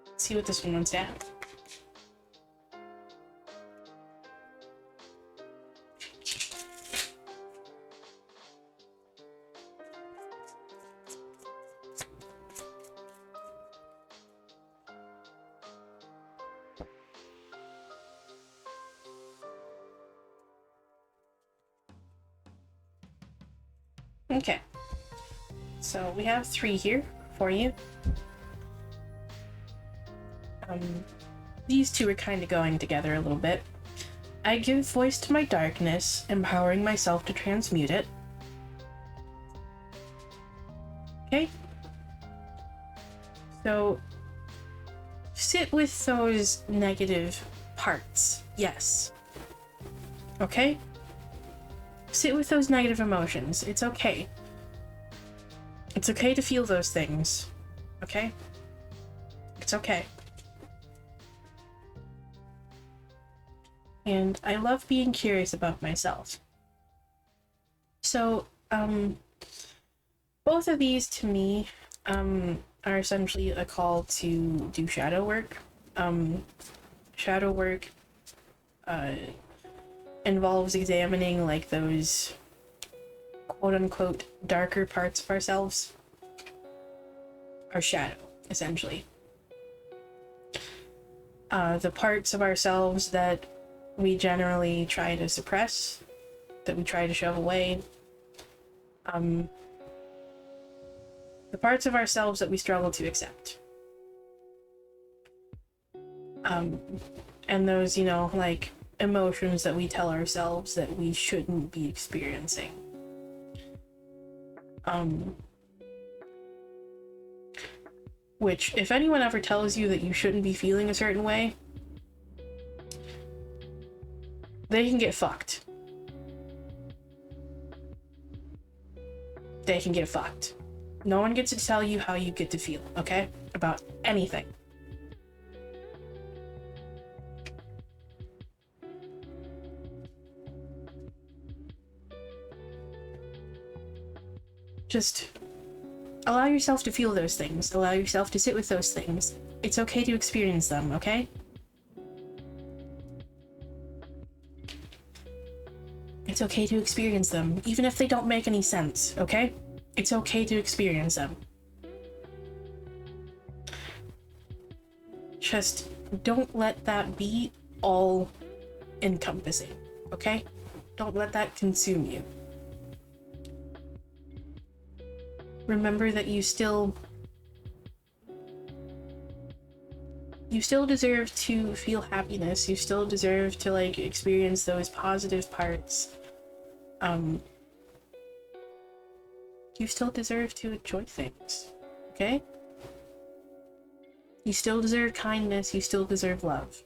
S1: Let's see what this one wants to have. Okay, so we have 3 here for you. These two are kind of going together a little bit. I give voice to my darkness, empowering myself to transmute it. Okay? So, sit with those negative parts, yes. Okay? Sit with those negative emotions. It's okay. It's okay to feel those things. Okay? It's okay. And I love being curious about myself. So, both of these to me, are essentially a call to do shadow work. Shadow work, involves examining like those quote-unquote darker parts of ourselves. Our shadow, essentially. The parts of ourselves that we generally try to suppress, that we try to shove away. The parts of ourselves that we struggle to accept. And those, like, emotions that we tell ourselves that we shouldn't be experiencing. Which, if anyone ever tells you that you shouldn't be feeling a certain way, they can get fucked. They can get fucked. No one gets to tell you how you get to feel, okay? About anything. Just allow yourself to feel those things. Allow yourself to sit with those things. It's okay to experience them, okay? It's okay to experience them, even if they don't make any sense, okay? It's okay to experience them. Just don't let that be all encompassing, okay? Don't let that consume you. Remember that you still deserve to feel happiness. You still deserve to, like, experience those positive parts. You still deserve to enjoy things, okay? You still deserve kindness, you still deserve love.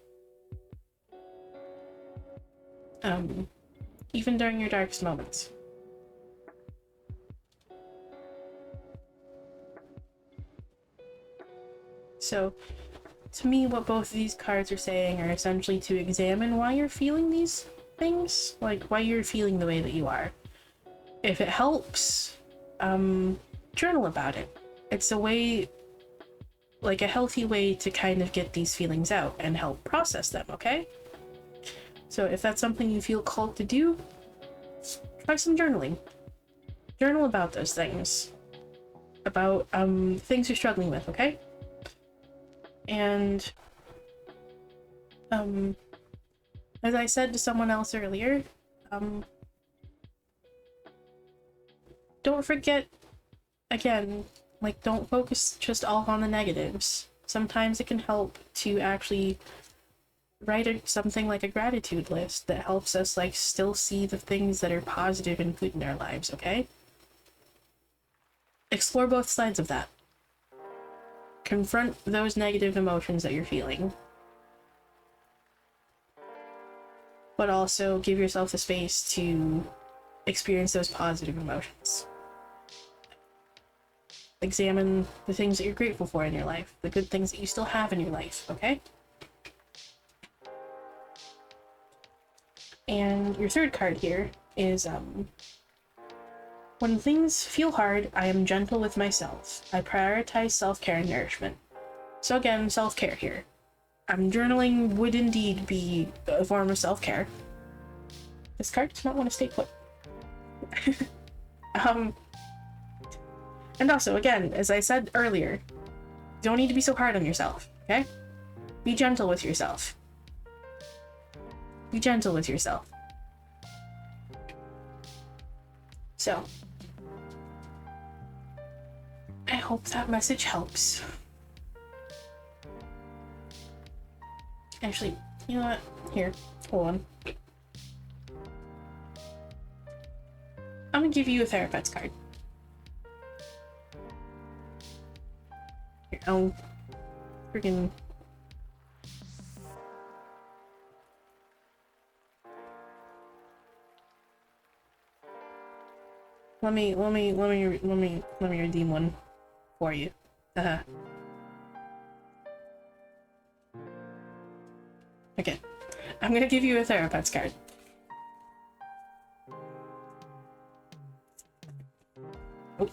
S1: Even during your darkest moments. So, to me, what both of these cards are saying are essentially to examine why you're feeling these things, like why you're feeling the way that you are. If it helps, journal about it. It's a way, like a healthy way to kind of get these feelings out and help process them, okay? So if that's something you feel called to do, try some journaling. Journal about those things. About things you're struggling with, okay? And as I said to someone else earlier, don't forget, again, like, don't focus just all on the negatives. Sometimes it can help to actually write something like a gratitude list that helps us, like, still see the things that are positive and good in our lives, okay? Explore both sides of that. Confront those negative emotions that you're feeling. But also give yourself the space to experience those positive emotions. Examine the things that you're grateful for in your life, the good things that you still have in your life, okay? And your third card here is, when things feel hard, I am gentle with myself. I prioritize self-care and nourishment. So again, self-care here. Journaling would indeed be a form of self-care. This card does not want to stay put. And also, again, as I said earlier, you don't need to be so hard on yourself, okay? Be gentle with yourself. Be gentle with yourself. So, I hope that message helps. Actually, you know what? Here, hold on. I'm gonna give you a therapist card. Here, I'll freaking... Let me redeem one for you. Okay. I'm gonna give you a therapist card. Oh.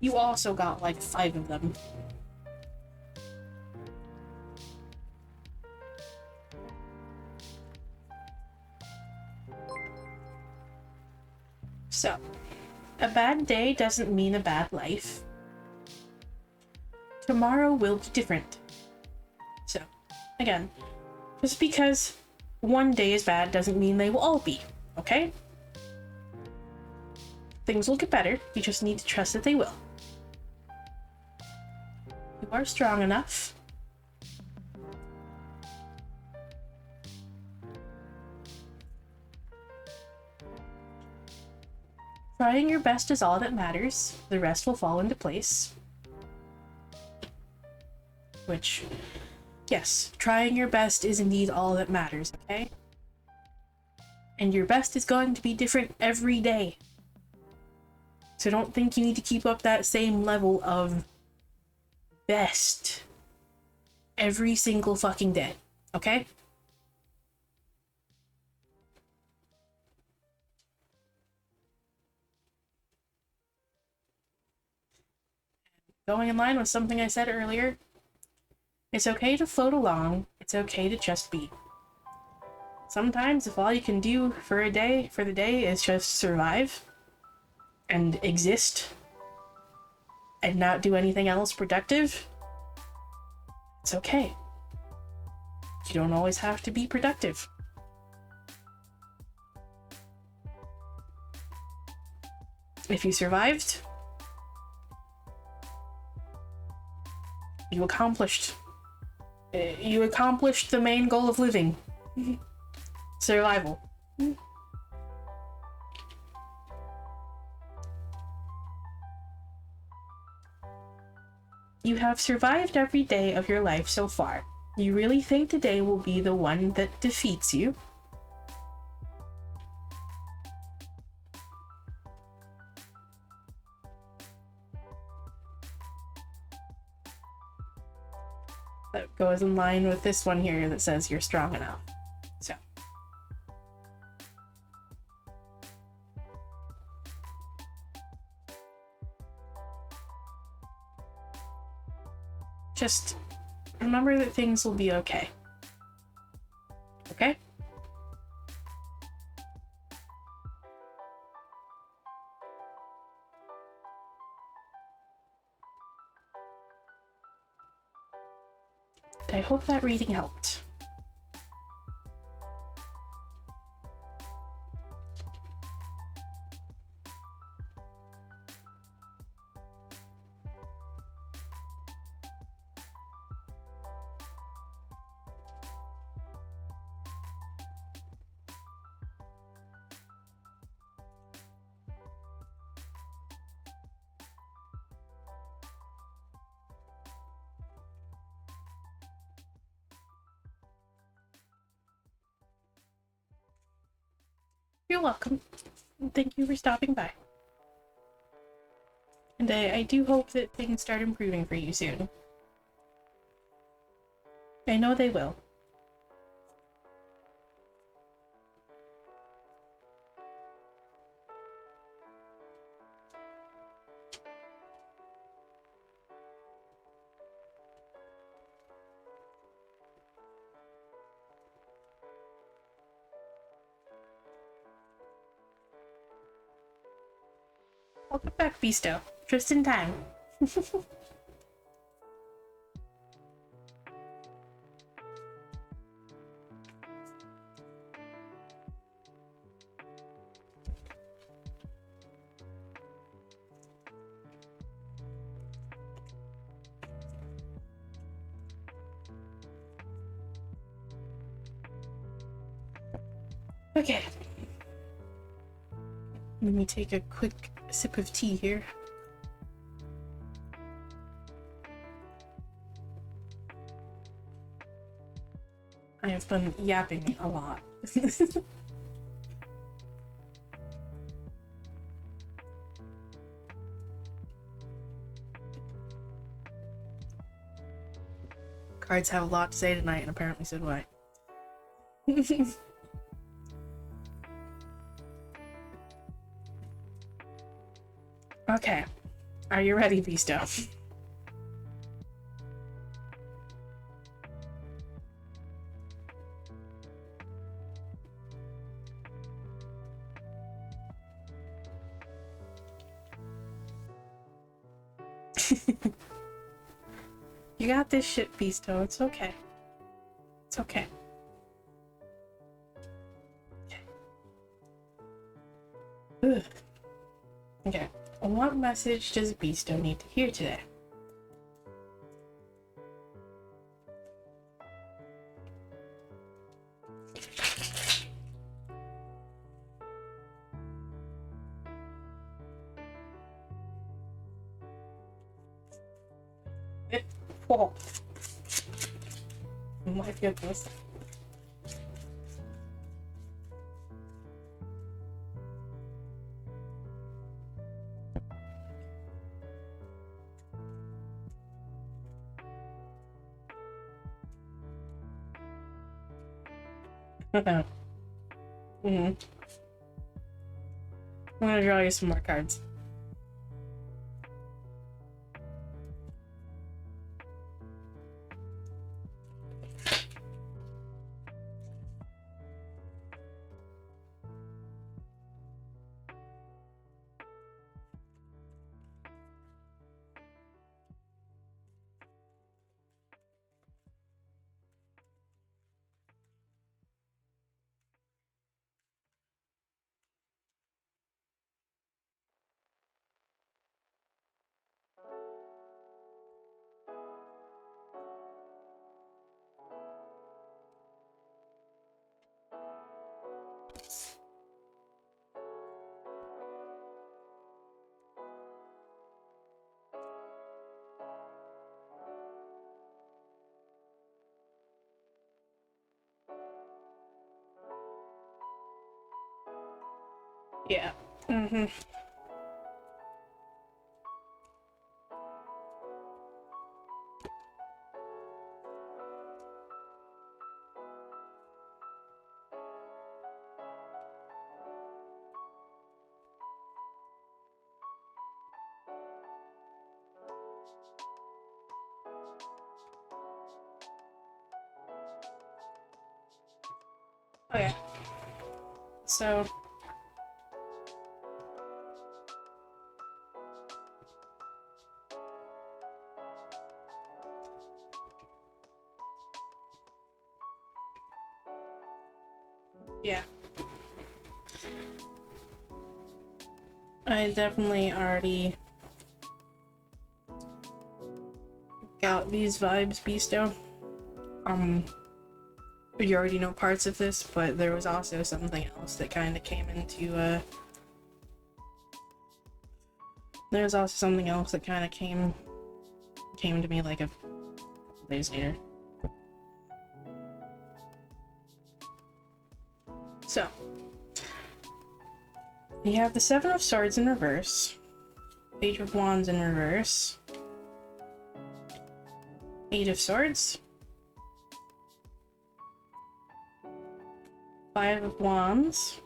S1: You also got like 5 of them. So, a bad day doesn't mean a bad life. Tomorrow will be different. So, again, just because one day is bad doesn't mean they will all be, okay? Things will get better, you just need to trust that they will. You are strong enough. Trying your best is all that matters. The rest will fall into place. Which, yes, trying your best is indeed all that matters, okay? And your best is going to be different every day. So don't think you need to keep up that same level of best every single fucking day, okay? Going in line with something I said earlier, it's okay to float along, it's okay to just be. Sometimes if all you can do for the day is just survive and exist and not do anything else productive, it's okay. You don't always have to be productive. If you survived, you accomplished. You accomplished the main goal of living. Survival. You have survived every day of your life so far. You really think today will be the one that defeats you? That goes in line with this one here that says you're strong enough. So. Just remember that things will be okay. Okay? I hope that reading helped. You're welcome. Thank you for stopping by. And I do hope that things start improving for you soon. I know they will. Welcome back, Beasto. Just in time. Okay. Let me take a quick sip of tea here. I have been yapping a lot. Cards have a lot to say tonight, and apparently so do I. Okay. Are you ready, Beasto? You got this shit, Beasto. It's okay. It's okay. Ugh. Okay. What message does Beasto need to hear today? Oh my goodness. I'm gonna draw you some more cards. Yeah. Mm-hmm. Oh yeah. So yeah. I definitely already got these vibes, Beasto. You already know parts of this, but there was also something else that kind of came into, there's also something else that kind of came to me like a couple days later. So, we have the Seven of Swords in reverse, Page of Wands in reverse, Eight of Swords, Five of Wands,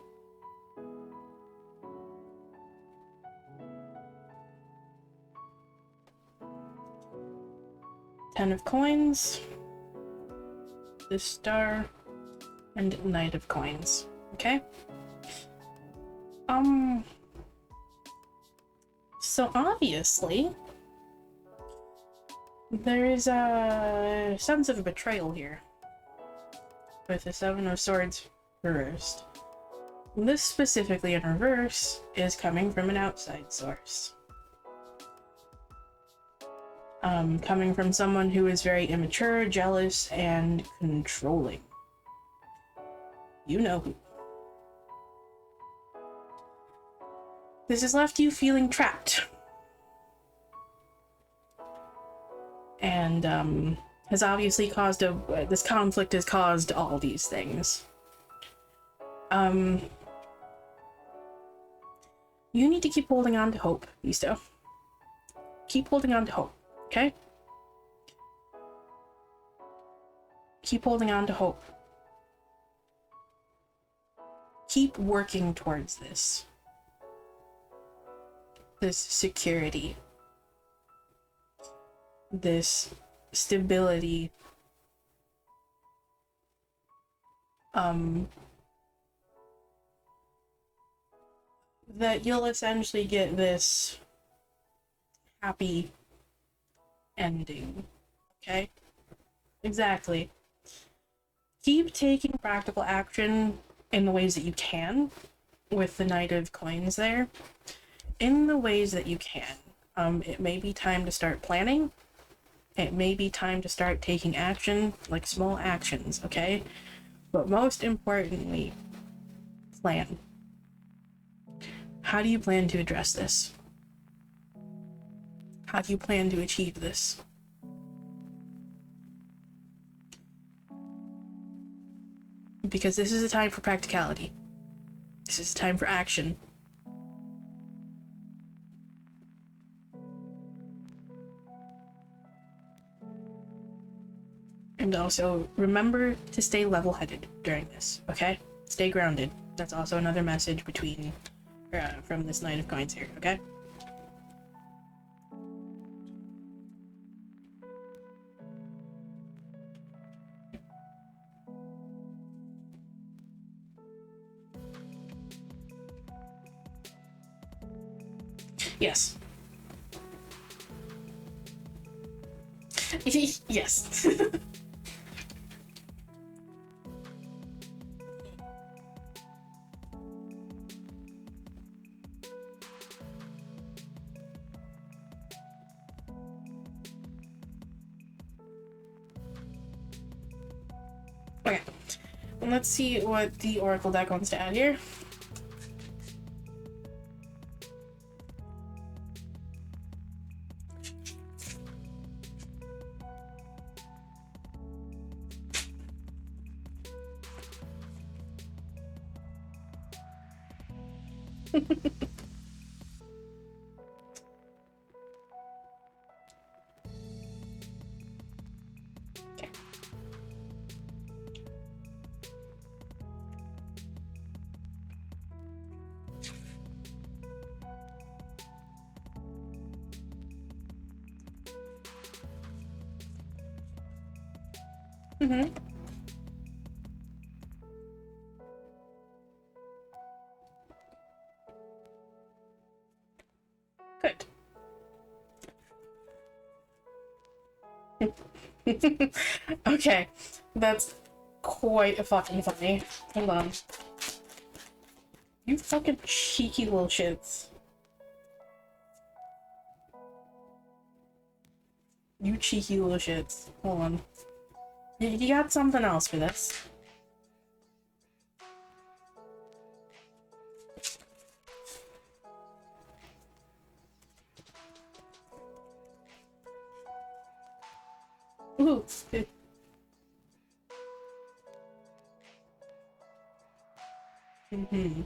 S1: Ten of Coins, the Star, and Knight of Coins. Okay? So obviously, there is a sense of betrayal here with the Seven of Swords reversed. This specifically in reverse is coming from an outside source. Coming from someone who is very immature, jealous, and controlling. You know who. This has left you feeling trapped. And, has obviously caused this conflict has caused all these things. You need to keep holding on to hope, Visto. Keep holding on to hope, okay? Keep holding on to hope. Keep working towards this. This security. This stability. That you'll essentially get this happy ending. Okay? Exactly. Keep taking practical action in the ways that you can, with the Knight of Coins there. In the ways that you can. It may be time to start planning. It may be time to start taking action, like small actions, okay? But most importantly, plan. How do you plan to address this? How do you plan to achieve this? Because this is a time for practicality. This is a time for action. And also, remember to stay level-headed during this, okay? Stay grounded. That's also another message from this Knight of Coins here, okay? Yes. Yes. Okay. And let's see what the Oracle deck wants to add here. Mm-hmm. Good. Okay, that's quite fucking funny. Hold on. You fucking cheeky little shits. You cheeky little shits. Hold on. You got something else for this. Ooh. Mm-hmm.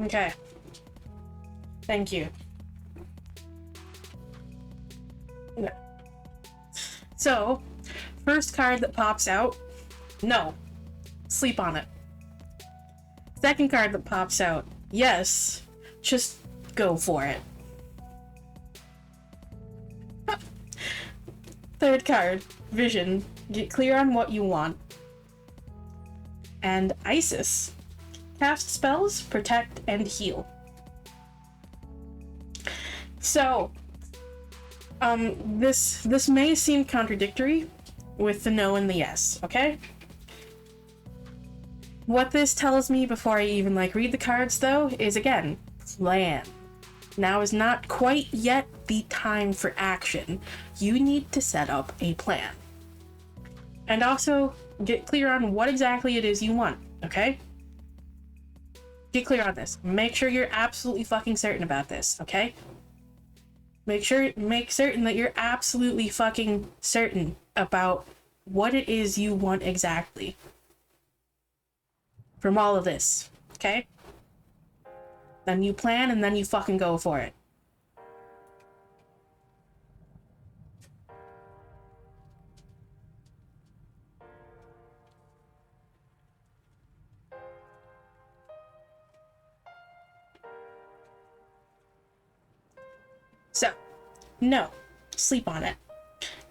S1: Okay. Thank you. No. So, first card that pops out, no. Sleep on it. Second card that pops out, yes. Just go for it. Third card, vision. Get clear on what you want. And Isis. Cast spells, protect, and heal. So, this may seem contradictory with the no and the yes, okay? What this tells me before I even read the cards though is, again, plan. Now is not quite yet the time for action. You need to set up a plan. And also, get clear on what exactly it is you want, okay? Get clear on this. Make sure you're absolutely fucking certain about this, okay? Make certain that you're absolutely fucking certain about what it is you want exactly from all of this, okay? Then you plan and then you fucking go for it. So, no. Sleep on it.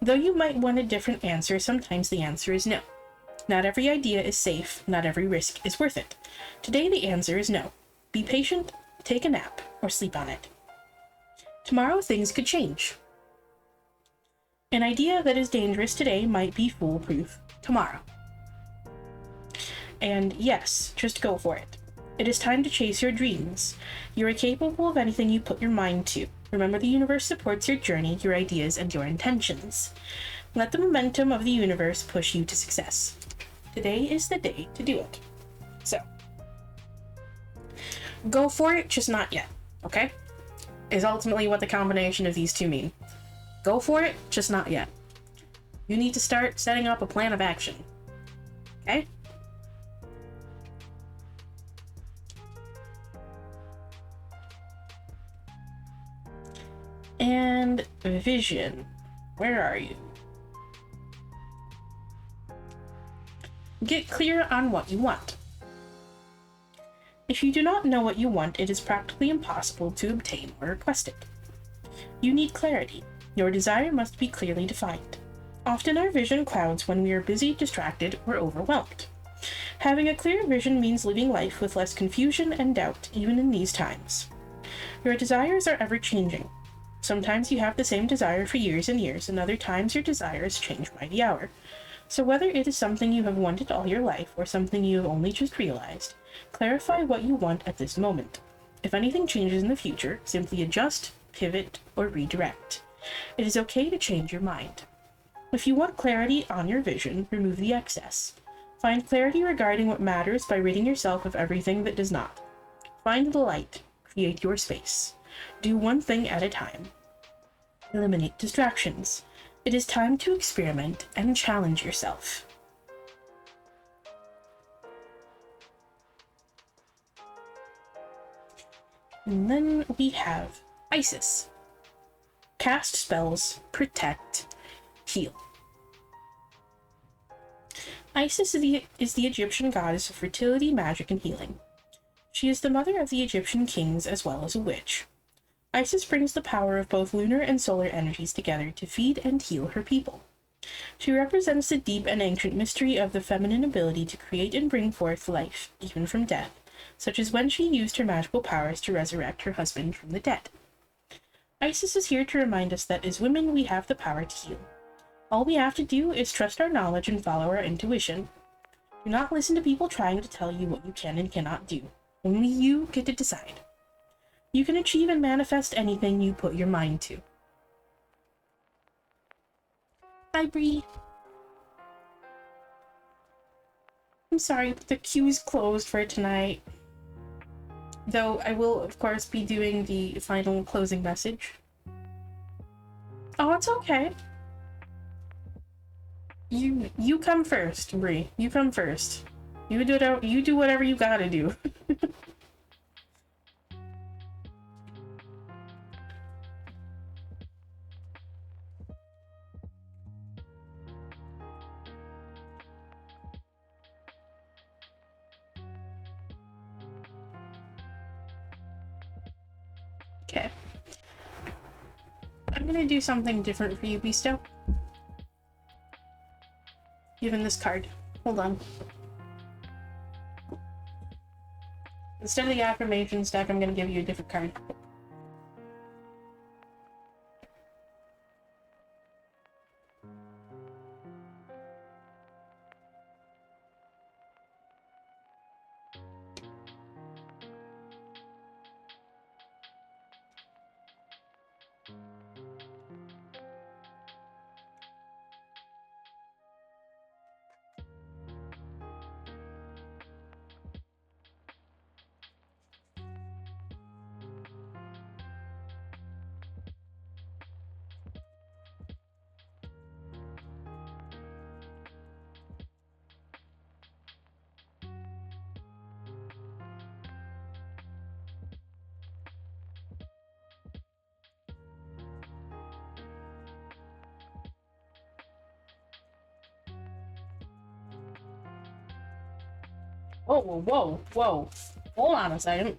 S1: Though you might want a different answer, sometimes the answer is no. Not every idea is safe, not every risk is worth it. Today the answer is no. Be patient, take a nap, or sleep on it. Tomorrow things could change. An idea that is dangerous today might be foolproof tomorrow. And yes, just go for it. It is time to chase your dreams. You are capable of anything you put your mind to. Remember, the universe supports your journey, your ideas, and your intentions. Let the momentum of the universe push you to success. Today is the day to do it. So, go for it, just not yet, okay? Is ultimately what the combination of these two mean. Go for it, just not yet. You need to start setting up a plan of action, okay? And vision. Where are you? Get clear on what you want. If you do not know what you want, it is practically impossible to obtain or request it. You need clarity. Your desire must be clearly defined. Often our vision clouds when we are busy, distracted, or overwhelmed. Having a clear vision means living life with less confusion and doubt, even in these times. Your desires are ever changing. Sometimes you have the same desire for years and years, and other times your desires change by the hour. So whether it is something you have wanted all your life, or something you have only just realized, clarify what you want at this moment. If anything changes in the future, simply adjust, pivot, or redirect. It is okay to change your mind. If you want clarity on your vision, remove the excess. Find clarity regarding what matters by ridding yourself of everything that does not. Find the light. Create your space. Do one thing at a time. Eliminate distractions. It is time to experiment and challenge yourself. And then we have Isis. Cast spells, protect, heal. Isis is the Egyptian goddess of fertility, magic, and healing. She is the mother of the Egyptian kings as well as a witch. Isis brings the power of both lunar and solar energies together to feed and heal her people. She represents the deep and ancient mystery of the feminine ability to create and bring forth life, even from death, such as when she used her magical powers to resurrect her husband from the dead. Isis is here to remind us that as women, we have the power to heal. All we have to do is trust our knowledge and follow our intuition. Do not listen to people trying to tell you what you can and cannot do. Only you get to decide. You can achieve and manifest anything you put your mind to. Bye, Bree. I'm sorry, but the queue is closed for tonight. Though I will, of course, be doing the final closing message. Oh, it's okay. You come first, Bree. You come first. You do whatever you gotta do. Okay. I'm gonna do something different for you, Beasto. Given this card. Hold on. Instead of the affirmations deck, I'm gonna give you a different card. Whoa, whoa, whoa, whoa. Hold on a second.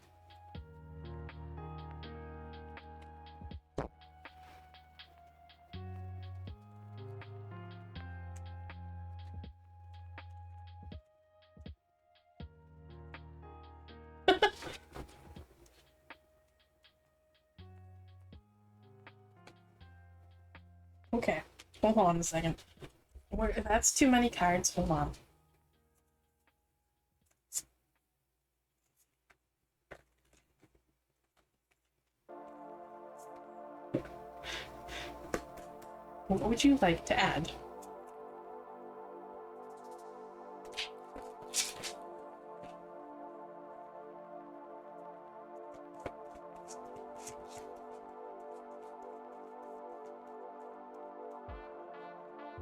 S1: Okay, hold on a second. That's too many cards. Hold on. What would you like to add?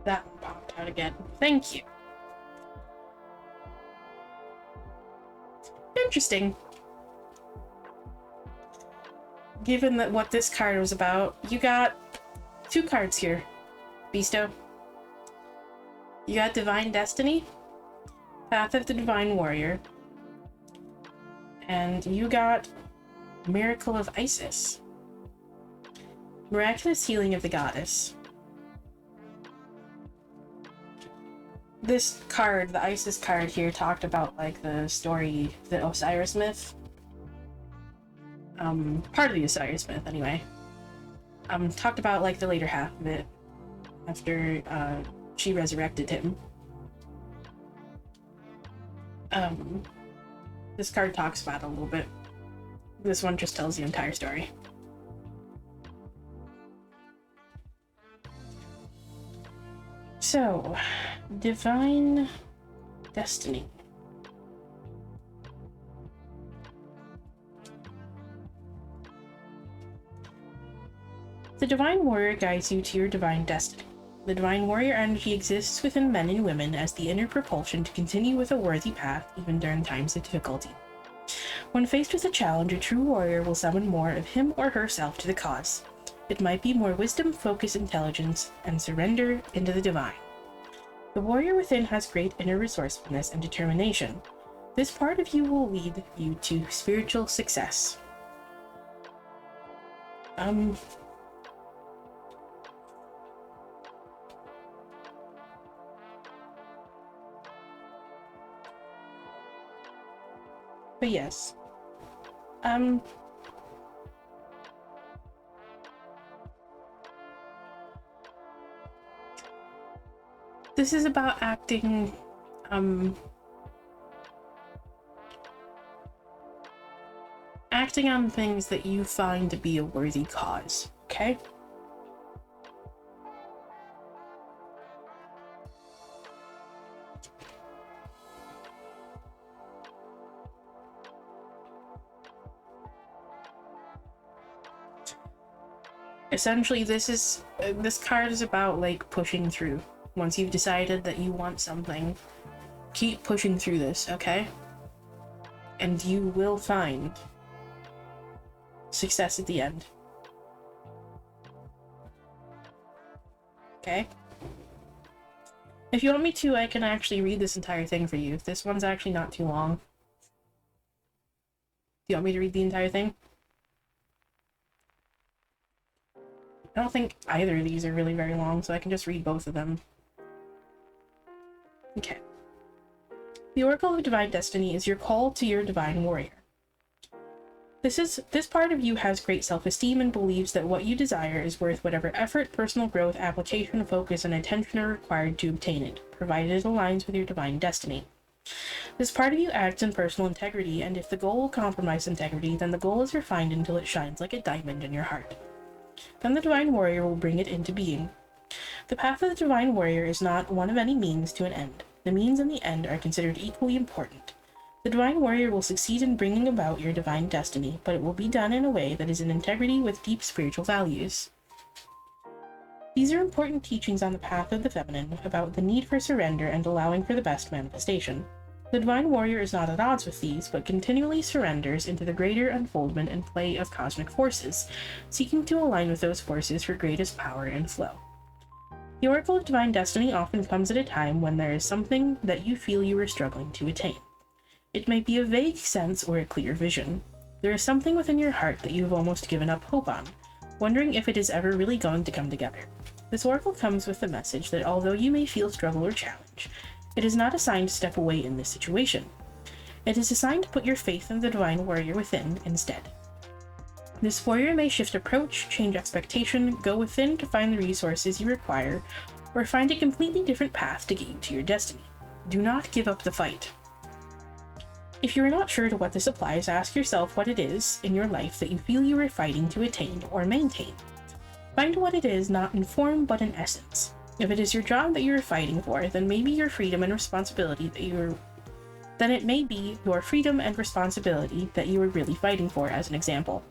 S1: That one popped out again. Thank you. Interesting. Given that what this card was about, you got two cards here, Beasto. You got Divine Destiny, Path of the Divine Warrior, and you got Miracle of Isis, Miraculous Healing of the Goddess. This card, the Isis card here, talked about like the story, the Osiris myth. Part of the Osiris myth anyway. Talked about like the later half of it after she resurrected him. This card talks about it a little bit. This one just tells the entire story. So, Divine Destiny. The Divine Warrior guides you to your divine destiny. The Divine Warrior energy exists within men and women as the inner propulsion to continue with a worthy path even during times of difficulty. When faced with a challenge, a true warrior will summon more of him or herself to the cause. It might be more wisdom, focus, intelligence, and surrender into the divine. The warrior within has great inner resourcefulness and determination. This part of you will lead you to spiritual success. But yes. This is about acting, acting on things that you find to be a worthy cause, okay? Essentially, this card is about, like, pushing through. Once you've decided that you want something, keep pushing through this, okay? And you will find success at the end. Okay? If you want me to, I can actually read this entire thing for you. This one's actually not too long. Do you want me to read the entire thing? I don't think either of these are really very long, so I can just read both of them. Okay. The Oracle of Divine Destiny is your call to your Divine Warrior. This part of you has great self-esteem and believes that what you desire is worth whatever effort, personal growth, application, focus, and attention are required to obtain it, provided it aligns with your divine destiny. This part of you acts in personal integrity, and if the goal will compromise integrity, then the goal is refined until it shines like a diamond in your heart. Then the Divine Warrior will bring it into being. The path of the Divine Warrior is not one of any means to an end. The means and the end are considered equally important. The Divine Warrior will succeed in bringing about your divine destiny, but it will be done in a way that is in integrity with deep spiritual values. These are important teachings on the path of the feminine about the need for surrender and allowing for the best manifestation. The Divine Warrior is not at odds with these, but continually surrenders into the greater unfoldment and play of cosmic forces, seeking to align with those forces for greatest power and flow. The Oracle of Divine Destiny often comes at a time when there is something that you feel you are struggling to attain. It might be a vague sense or a clear vision. There is something within your heart that you have almost given up hope on, wondering if it is ever really going to come together. This Oracle comes with the message that although you may feel struggle or challenge, it is not a sign to step away in this situation. It is a sign to put your faith in the Divine Warrior within instead. This warrior may shift approach, change expectation, go within to find the resources you require, or find a completely different path to get you to your destiny. Do not give up the fight. If you are not sure to what this applies, ask yourself what it is in your life that you feel you are fighting to attain or maintain. Find what it is, not in form, but in essence. If it is your job that you are fighting for, then maybe your freedom and responsibility then it may be your freedom and responsibility that you are really fighting for, as an example.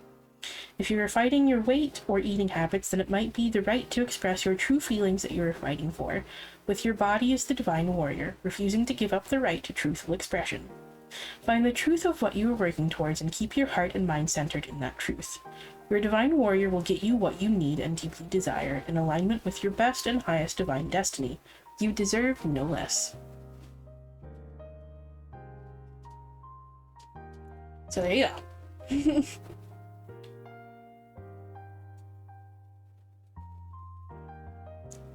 S1: If you are fighting your weight or eating habits, then it might be the right to express your true feelings that you are fighting for, with your body as the Divine Warrior, refusing to give up the right to truthful expression. Find the truth of what you are working towards and keep your heart and mind centered in that truth. Your Divine Warrior will get you what you need and deeply desire, in alignment with your best and highest divine destiny. You deserve no less. So there you go.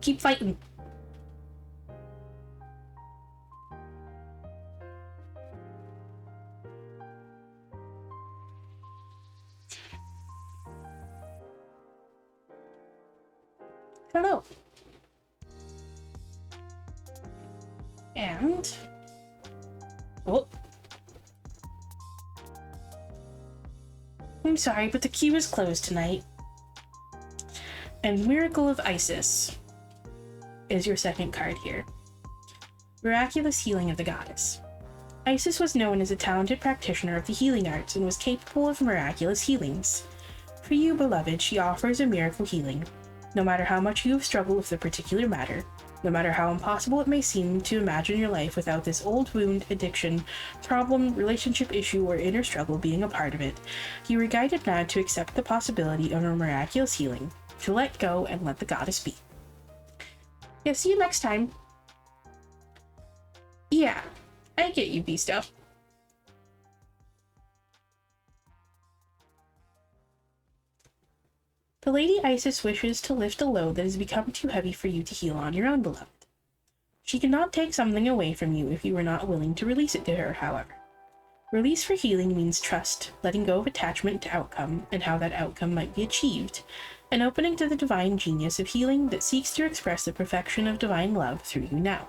S1: Keep fighting. Hello. And oh, I'm sorry, but the queue is closed tonight. And Miracle of Isis is your second card here. Miraculous Healing of the Goddess. Isis was known as a talented practitioner of the healing arts and was capable of miraculous healings. for you, beloved, she offers a miracle healing. No matter how much you have struggled with a particular matter, no matter how impossible it may seem to imagine your life without this old wound, addiction, problem, relationship issue, or inner struggle being a part of it, you are guided now to accept the possibility of a miraculous healing, to let go and let the goddess be. Yeah, see you next time. Yeah, I get you, Beasto. The Lady Isis wishes to lift a load that has become too heavy for you to heal on your own, beloved. She cannot take something away from you if you are not willing to release it to her, however. Release for healing means trust, letting go of attachment to outcome and how that outcome might be achieved, and opening to the divine genius of healing that seeks to express the perfection of divine love through you now.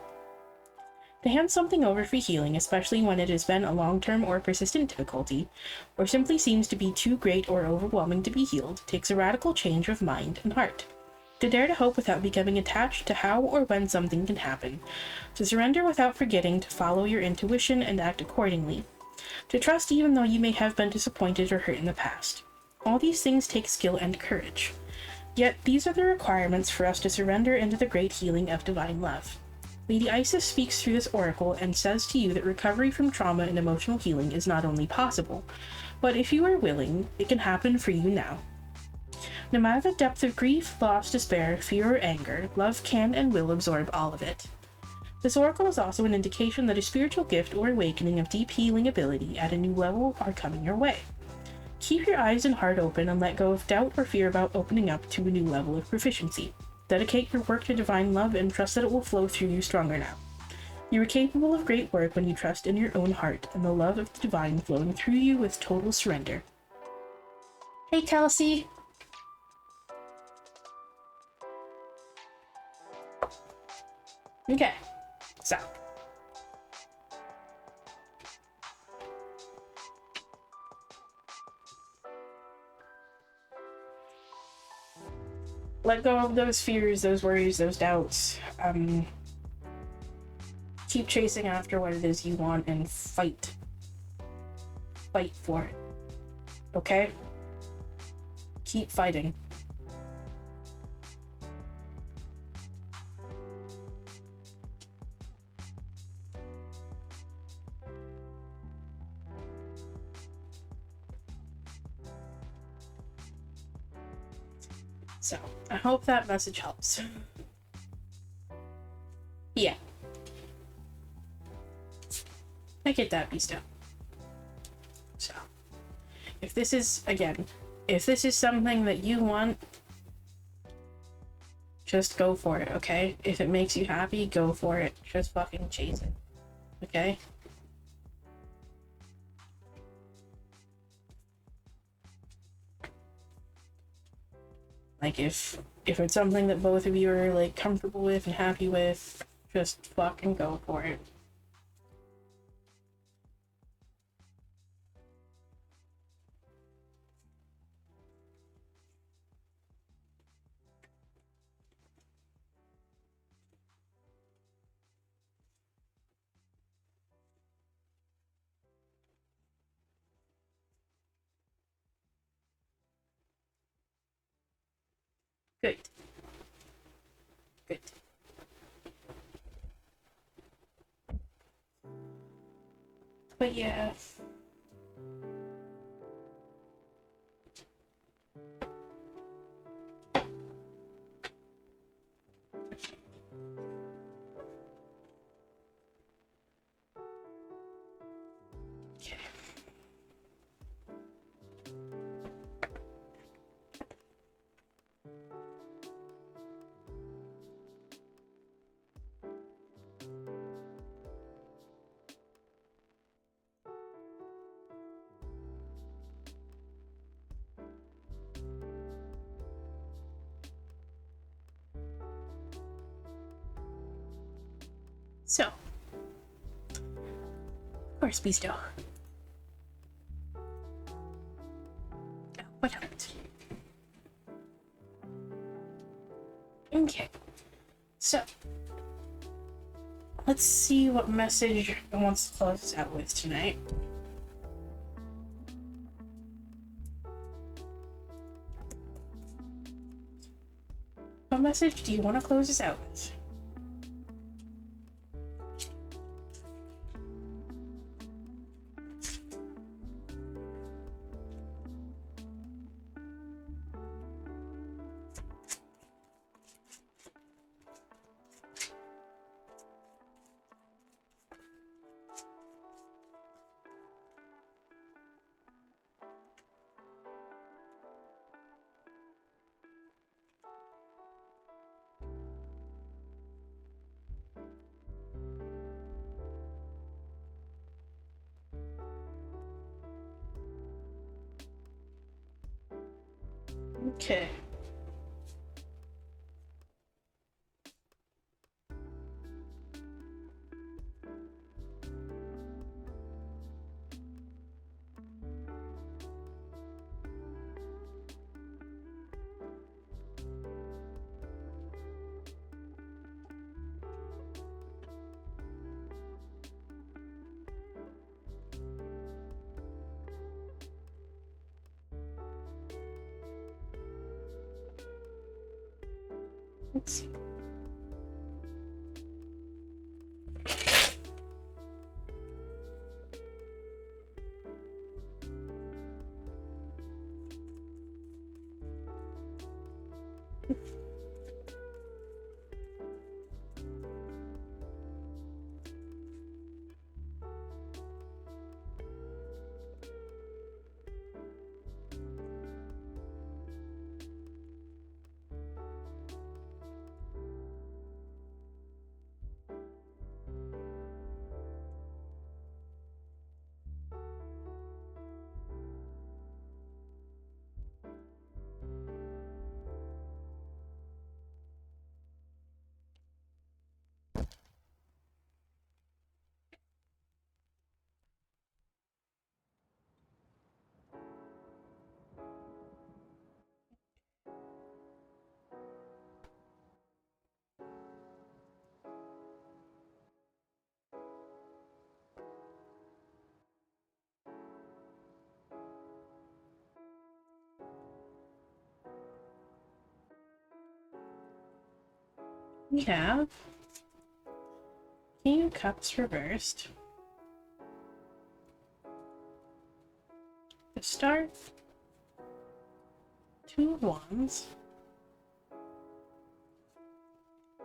S1: To hand something over for healing, especially when it has been a long-term or persistent difficulty, or simply seems to be too great or overwhelming to be healed, takes a radical change of mind and heart. To dare to hope without becoming attached to how or when something can happen. To surrender without forgetting to follow your intuition and act accordingly. To trust even though you may have been disappointed or hurt in the past. All these things take skill and courage. Yet these are the requirements for us to surrender into the great healing of divine love. Lady Isis speaks through this oracle and says to you that recovery from trauma and emotional healing is not only possible, but if you are willing, it can happen for you now. No matter the depth of grief, loss, despair, fear, or anger, love can and will absorb all of it. This oracle is also an indication that a spiritual gift or awakening of deep healing ability at a new level are coming your way. Keep your eyes and heart open and let go of doubt or fear about opening up to a new level of proficiency. Dedicate your work to divine love and trust that it will flow through you stronger now. You are capable of great work when you trust in your own heart and the love of the divine flowing through you with total surrender. Hey, Kelsey! Okay, so. Let go of those fears, those worries, those doubts. Keep chasing after what it is you want and fight. Fight for it. Okay? Keep fighting. So, I hope that message helps. Yeah. I get that, Beasto. So, if this is, again, if this is something that you want, just go for it, okay? If it makes you happy, go for it. Just fucking chase it, okay? Like, if it's something that both of you are, like, comfortable with and happy with, just fucking go for it. Good. Good. But yeah. Okay. So, of course, Beasto. Oh, what happened? Okay, so let's see what message I want to close us out with tonight. What message do you want to close us out with? Okay. Let's see. We have King of Cups reversed. The Star, Two of Wands,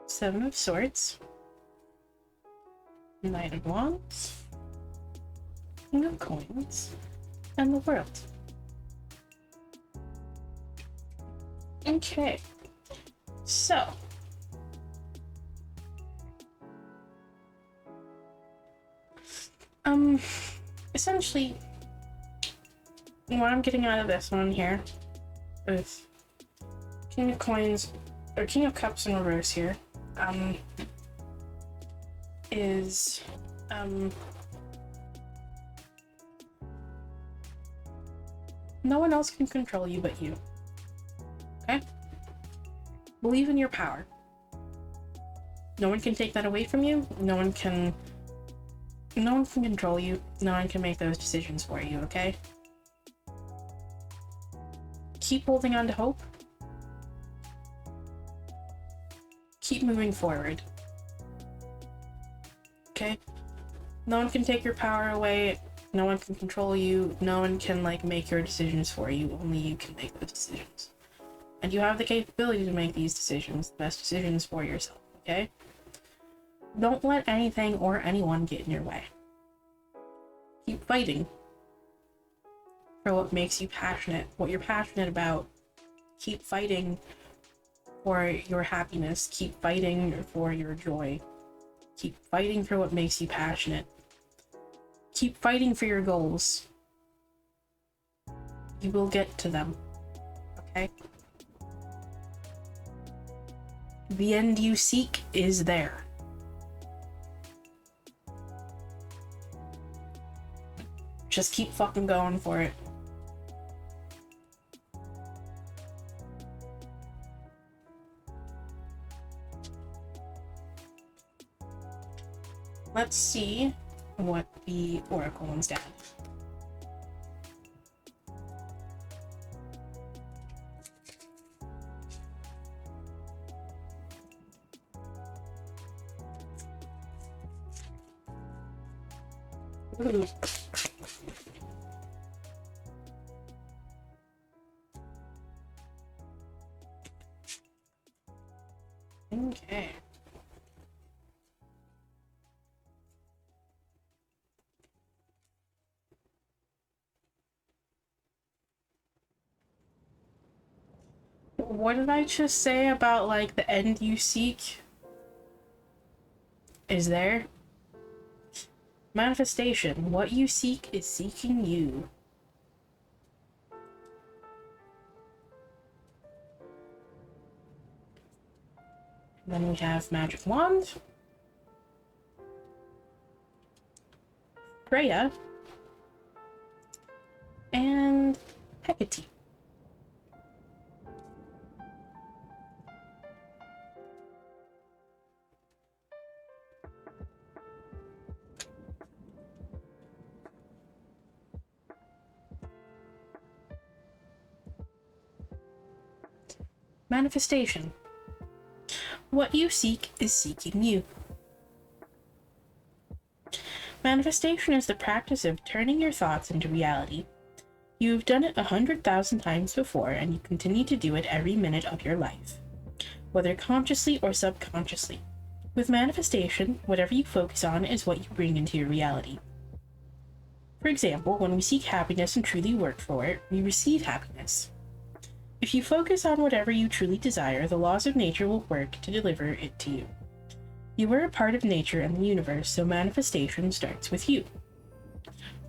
S1: Seven of Swords, Knight of Wands, King of Coins, and the World. Okay, so essentially what I'm getting out of this one here with King of Coins or King of Cups in reverse here is no one else can control you but you. Okay? Believe in your power. No one can take that away from you. No one can control you. No one can make those decisions for you, okay? Keep holding on to hope. Keep moving forward. Okay? No one can take your power away. No one can control you. No one can, make your decisions for you. Only you can make those decisions. And you have the capability to make these decisions, the best decisions for yourself, okay? Don't let anything or anyone get in your way. Keep fighting for what makes you passionate, what you're passionate about. Keep fighting for your happiness. Keep fighting for your joy. Keep fighting for what makes you passionate. Keep fighting for your goals. You will get to them, okay? The end you seek is there. Just keep fucking going for it. Let's see what the Oracle wants to add. Ooh. Okay. What did I just say about, like, the end you seek is there? Manifestation. What you seek is seeking you. Then we have Magic Wand. Freya. And Hecate. Manifestation. What you seek is seeking you. Manifestation is the practice of turning your thoughts into reality. You have done it 100,000 times before, and you continue to do it every minute of your life, whether consciously or subconsciously. With manifestation, whatever you focus on is what you bring into your reality. For example, when we seek happiness and truly work for it, we receive happiness. If you focus on whatever you truly desire, the laws of nature will work to deliver it to you. You are a part of nature and the universe, so manifestation starts with you.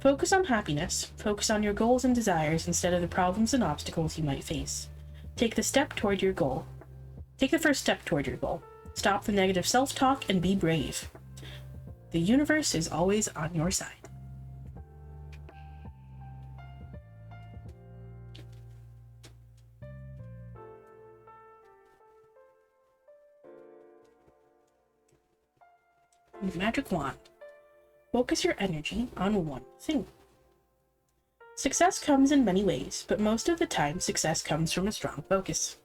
S1: Focus on happiness. Focus on your goals and desires instead of the problems and obstacles you might face. Take the step toward your goal. Take the first step toward your goal. Stop the negative self-talk and be brave. The universe is always on your side. Magic Wand. Focus your energy on one thing. Success comes in many ways, but most of the time success comes from a strong focus.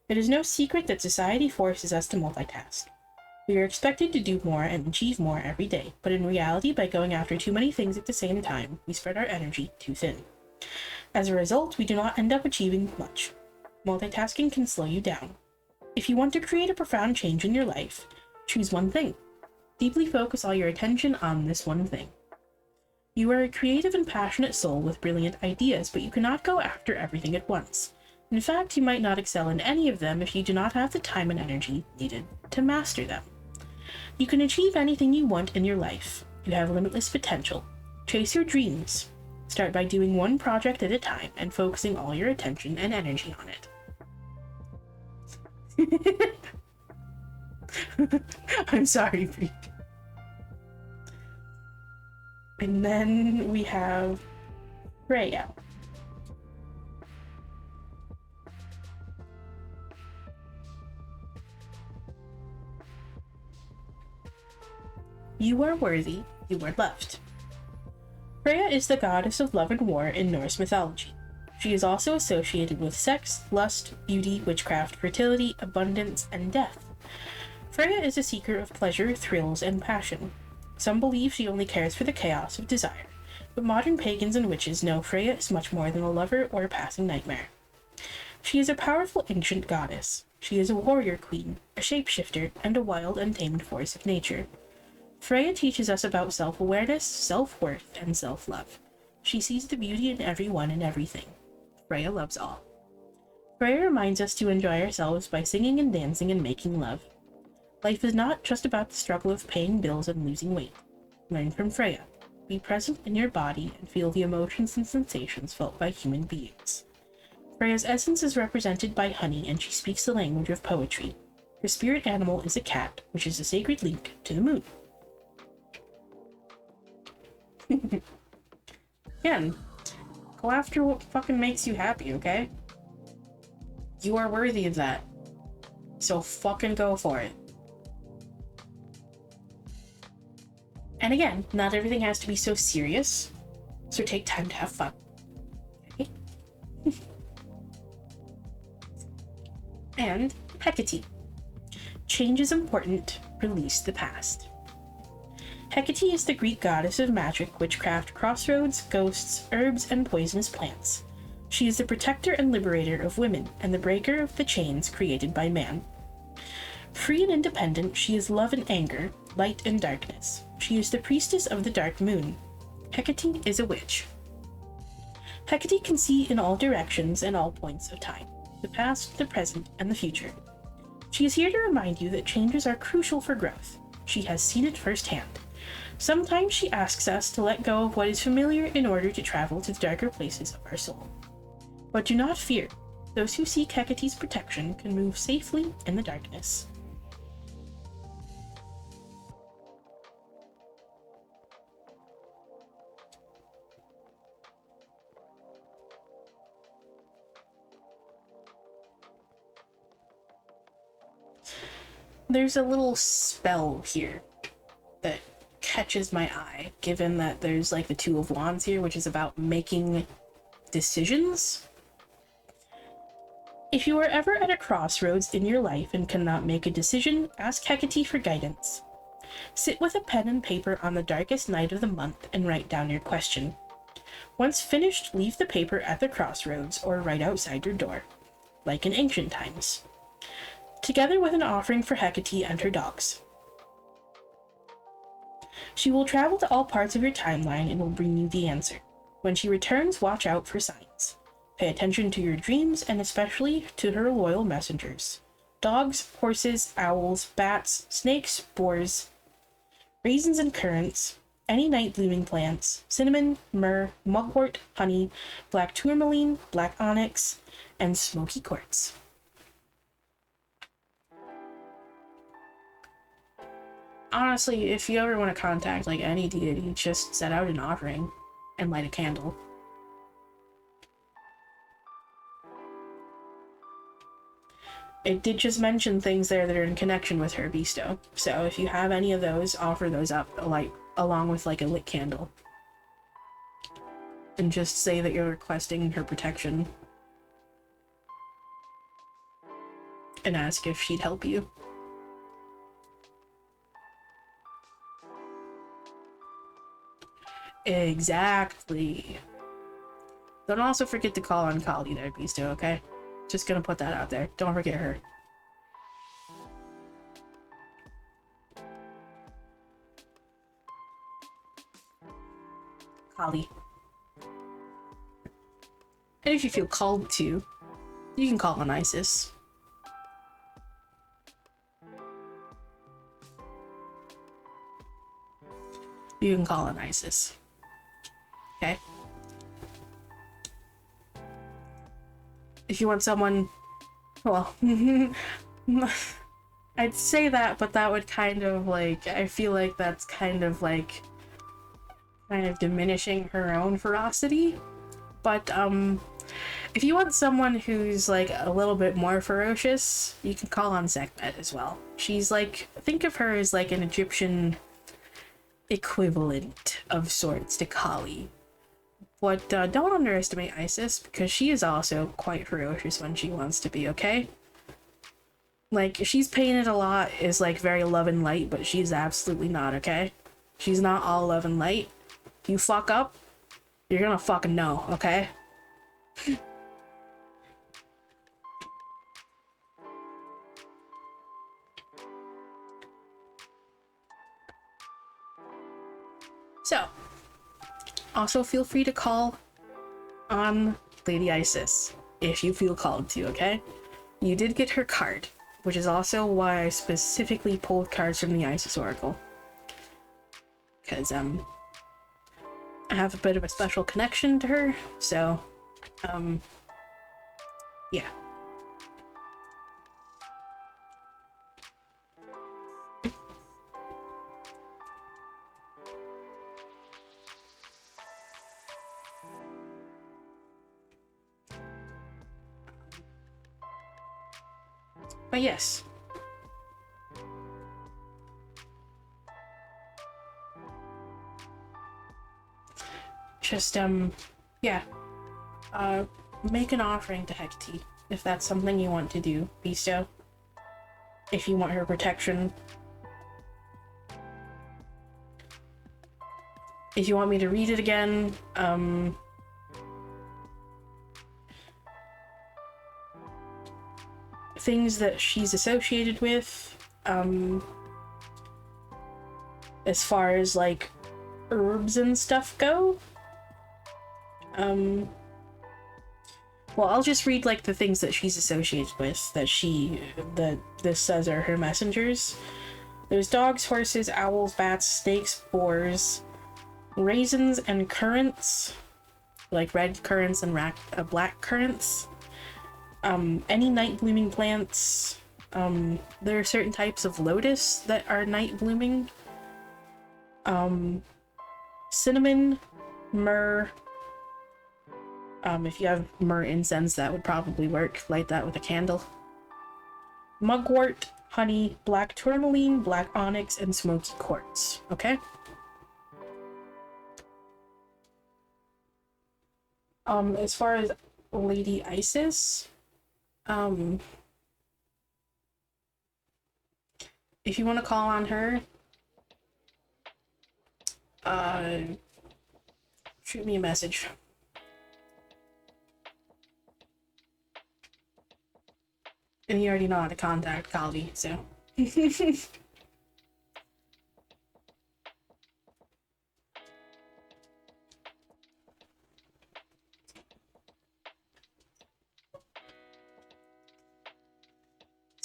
S1: It is no secret that society forces us to multitask. We are expected to do more and achieve more every day, but in reality, by going after too many things at the same time, we spread our energy too thin. As a result, we do not end up achieving much. Multitasking can slow you down. If you want to create a profound change in your life, choose one thing. Deeply focus all your attention on this one thing. You are a creative and passionate soul with brilliant ideas, but you cannot go after everything at once. In fact, you might not excel in any of them if you do not have the time and energy needed to master them. You can achieve anything you want in your life. You have limitless potential. Chase your dreams. Start by doing one project at a time and focusing all your attention and energy on it. I'm sorry, Preet. And then we have Freya. You are worthy, you are loved. Freya is the goddess of love and war in Norse mythology. She is also associated with sex, lust, beauty, witchcraft, fertility, abundance, and death. Freya is a seeker of pleasure, thrills, and passion. Some believe she only cares for the chaos of desire, but modern pagans and witches know Freya is much more than a lover or a passing nightmare. She is a powerful ancient goddess. She is a warrior queen, a shapeshifter, and a wild, untamed force of nature. Freya teaches us about self-awareness, self-worth, and self-love. She sees the beauty in everyone and everything. Freya loves all. Freya reminds us to enjoy ourselves by singing and dancing and making love. Life is not just about the struggle of paying bills and losing weight. Learn from Freya. Be present in your body and feel the emotions and sensations felt by human beings. Freya's essence is represented by honey, and she speaks the language of poetry. Her spirit animal is a cat, which is a sacred link to the moon. Again, go after what fucking makes you happy, okay? You are worthy of that. So fucking go for it. And again, not everything has to be so serious, so take time to have fun. Okay? And Hecate. Change is important, release the past. Hecate is the Greek goddess of magic, witchcraft, crossroads, ghosts, herbs, and poisonous plants. She is the protector and liberator of women, and the breaker of the chains created by man. Free and independent, she is love and anger, light and darkness. She is the priestess of the dark moon. Hecate is a witch. Hecate can see in all directions and all points of time, the past, the present, and the future. She is here to remind you that changes are crucial for growth. She has seen it firsthand. Sometimes she asks us to let go of what is familiar in order to travel to the darker places of our soul. But do not fear. Those who seek Hecate's protection can move safely in the darkness. There's a little spell here that catches my eye, given that there's like the Two of Wands here, which is about making decisions. If you are ever at a crossroads in your life and cannot make a decision, ask Hecate for guidance. Sit with a pen and paper on the darkest night of the month and write down your question. Once finished, leave the paper at the crossroads or right outside your door, like in ancient times, together with an offering for Hecate and her dogs. She will travel to all parts of your timeline and will bring you the answer. When she returns, watch out for signs. Pay attention to your dreams and especially to her loyal messengers. Dogs, horses, owls, bats, snakes, boars, raisins and currants, any night blooming plants, cinnamon, myrrh, mugwort, honey, black tourmaline, black onyx, and smoky quartz. Honestly, if you ever want to contact like any deity, just set out an offering and light a candle. It did just mention things there that are in connection with her bestow, so if you have any of those, offer those up along with like a lit candle. And just say that you're requesting her protection. And ask if she'd help you. Exactly. Don't also forget to call on Kali there, Beasto, okay? Just gonna put that out there. Don't forget her. Kali. And if you feel called to, you can call on Isis. You can call on Isis. Okay? If you want someone, well, I'd say that, but that would kind of like, I feel like that's kind of diminishing her own ferocity. But if you want someone who's like a little bit more ferocious, you can call on Sekhmet as well. She's like, think of her as like an Egyptian equivalent of sorts to Kali. But don't underestimate Isis, because she is also quite ferocious when she wants to be, okay? Like, she's painted a lot as like very love and light, but she's absolutely not, okay? She's not all love and light. You fuck up, you're gonna fucking know, okay? So, also feel free to call on Lady Isis if you feel called to, okay? You did get her card, which is also why I specifically pulled cards from the Isis Oracle. Because, I have a bit of a special connection to her, so, yeah. But yes. Just, yeah. Make an offering to Hecate, if that's something you want to do, Beasto. If you want her protection. If you want me to read it again, things that she's associated with, as far as like herbs and stuff go. Well, I'll just read like the things that she's associated with that this says are her messengers. There's dogs, horses, owls, bats, snakes, boars, raisins and currants, like red currants and black currants. Any night blooming plants. There are certain types of lotus that are night blooming. Cinnamon, myrrh. If you have myrrh incense, that would probably work. Light that with a candle. Mugwort, honey, black tourmaline, black onyx, and smoky quartz. Okay? As far as Lady Isis, if you want to call on her, shoot me a message. And you already know how to contact Kali, so.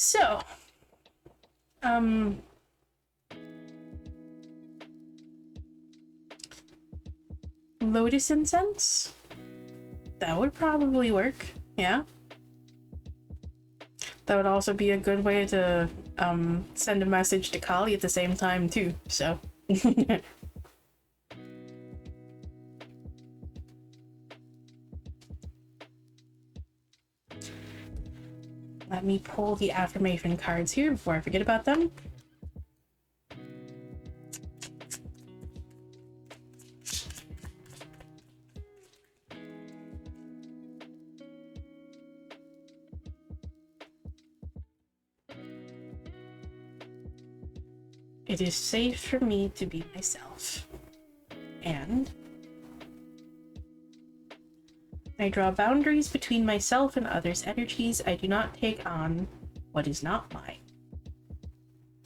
S1: So, lotus incense? That would probably work, yeah. That would also be a good way to send a message to Kali at the same time too, so. Let me pull the affirmation cards here before I forget about them. It is safe for me to be myself. And I draw boundaries between myself and others' energies. I do not take on what is not mine.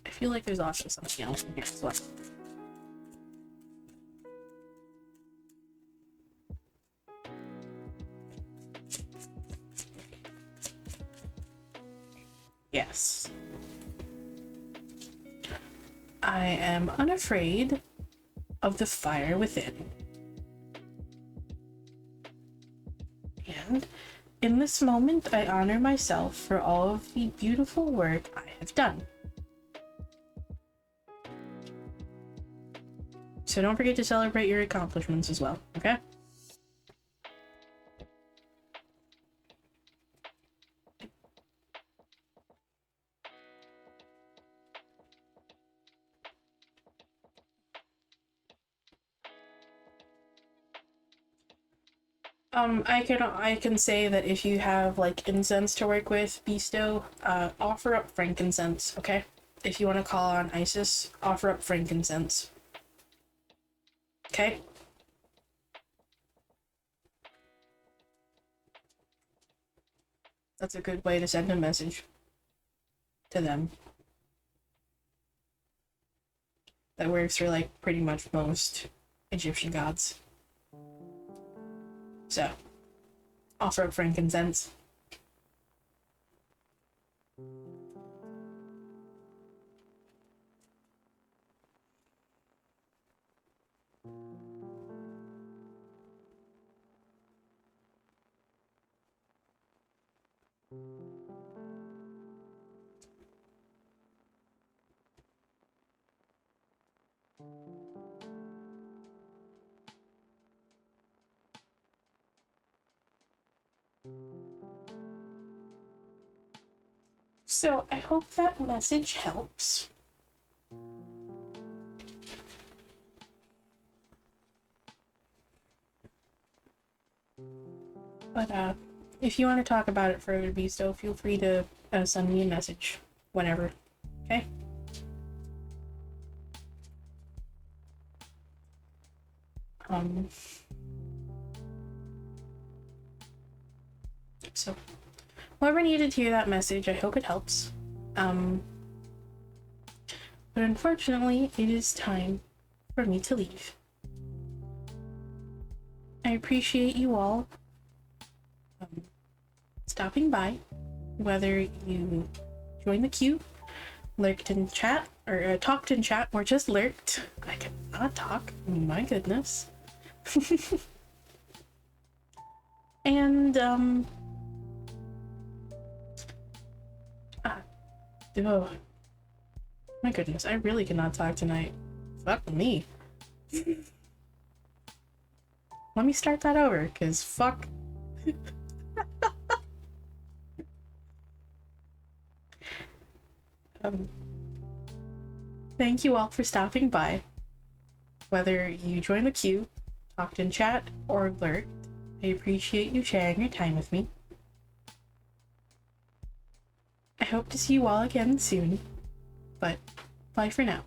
S1: I feel like there's also something else in here as well. Yes. I am unafraid of the fire within. And in this moment, I honor myself for all of the beautiful work I have done. So don't forget to celebrate your accomplishments as well, okay? I can say that if you have like incense to work with, bestow, offer up frankincense, okay? If you want to call on Isis, offer up frankincense. Okay? That's a good way to send a message to them. That works for like pretty much most Egyptian gods. So, offer up frankincense. So I hope that message helps. But if you want to talk about it further, Besto, feel free to send me a message whenever. Okay? So whoever needed to hear that message, I hope it helps. But unfortunately, it is time for me to leave. I appreciate you all stopping by, whether you joined the queue, lurked in chat, or talked in chat, or just lurked. I cannot talk, my goodness. And, oh, my goodness, I really cannot talk tonight. Fuck me. Let me start that over, because fuck. Thank you all for stopping by. Whether you joined the queue, talked in chat, or lurked, I appreciate you sharing your time with me. I hope to see you all again soon, but bye for now.